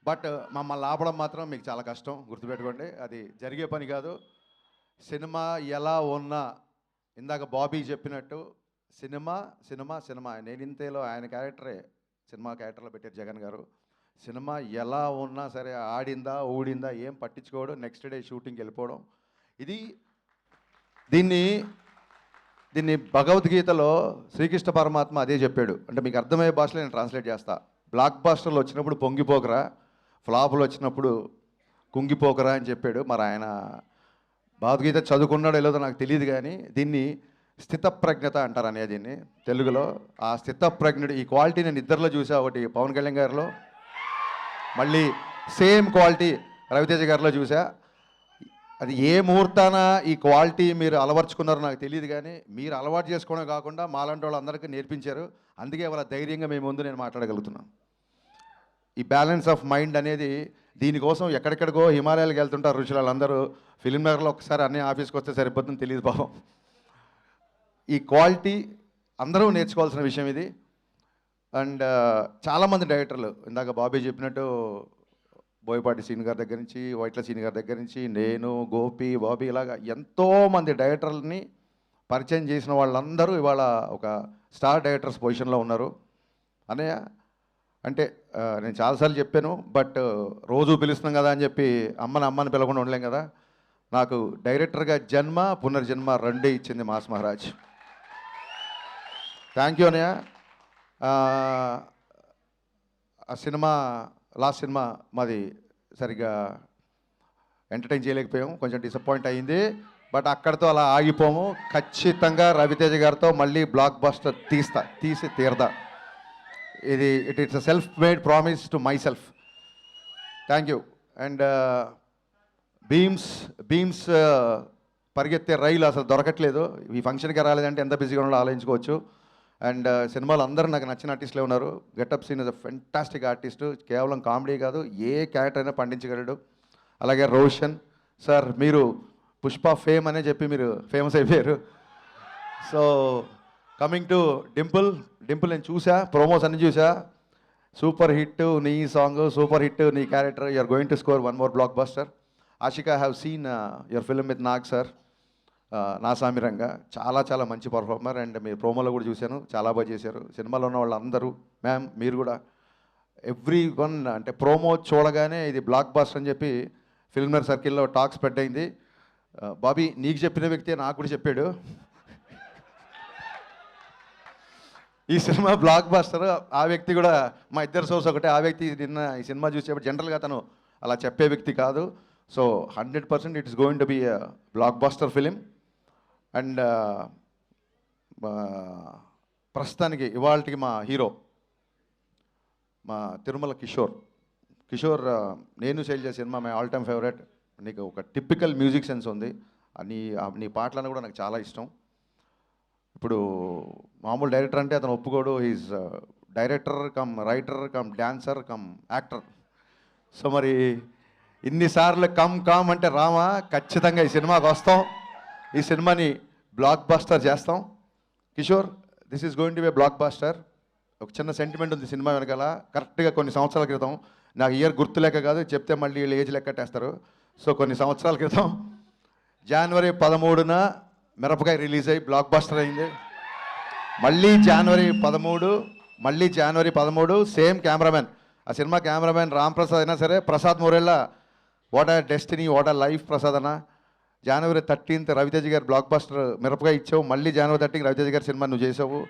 బట్ మమ్మల్ని ఆపడం మాత్రం మీకు చాలా కష్టం, గుర్తుపెట్టుకోండి. అది జరిగే పని కాదు. సినిమా ఎలా ఉన్నా, ఇందాక బాబీ చెప్పినట్టు సినిమా సినిమా సినిమా. నేను ఇంతేలో ఆయన క్యారెక్టరే సినిమా క్యారెక్టర్లో పెట్టారు జగన్ గారు. సినిమా ఎలా ఉన్నా సరే, ఆడిందా ఊడిందా ఏం పట్టించుకోవడం, నెక్స్ట్ డే షూటింగ్కి వెళ్ళిపోవడం. దీన్ని భగవద్గీతలో శ్రీకృష్ణ పరమాత్మ అదే చెప్పాడు. అంటే మీకు అర్థమయ్యే భాషలో నేను ట్రాన్స్లేట్ చేస్తా. బ్లాక్ బాస్టర్లు వచ్చినప్పుడు పొంగిపోకరా, ఫ్లాపులు వచ్చినప్పుడు కుంగిపోకరా అని చెప్పాడు. మరి ఆయన భగవద్గీత చదువుకున్నాడో లేదో నాకు తెలియదు, కానీ దీన్ని స్థితప్రజ్ఞత అంటారు అనే దీన్ని తెలుగులో. ఆ స్థితప్రజ్ఞుడు ఈ క్వాలిటీ నేను ఇద్దరిలో చూసా. ఒకటి పవన్ కళ్యాణ్ గారిలో, మళ్ళీ సేమ్ క్వాలిటీ రవితేజ గారిలో చూసా. అది ఏ ముహూర్తాన ఈ క్వాలిటీ మీరు అలవర్చుకున్నారో నాకు తెలియదు, కానీ మీరు అలవాటు చేసుకోవడం కాకుండా మాలాంటి వాళ్ళందరికీ నేర్పించారు. అందుకే వాళ్ళ ధైర్యంగా మేము ముందు నేను మాట్లాడగలుగుతున్నాను. ఈ బ్యాలెన్స్ ఆఫ్ మైండ్ అనేది, దీనికోసం ఎక్కడెక్కడికో హిమాలయాలకు వెళ్తుంటారు ఋషులు. వాళ్ళందరూ ఫిల్మ్ నగర్లో ఒకసారి అన్నీ ఆఫీస్కి వస్తే సరిపోతుందని తెలియదు పాపం. ఈ క్వాలిటీ అందరూ నేర్చుకోవాల్సిన విషయం ఇది. అండ్ చాలామంది డైరెక్టర్లు, ఇందాక బాబీ చెప్పినట్టు బోయపాటి సీన్ గారి దగ్గర నుంచి, వైట్ల సీన్ గారి దగ్గర నుంచి, నేను, గోపి, బాబీ, ఇలాగా ఎంతోమంది డైరెక్టర్లని పరిచయం చేసిన వాళ్ళందరూ ఇవాళ ఒక స్టార్ డైరెక్టర్స్ పొజిషన్లో ఉన్నారు. అన్నయ్య అంటే నేను చాలాసార్లు చెప్పాను, బట్ రోజు పిలుస్తున్నాం కదా అని చెప్పి అమ్మని పిలవకుండా ఉండలేం కదా. నాకు డైరెక్టర్గా జన్మ, పునర్జన్మ రెండే ఇచ్చింది మాస్ మహారాజ్. థ్యాంక్ యూ అన్నయ్య. ఆ సినిమా, లాస్ట్ సినిమా మాది సరిగ్గా ఎంటర్టైన్ చేయలేకపోయాము, కొంచెం డిసప్పాయింట్ అయ్యింది. బట్ అక్కడితో అలా ఆగిపోము. ఖచ్చితంగా రవితేజ గారితో మళ్ళీ బ్లాక్ బస్టర్ తీసి తీరదా. It's a self made promise to myself. Thank you. And Bheems పరిగెత్తే రైలు అసలు దొరకట్లేదు. ఈ ఫంక్షన్కి రాలేదంటే ఎంత బిజీగా ఉన్నాడో ఆలోచించుకోవచ్చు. అండ్ సినిమాలో అందరూ నాకు నచ్చిన ఆర్టిస్టులే ఉన్నారు. Getup Seenu is a fantastic artist. కేవలం కామెడీ కాదు, ఏ క్యారెక్టర్ అయినా పండించగలడు. అలాగే రోషన్ సార్, మీరు పుష్ప ఫేమ్ అనే చెప్పి మీరు ఫేమస్ అయిపోయారు. So coming to Dimple. Dimple నేను చూసా, ప్రోమోస్ అన్ని చూసా. సూపర్ హిట్ నీ సాంగ్, సూపర్ హిట్ నీ character. You're going to score one more blockbuster. Ashika have seen your film with Nag sir, Naa Saamiranga. చాలా చాలా మంచి పర్ఫార్మర్. అండ్ మీరు ప్రోమోలో కూడా చూశాను, చాలా బాగా చేశారు. సినిమాలో ఉన్న వాళ్ళందరూ, మ్యామ్ మీరు కూడా, ఎవ్రీ వన్ అంటే ప్రోమో చూడగానే ఇది బ్లాక్ బస్టర్ అని చెప్పి ఫిల్మర్ సర్కిల్లో టాక్ స్ప్రెడ్ అయింది. బాబీ నీకు చెప్పిన వ్యక్తి నాకు కూడా చెప్పాడు ఈ సినిమా బ్లాక్ బస్టర్. ఆ వ్యక్తి కూడా మా ఇద్దరు సోర్స్ ఒకటే. ఆ వ్యక్తి నిన్న ఈ సినిమా చూసేప్పుడు జనరల్గా తను అలా చెప్పే వ్యక్తి కాదు. So 100% it's going to be blockbuster film. And ప్రస్తుతానికి ఇవాళకి మా హీరో మా తిరుమల కిషోర్ నేను శైలజ సినిమా మై ఆల్ టైమ్ ఫేవరెట్. నీకు ఒక టిపికల్ మ్యూజిక్ సెన్స్ ఉంది. నీ పాటలను కూడా నాకు చాలా ఇష్టం. ఇప్పుడు మామూలు డైరెక్టర్ అంటే అతను ఒప్పుకోడు. Is director cum writer cum dancer come actor. So మరి ఇన్నిసార్లు కమ్ అంటే రామా, ఖచ్చితంగా ఈ సినిమాకి వస్తాం. ఈ సినిమాని బ్లాక్ బస్టర్ చేస్తాం. Kishore, this is going to be blockbuster. ఒక చిన్న సెంటిమెంట్ ఉంది సినిమా వెనకాల. కరెక్ట్గా కొన్ని సంవత్సరాల క్రితం, నాకు ఇయర్ గుర్తులేక కాదు, చెప్తే మళ్ళీ వీళ్ళు ఏజ్ లెక్కట్టేస్తారు. సో కొన్ని సంవత్సరాల క్రితం జనవరి 13న మిరపకాయ రిలీజ్ అయ్యి బ్లాక్ బస్టర్ అయింది. మళ్ళీ జనవరి 13 సేమ్ కెమెరామెన్. ఆ సినిమా కెమెరామెన్ రామ్ ప్రసాద్ అయినా సరే, ప్రసాద్ మోరెల్లా, వాట్ ఆ డెస్టినీ, వాట్ ఆ లైఫ్ ప్రసాద్ అన్న. జనవరి 13th రవితేజ గారు బ్లాక్ బస్టర్ మిరపకాయ ఇచ్చావు. మళ్ళీ జనవరి 13th రవితేజ గారి సినిమా నువ్వు చేసావు.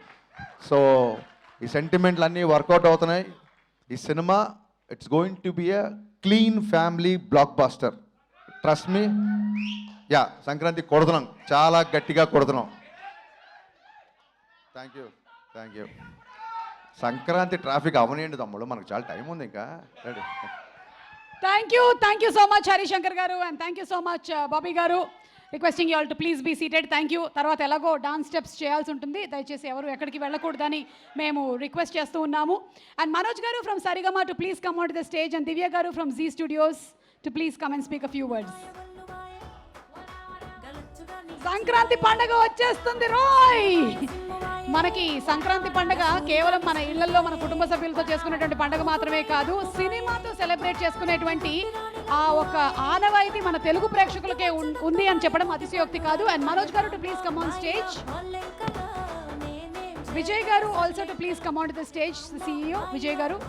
సో ఈ సెంటిమెంట్లు అన్నీ వర్కౌట్ అవుతున్నాయి. ఈ సినిమా it's going to be a clean family blockbuster. Trust me. Yeah, Sankranti కొడుతున్నాం, చాలా గట్టిగా కొడుతున్నాం. Thank you. సంక్రాంతి ట్రాఫిక్ అవనియండి తమ్ముడు, మనకు చాలా టైం ఉంది ఇంకా. Ready. Thank you so much Harishankar garu, and thank you so much Bobby garu. Requesting you all to please be seated. Thank you. తర్వాత ఎలాగో డాన్స్ స్టెప్స్ చేయాల్సి ఉంటుంది, దయచేసి ఎవరు ఎక్కడికి వెళ్ళకూడదని మేము రిక్వెస్ట్ చేస్తూ ఉన్నాము. And Manoj garu from Saregama to please come on to the stage, and Divya garu from Zee studios to please come and speak a few words. Sankranti పండగ వచ్చేస్తుంది రోయ్. మనకి సంక్రాంతి పండగ కేవలం మన ఇళ్లలో మన కుటుంబ సభ్యులతో చేసుకునేటువంటి పండగ మాత్రమే కాదు, సినిమాతో సెలబ్రేట్ చేసుకునేటువంటి ఆ ఒక ఆనవాయితీ మన తెలుగు ప్రేక్షకులకే ఉంది అని చెప్పడం అతిశయోక్తి కాదు. And Manoj garu to please come on stage. Vijay garu also to please come on to the stage. CEO Vijay garu.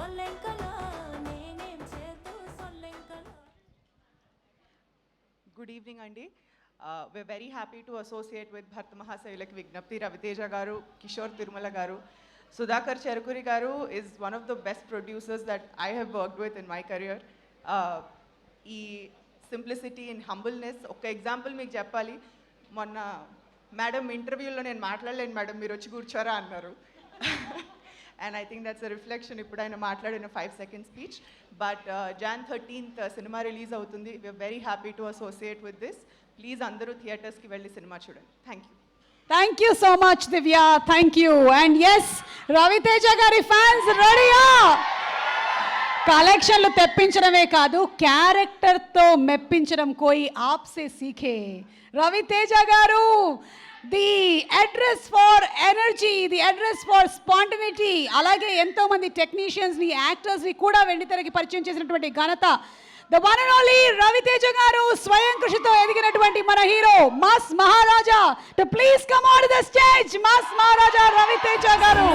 Good evening అండి. we're very happy to associate with Bharta Mahasayulaki Vignapti, Raviteja garu, Kishore Tirumala garu. Sudhakar Cherukuri garu is one of the best producers that I have worked with in my career. ఈ simplicity and humbleness ఒక example మీకు చెప్పాలి. మొన్న madam ఇంటర్వ్యూలో నేను మాట్లాడలేను madam, మీరు వచ్చి కూర్చోరా అన్నారు. And I think that's a reflection. ఇప్పుడు ఆయన మాట్లాడిన 5 second speech. But Jan 13th సినిమా రిలీజ్ అవుతుంది. We are very happy to associate with this. Please అందరూ థియేటర్స్కి వెళ్ళి సినిమా చూడండి. Thank you so much Divya. Thank you. And yes, Raviteja గారి ఫ్యాన్స్ రెడీయా? కలెక్షన్లు తెప్పించడమే కాదు, క్యారెక్టర్తో మెప్పించడం కోయి ఆప్సే సీఖే. Raviteja garu, the address for energy, the address for spontaneity, అలాగే ఎంతోమంది టెక్నీషియన్స్ని, యాక్టర్స్ని కూడా వెండితెరకి పరిచయం చేసినటువంటి ఘనత the one and only Raviteja garu. స్వయం కృషితో ఎదిగినటువంటి మన hero mass Maharaja to please come on the stage. Mass Maharaja Raviteja garu.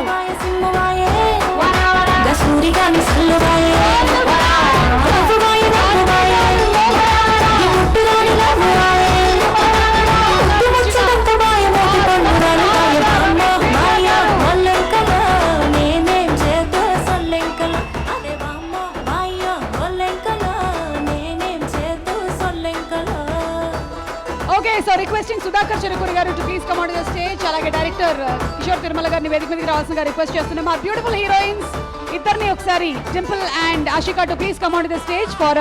So requesting Sudhakar Cherukuri garu to please come on the stage. అలాగే డైరెక్టర్ కిషోర్ తిరుమల గారిని వేదిక మీదకి రావాల్సిందిగా రిక్వెస్ట్ చేస్తున్నాం. ఆ బ్యూటిఫుల్ హీరోయిన్స్ ఇద్దరిని ఒకసారి Dimple and Ashika to please come on the stage for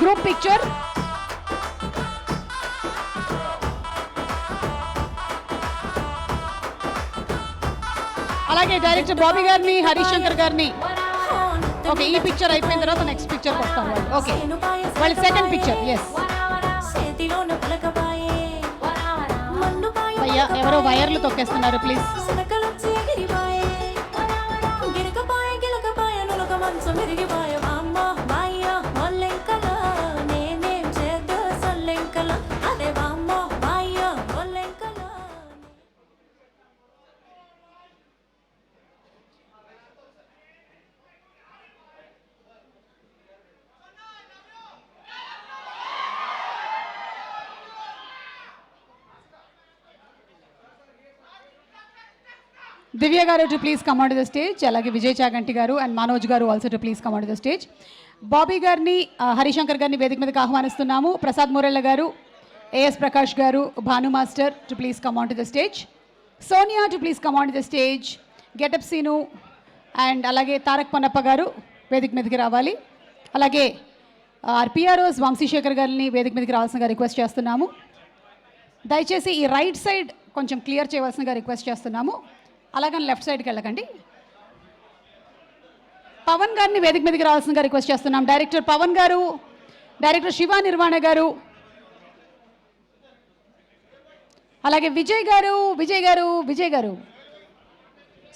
group picture. అలాగే డైరెక్టర్ బాబీ గారిని, హరిశంకర్ గారిని. ఓకే, ఈ పిక్చర్ అయిపోయిన తర్వాత నెక్స్ట్ పిక్చర్కి వస్తాం వాళ్ళు. ఓకే, వాళ్ళ సెకండ్ పిక్చర్. ఎస్, అయ్యా ఎవరో వైర్లు తొక్కేస్తున్నారు ప్లీజ్. లెక్కల అరే వామ్మో వాయ్యో లెక్కల. దివ్య గారు to please come on to the stage. అలాగే విజయ్ చాగంటి గారు అండ్ మనోజ్ గారు also to please come on to the stage. Bobby గారిని హరిశంకర్ గారిని వేదిక మీదకి ఆహ్వానిస్తున్నాము. ప్రసాద్ మురెళ్ళ గారు, ఏఎస్ ప్రకాష్ గారు, Bhanu master to please come on to the stage. Sonia to please come on to the stage. Getup Seenu and అలాగే తారక్ పొన్నప్ప గారు వేదిక మీదకి రావాలి. అలాగే పిఆర్ఓస్ వంశీశేఖర్ గారిని వేదిక మీదకి రావాల్సిందిగా రిక్వెస్ట్ చేస్తున్నాము. దయచేసి ఈ రైట్ సైడ్ కొంచెం క్లియర్ చేయవలసిందిగా రిక్వెస్ట్ చేస్తున్నాము. అలాగని లెఫ్ట్ సైడ్కి వెళ్ళకండి. పవన్ గారిని వేదిక మీదకి రావాల్సిందిగా రిక్వెస్ట్ చేస్తున్నాం. డైరెక్టర్ పవన్ గారు, డైరెక్టర్ శివ నిర్వాణ గారు, అలాగే విజయ్ గారు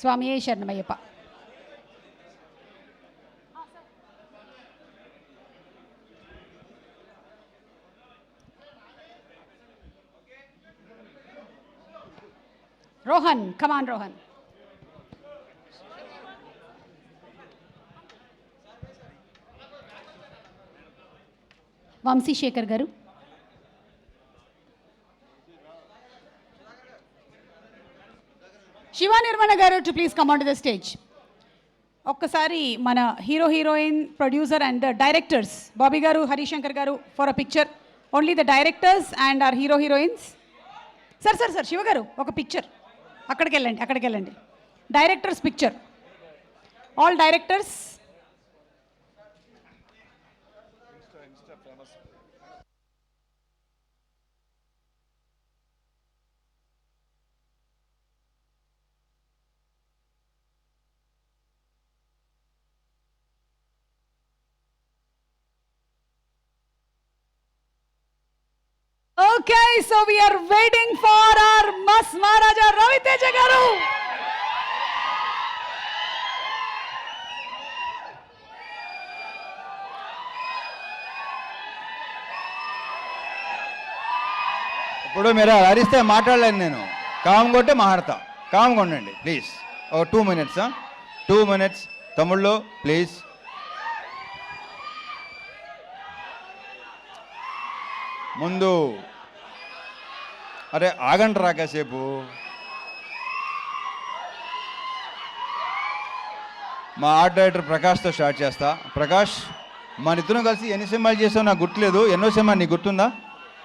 స్వామి శరణమయ్యప్ప. రోహన్, కమాన్ రోహన్. వంశీశేఖర్ గారు, శివ నిర్మణ garu to please come on to the stage. ఒక్కసారి మన heroine, producer and directors Bobby garu, Harishankar garu for a picture. Only the directors and our heroines. Sir Shiva garu ఒక పిక్చర్ అక్కడికి వెళ్ళండి. Directors picture, all directors. Okay, so we are waiting for our Mas Maharaja Raviteja garu. ఇప్పుడు మీరు అరిస్తే మాట్లాడలేను నేను. కామ్ కొట్టే మాట్లాడతా. కామ్గా ఉండండి ప్లీజ్. ఓ 2 minutes. 2 minutes తమ్ముళ్ళు ప్లీజ్. ముందు అరే ఆగండి రా కాసేపు. మా ఆర్ట్ డైరెక్టర్ ప్రకాష్తో స్టార్ట్ చేస్తా. ప్రకాష్, మన ఇద్దరం కలిసి ఎన్ని సినిమాలు చేసావు నాకు గుర్తులేదు. ఎన్నో సినిమా నీకు గుర్తుందా?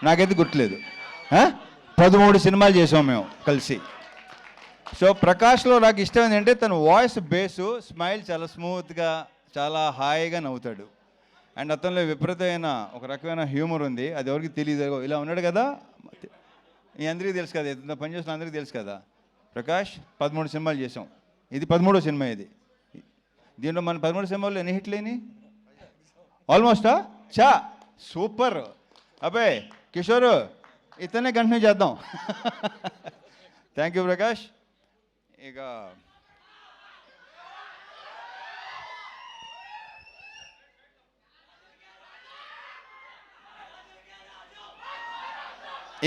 నాకైతే గుర్తులేదు. 13 సినిమాలు చేసాం మేము కలిసి. సో ప్రకాష్లో నాకు ఇష్టం ఏంటంటే తన వాయిస్ బేసు, స్మైల్ చాలా స్మూత్గా, చాలా హాయిగా నవ్వుతాడు. అండ్ అతనిలో విపరీతమైన ఒక రకమైన హ్యూమర్ ఉంది. అది ఎవరికి తెలియదు. ఇలా ఉన్నాడు కదా, మీ అందరికీ తెలుసు కదా, ఎంత పనిచేస్తున్న అందరికీ తెలుసు కదా. ప్రకాష్ 13 సినిమాలు చేసాం. ఇది 13వ సినిమా. ఇది దీంట్లో మన 13 సినిమాల్లో ఎన్ని హిట్లు అయినాయి? ఆల్మోస్టా సూపర్. అబ్బే కిషోర్, ఇతనే కంటిన్యూ చేద్దాం. Thank you Prakash. ఇక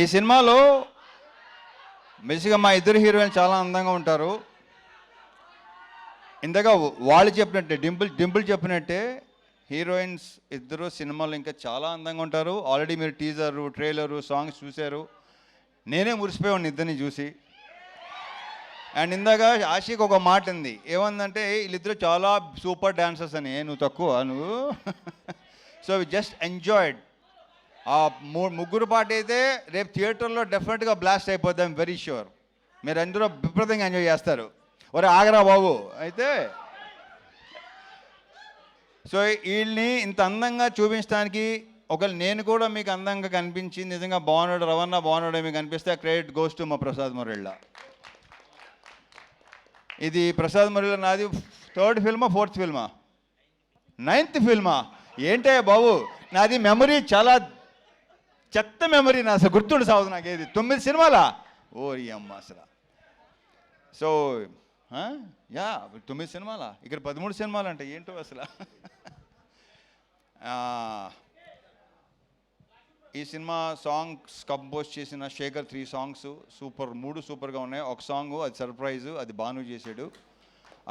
ఈ సినిమాలో బేసిక్గా మా ఇద్దరు హీరోయిన్ చాలా అందంగా ఉంటారు. ఇంతగా వాళ్ళు చెప్పినట్టే, డింపుల్ చెప్పినట్టే హీరోయిన్స్ ఇద్దరు సినిమాలో ఇంకా చాలా అందంగా ఉంటారు. ఆల్రెడీ మీరు టీజరు, ట్రైలరు, సాంగ్స్ చూశారు. నేనే మురిసిపోయాను ఇద్దరిని చూసి. అండ్ ఇందాక ఆశీకి ఒక మాట ఉంది, ఏమందంటే వీళ్ళిద్దరు చాలా సూపర్ డాన్సర్స్ అని. నువ్వు తక్కువ నువ్వు. So we just enjoyed. ఆ ముగ్గురు పాట అయితే రేపు థియేటర్లో డెఫినెట్గా బ్లాస్ట్ అయిపోద్ది. ఐమ్ వెరీ ష్యూర్ మీరు అందరూ విపరీతంగా ఎంజాయ్ చేస్తారు. ఒరే ఆగరా బాబు. అయితే సో వీళ్ళని ఇంత అందంగా చూపించడానికి ఒకవేళ నేను కూడా మీకు అందంగా కనిపించి నిజంగా బాగున్నాడు, రవణ బాగున్నాడు మీకు అనిపిస్తే క్రెడిట్ గోస్ టు మా ప్రసాద్ మురెళ్ళ. ఇది ప్రసాద్ మురెళ్ళ నాది 3rd ఫిల్మా 4th ఫిల్మా 9th ఫిల్మా ఏంటే బాబు. నాది మెమరీ చాలా చెత్త మెమరీ. నా అసలు గుర్తుండి సాగుదు నాకు. ఏది 9 సినిమాలా? ఓరి అమ్మ అసలు. సో 9 సినిమాలా? ఇక్కడ 13 సినిమాలు అంటే ఏంటో అసలు. ఈ సినిమా సాంగ్స్ కంపోజ్ చేసిన శేఖర్ 3 సాంగ్స్ సూపర్, 3 సూపర్గా ఉన్నాయి. ఒక సాంగ్ అది సర్ప్రైజ్, అది భాను చేశాడు.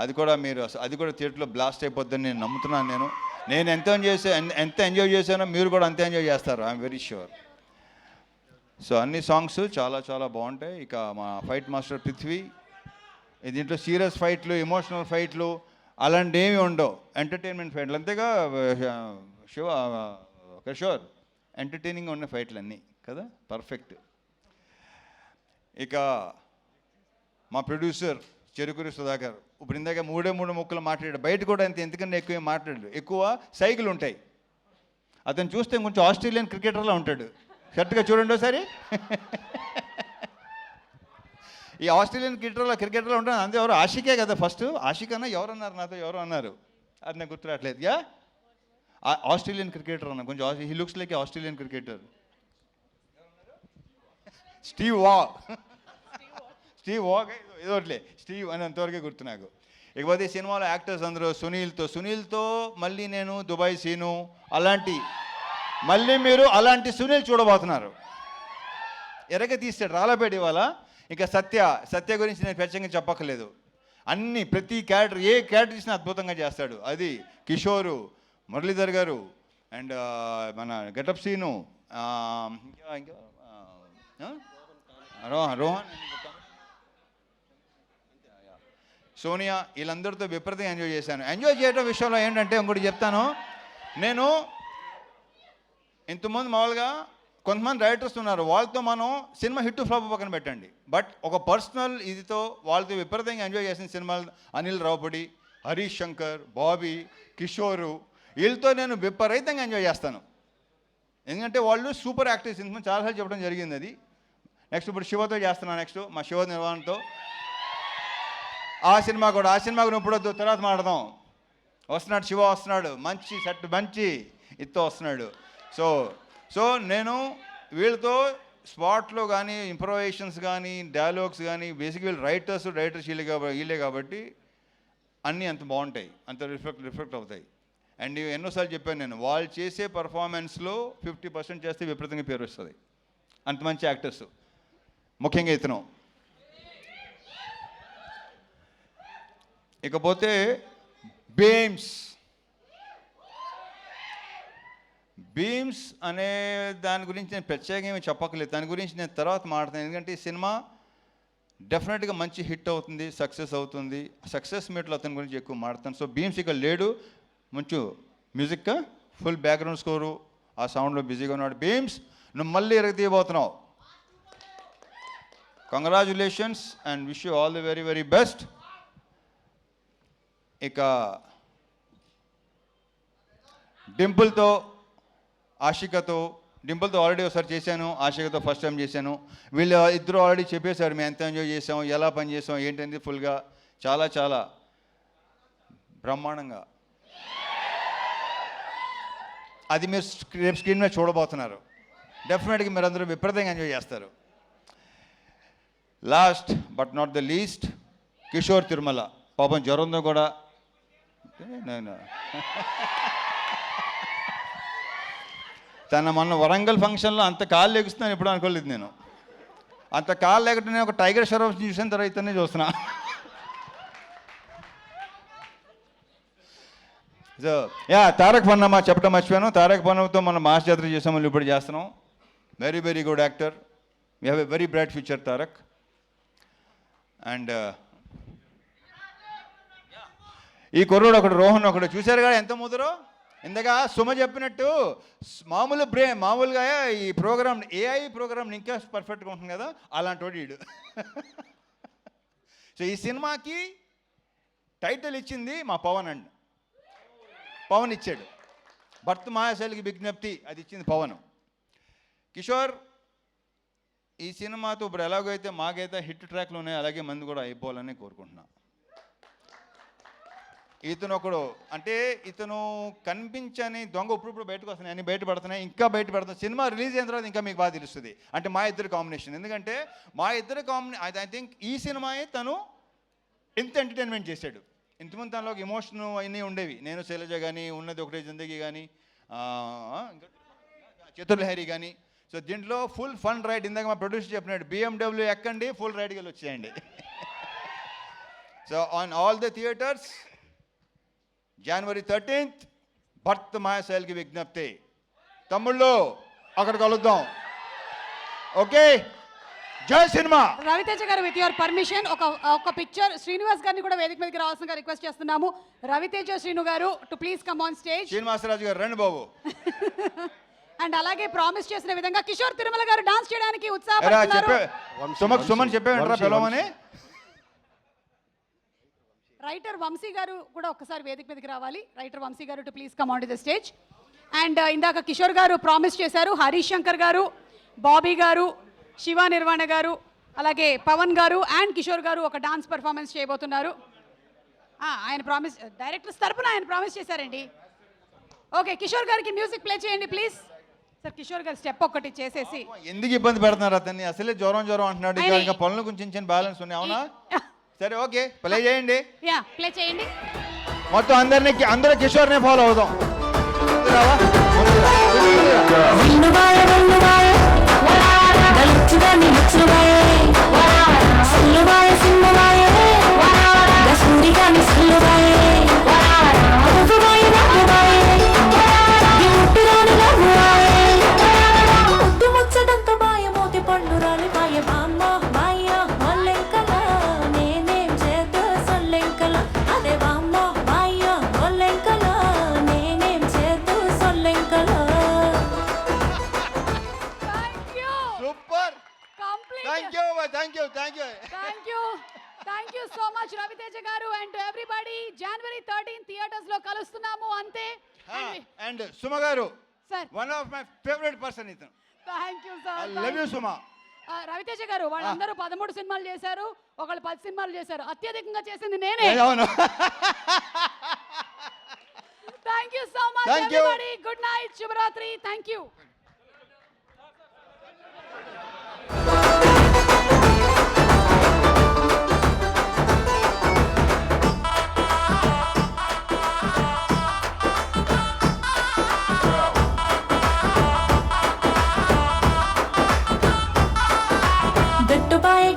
అది కూడా మీరు అది కూడా థియేటర్లో బ్లాస్ట్ అయిపోద్దని నేను నమ్ముతున్నాను. నేను ఎంత ఎంజాయ్ చేశానో మీరు కూడా అంతే ఎంజాయ్ చేస్తారు, ఐఎమ్ వెరీ ష్యూర్. సో అన్ని సాంగ్స్ చాలా చాలా బాగుంటాయి. ఇక మా ఫైట్ మాస్టర్ పృథ్వీ, దీంట్లో సీరియస్ ఫైట్లు, ఎమోషనల్ ఫైట్లు అలాంటివి ఏమి ఉండవు, ఎంటర్టైన్మెంట్ ఫైట్లు అంతేగా కిషోర్, ఎంటర్టైనింగ్ ఉన్న ఫైట్లు అన్నీ కదా, పర్ఫెక్ట్. ఇక మా ప్రొడ్యూసర్ చెరుకూరి సుధాకర్ ఇప్పుడు ఇందాక 3 ముక్కలు మాట్లాడాడు, బయట కూడా అంతే, ఎందుకంటే ఎక్కువ మాట్లాడాడు, ఎక్కువ సైకిల్ ఉంటాయి. అతను చూస్తే కొంచెం ఆస్ట్రేలియన్ క్రికెటర్లా ఉంటాడు, షర్ట్గా చూడండి ఒకసారి. ఈ ఆస్ట్రేలియన్ క్రికెటర్లో ఉంటాడు అంతే. ఎవరు ఆషికే కదా ఫస్ట్, ఆషిక్ అన్న ఎవరు అన్నారు నాతో, ఎవరు అన్నారు అది నాకు గుర్తు రావట్లేదు. ఆస్ట్రేలియన్ క్రికెటర్ అన్న, కొంచెం he looks like Australian cricketer. Steve Waugh ఏదోట్లే, స్టీవ్ అని అంతవరకే గుర్తు నాకు. ఇకపోతే సినిమాలో యాక్టర్స్ అందరూ సునీల్తో మళ్ళీ నేను దుబాయ్ సీను మళ్ళీ మీరు అలాంటి సునీల్ చూడబోతున్నారు. ఎరగ తీస్తాడు రాళ్ళపేట ఇవాళ. ఇంకా సత్య గురించి నేను ప్రత్యేకంగా చెప్పక్కర్లేదు. ప్రతి క్యారెక్టర్ ఏ క్యారెక్టర్ ఇచ్చినా అద్భుతంగా చేస్తాడు. అది కిషోరు, మురళీధర్ గారు అండ్ మన గెటప్ సీను, రోహన్, సోనియా, వీళ్ళందరితో విపరీతంగా ఎంజాయ్ చేశాను. ఎంజాయ్ చేయడం విషయంలో ఏంటంటే ఇంకోటి చెప్తాను, నేను ఇంతకుముందు మామూలుగా కొంతమంది డైరెక్టర్స్ ఉన్నారు, వాళ్ళతో మనం సినిమా హిట్ ఫ్లాప్ పక్కన పెట్టండి, బట్ ఒక పర్సనల్ ఇదితో వాళ్ళతో విపరీతంగా ఎంజాయ్ చేసిన సినిమాలు అనిల్ రావుపూడి, హరీష్ శంకర్, బాబీ, కిషోరు, వీళ్ళతో నేను విపరీతంగా ఎంజాయ్ చేస్తాను. ఎందుకంటే వాళ్ళు సూపర్ యాక్టర్స్. ఇంతకుముందు చాలాసార్లు చెప్పడం జరిగింది అది. నెక్స్ట్ ఇప్పుడు శివతో చేస్తున్నాను, నెక్స్ట్ మా శివ నిర్వహణతో. ఆ సినిమా కూడా ఇప్పుడు తర్వాత మాట్లాడదాం. వస్తున్నాడు శివ, వస్తున్నాడు, మంచి సెట్, మంచి ఇత్తో వస్తున్నాడు. సో నేను వీళ్ళతో స్పాట్లో కానీ ఇంప్రొవైజేషన్స్ కానీ డైలాగ్స్ కానీ బేసిక్ వీళ్ళు రైటర్స్ వీళ్ళే కాబట్టి అన్నీ అంత బాగుంటాయి, అంత రిఫ్లెక్ట్ అవుతాయి. అండ్ ఎన్నోసార్లు చెప్పాను నేను, వాళ్ళు చేసే పర్ఫార్మెన్స్లో 50% చేస్తే విపరీతంగా పేరు వస్తుంది. అంత మంచి యాక్టర్స్, ముఖ్యంగా ఇతను. ఇకపోతే బీమ్స్ అనే దాని గురించి నేను ప్రత్యేకంగా ఏమీ చెప్పక్కర్లేదు, దాని గురించి నేను తర్వాత మాట్లాడతాను. ఎందుకంటే ఈ సినిమా డెఫినెట్గా మంచి హిట్ అవుతుంది, సక్సెస్ అవుతుంది. సక్సెస్ మీట్లో అతని గురించి ఎక్కువ మాట్లాడతాను. సో బీమ్స్ ఇక్కడ లేడు, మంచి మ్యూజిక్, ఫుల్ బ్యాక్గ్రౌండ్ స్కోరు, ఆ సౌండ్లో బిజీగా ఉన్నాడు. బీమ్స్, నువ్వు మళ్ళీ ఎరగతీయబోతున్నావు. Congratulations and wish you all the very very best. ఇక డింపుల్తో ఆల్రెడీ ఒకసారి చేశాను, ఆషికతో ఫస్ట్ టైం చేశాను. వీళ్ళు ఇద్దరు ఆల్రెడీ చెప్పేశారు మేము ఎంత ఎంజాయ్ చేసాం, ఎలా పని చేసాం ఏంటంటే ఫుల్గా చాలా చాలా బ్రహ్మాండంగా. అది మీరు రేపు స్క్రీన్ మీద చూడబోతున్నారు. డెఫినెట్గా మీరు అందరూ విపరీతంగా ఎంజాయ్ చేస్తారు. Last but not the least, Kishore Tirumala. పాపం జ్వరంతో కూడా నేను తన మొన్న వరంగల్ ఫంక్షన్లో అంత కాళ్ళు లెగుస్తున్నాను ఎప్పుడు అనుకోలేదు నేను. అంత కాళ్ళు లేకపోతే నేను ఒక టైగర్ షరఫ్ చూసిన తర్వాత ఇతనే చూస్తున్నా. సో తారక్ పన్నమ్మ చెప్పడం మర్చిపోయాను. తారక్ పన్నమ్మతో మనం మాస్ జాతర చేసాము, ఇప్పుడు చేస్తున్నాం. Very very good actor, we have a very bright future Tarak. And ఈ కుర్రోడు ఒకడు, రోహన్ ఒకడు, చూశారు కదా ఎంత ముదరో. ఇందాక సుమ చెప్పినట్టు మామూలుగా ఈ ప్రోగ్రామ్ ఏఐ ప్రోగ్రామ్ ఇంకా పర్ఫెక్ట్గా ఉంటుంది కదా, అలాంటి వాడు వీడు. సో ఈ సినిమాకి టైటిల్ ఇచ్చింది మా పవన్ ఇచ్చాడు. భర్త మహాశైలికి విజ్ఞప్తి అది ఇచ్చింది పవన్. కిషోర్, ఈ సినిమాతో ఇప్పుడు ఎలాగైతే మాకైతే హిట్ ట్రాక్లు ఉన్నాయి, అలాగే మంది కూడా అయిపోవాలని కోరుకుంటున్నా. ఇతను ఒకడు అంటే ఇతను కనిపించని దొంగ ఇప్పుడు బయటకు వస్తున్నాయి, అన్ని బయటపడుతున్నాయి, ఇంకా బయటపడుతున్నాయి. సినిమా రిలీజ్ అయిన తర్వాత ఇంకా మీకు బాగా తెలుస్తుంది. అంటే మా ఇద్దరు కాంబినేషన్, ఎందుకంటే మా ఇద్దరు ఐ థింక్ ఈ సినిమాయే తను ఎంత ఎంటర్టైన్మెంట్ చేశాడు. ఇంతకుముందు తనలో ఒక ఎమోషన్ అన్నీ ఉండేవి. నేను శైలజ కానీ, ఉన్నది ఒకటే జిందగీ కానీ, చతుర్లహరి కానీ, సో దీంట్లో ఫుల్ ఫన్ రైడ్, ఇందాక మా ప్రొడ్యూసర్ చెప్పినాడు, BMW ఎక్కండి, ఫుల్ రైడ్కి వెళ్ళి వచ్చేయండి. So on all the theatres January 13th భర్త మహాశైలకి విజ్ఞప్తి. తమ్ముళ్ళు అక్కడ కలుద్దాం. ఓకే, జై సినిమా. రవితేజ గారు విత్ యువర్ పర్మిషన్ ఒక పిక్చర్ శ్రీనివాస్ గారిని కూడా వేదిక మీదకి రావాల్సిందిగా రిక్వెస్ట్ చేస్తున్నాము. రవితేజ శ్రీను గారు to please come on stage. Srinivasaraju గారు రండి బాబు. అండ్ అలాగే ప్రామిస్ చేసిన విధంగా కిషోర్ తిరుమల గారు డాన్స్ చేయడానికి ఉత్సాహపడుతున్నారు. సుమన్ చెప్పేమంటారా పిలవమని. రైటర్ వంశీ గారు కూడా ఒక్కసారి వేదిక మీదకి రావాలి. రైటర్ వంశీ గారు to please come on to the stage. And ఇందాక కిషోర్ గారు ప్రామిస్ చేశారు, హరీష్ శంకర్ గారు, బాబీ గారు, శివ నిర్వాణ గారు, అలాగే పవన్ గారు అండ్ కిషోర్ గారు ఒక డాన్స్ పర్ఫార్మెన్స్ చేయబోతున్నారు. ఆయన ప్రామిస్, డైరెక్టర్స్ తరపున ఆయన ప్రామిస్ చేశారండి. ఓకే, కిషోర్ గారికి మ్యూజిక్ ప్లే చేయండి ప్లీజ్. సార్ కిషోర్ గారు స్టెప్ ఒకటి చేసేసి. ఎందుకు ఇబ్బంది పెడుతున్నారు అతన్ని? అసలే జ్వరం అంటున్నాడు, ఇంకా పనులు కొంచెం చిన్న బ్యాలెన్స్ ఉన్నాయి. అవునా? సరే ఓకే, ప్లే చేయండి. యా, ప్లే చేయండి. మొత్తం అందరూ కిషోర్నే ఫాలో అవుదాం. Thank you so much Raviteja garu. And everybody January 13 theatres లో కలుస్తున్నాము అంతే. And Suma garu, sir, one of my favourite person ఇతను. Thank you sir. I love you Suma. Raviteja garu వాళ్ళందరూ 13 సినిమాలు చేశారు, ఒకళ్ళు 10 సినిమాలు చేశారు, అత్యధికంగా చేసింది నేనే. అవును. Thank you so much everybody. Good night, శుభరాత్రి. Thank you. గట్టుబాయ్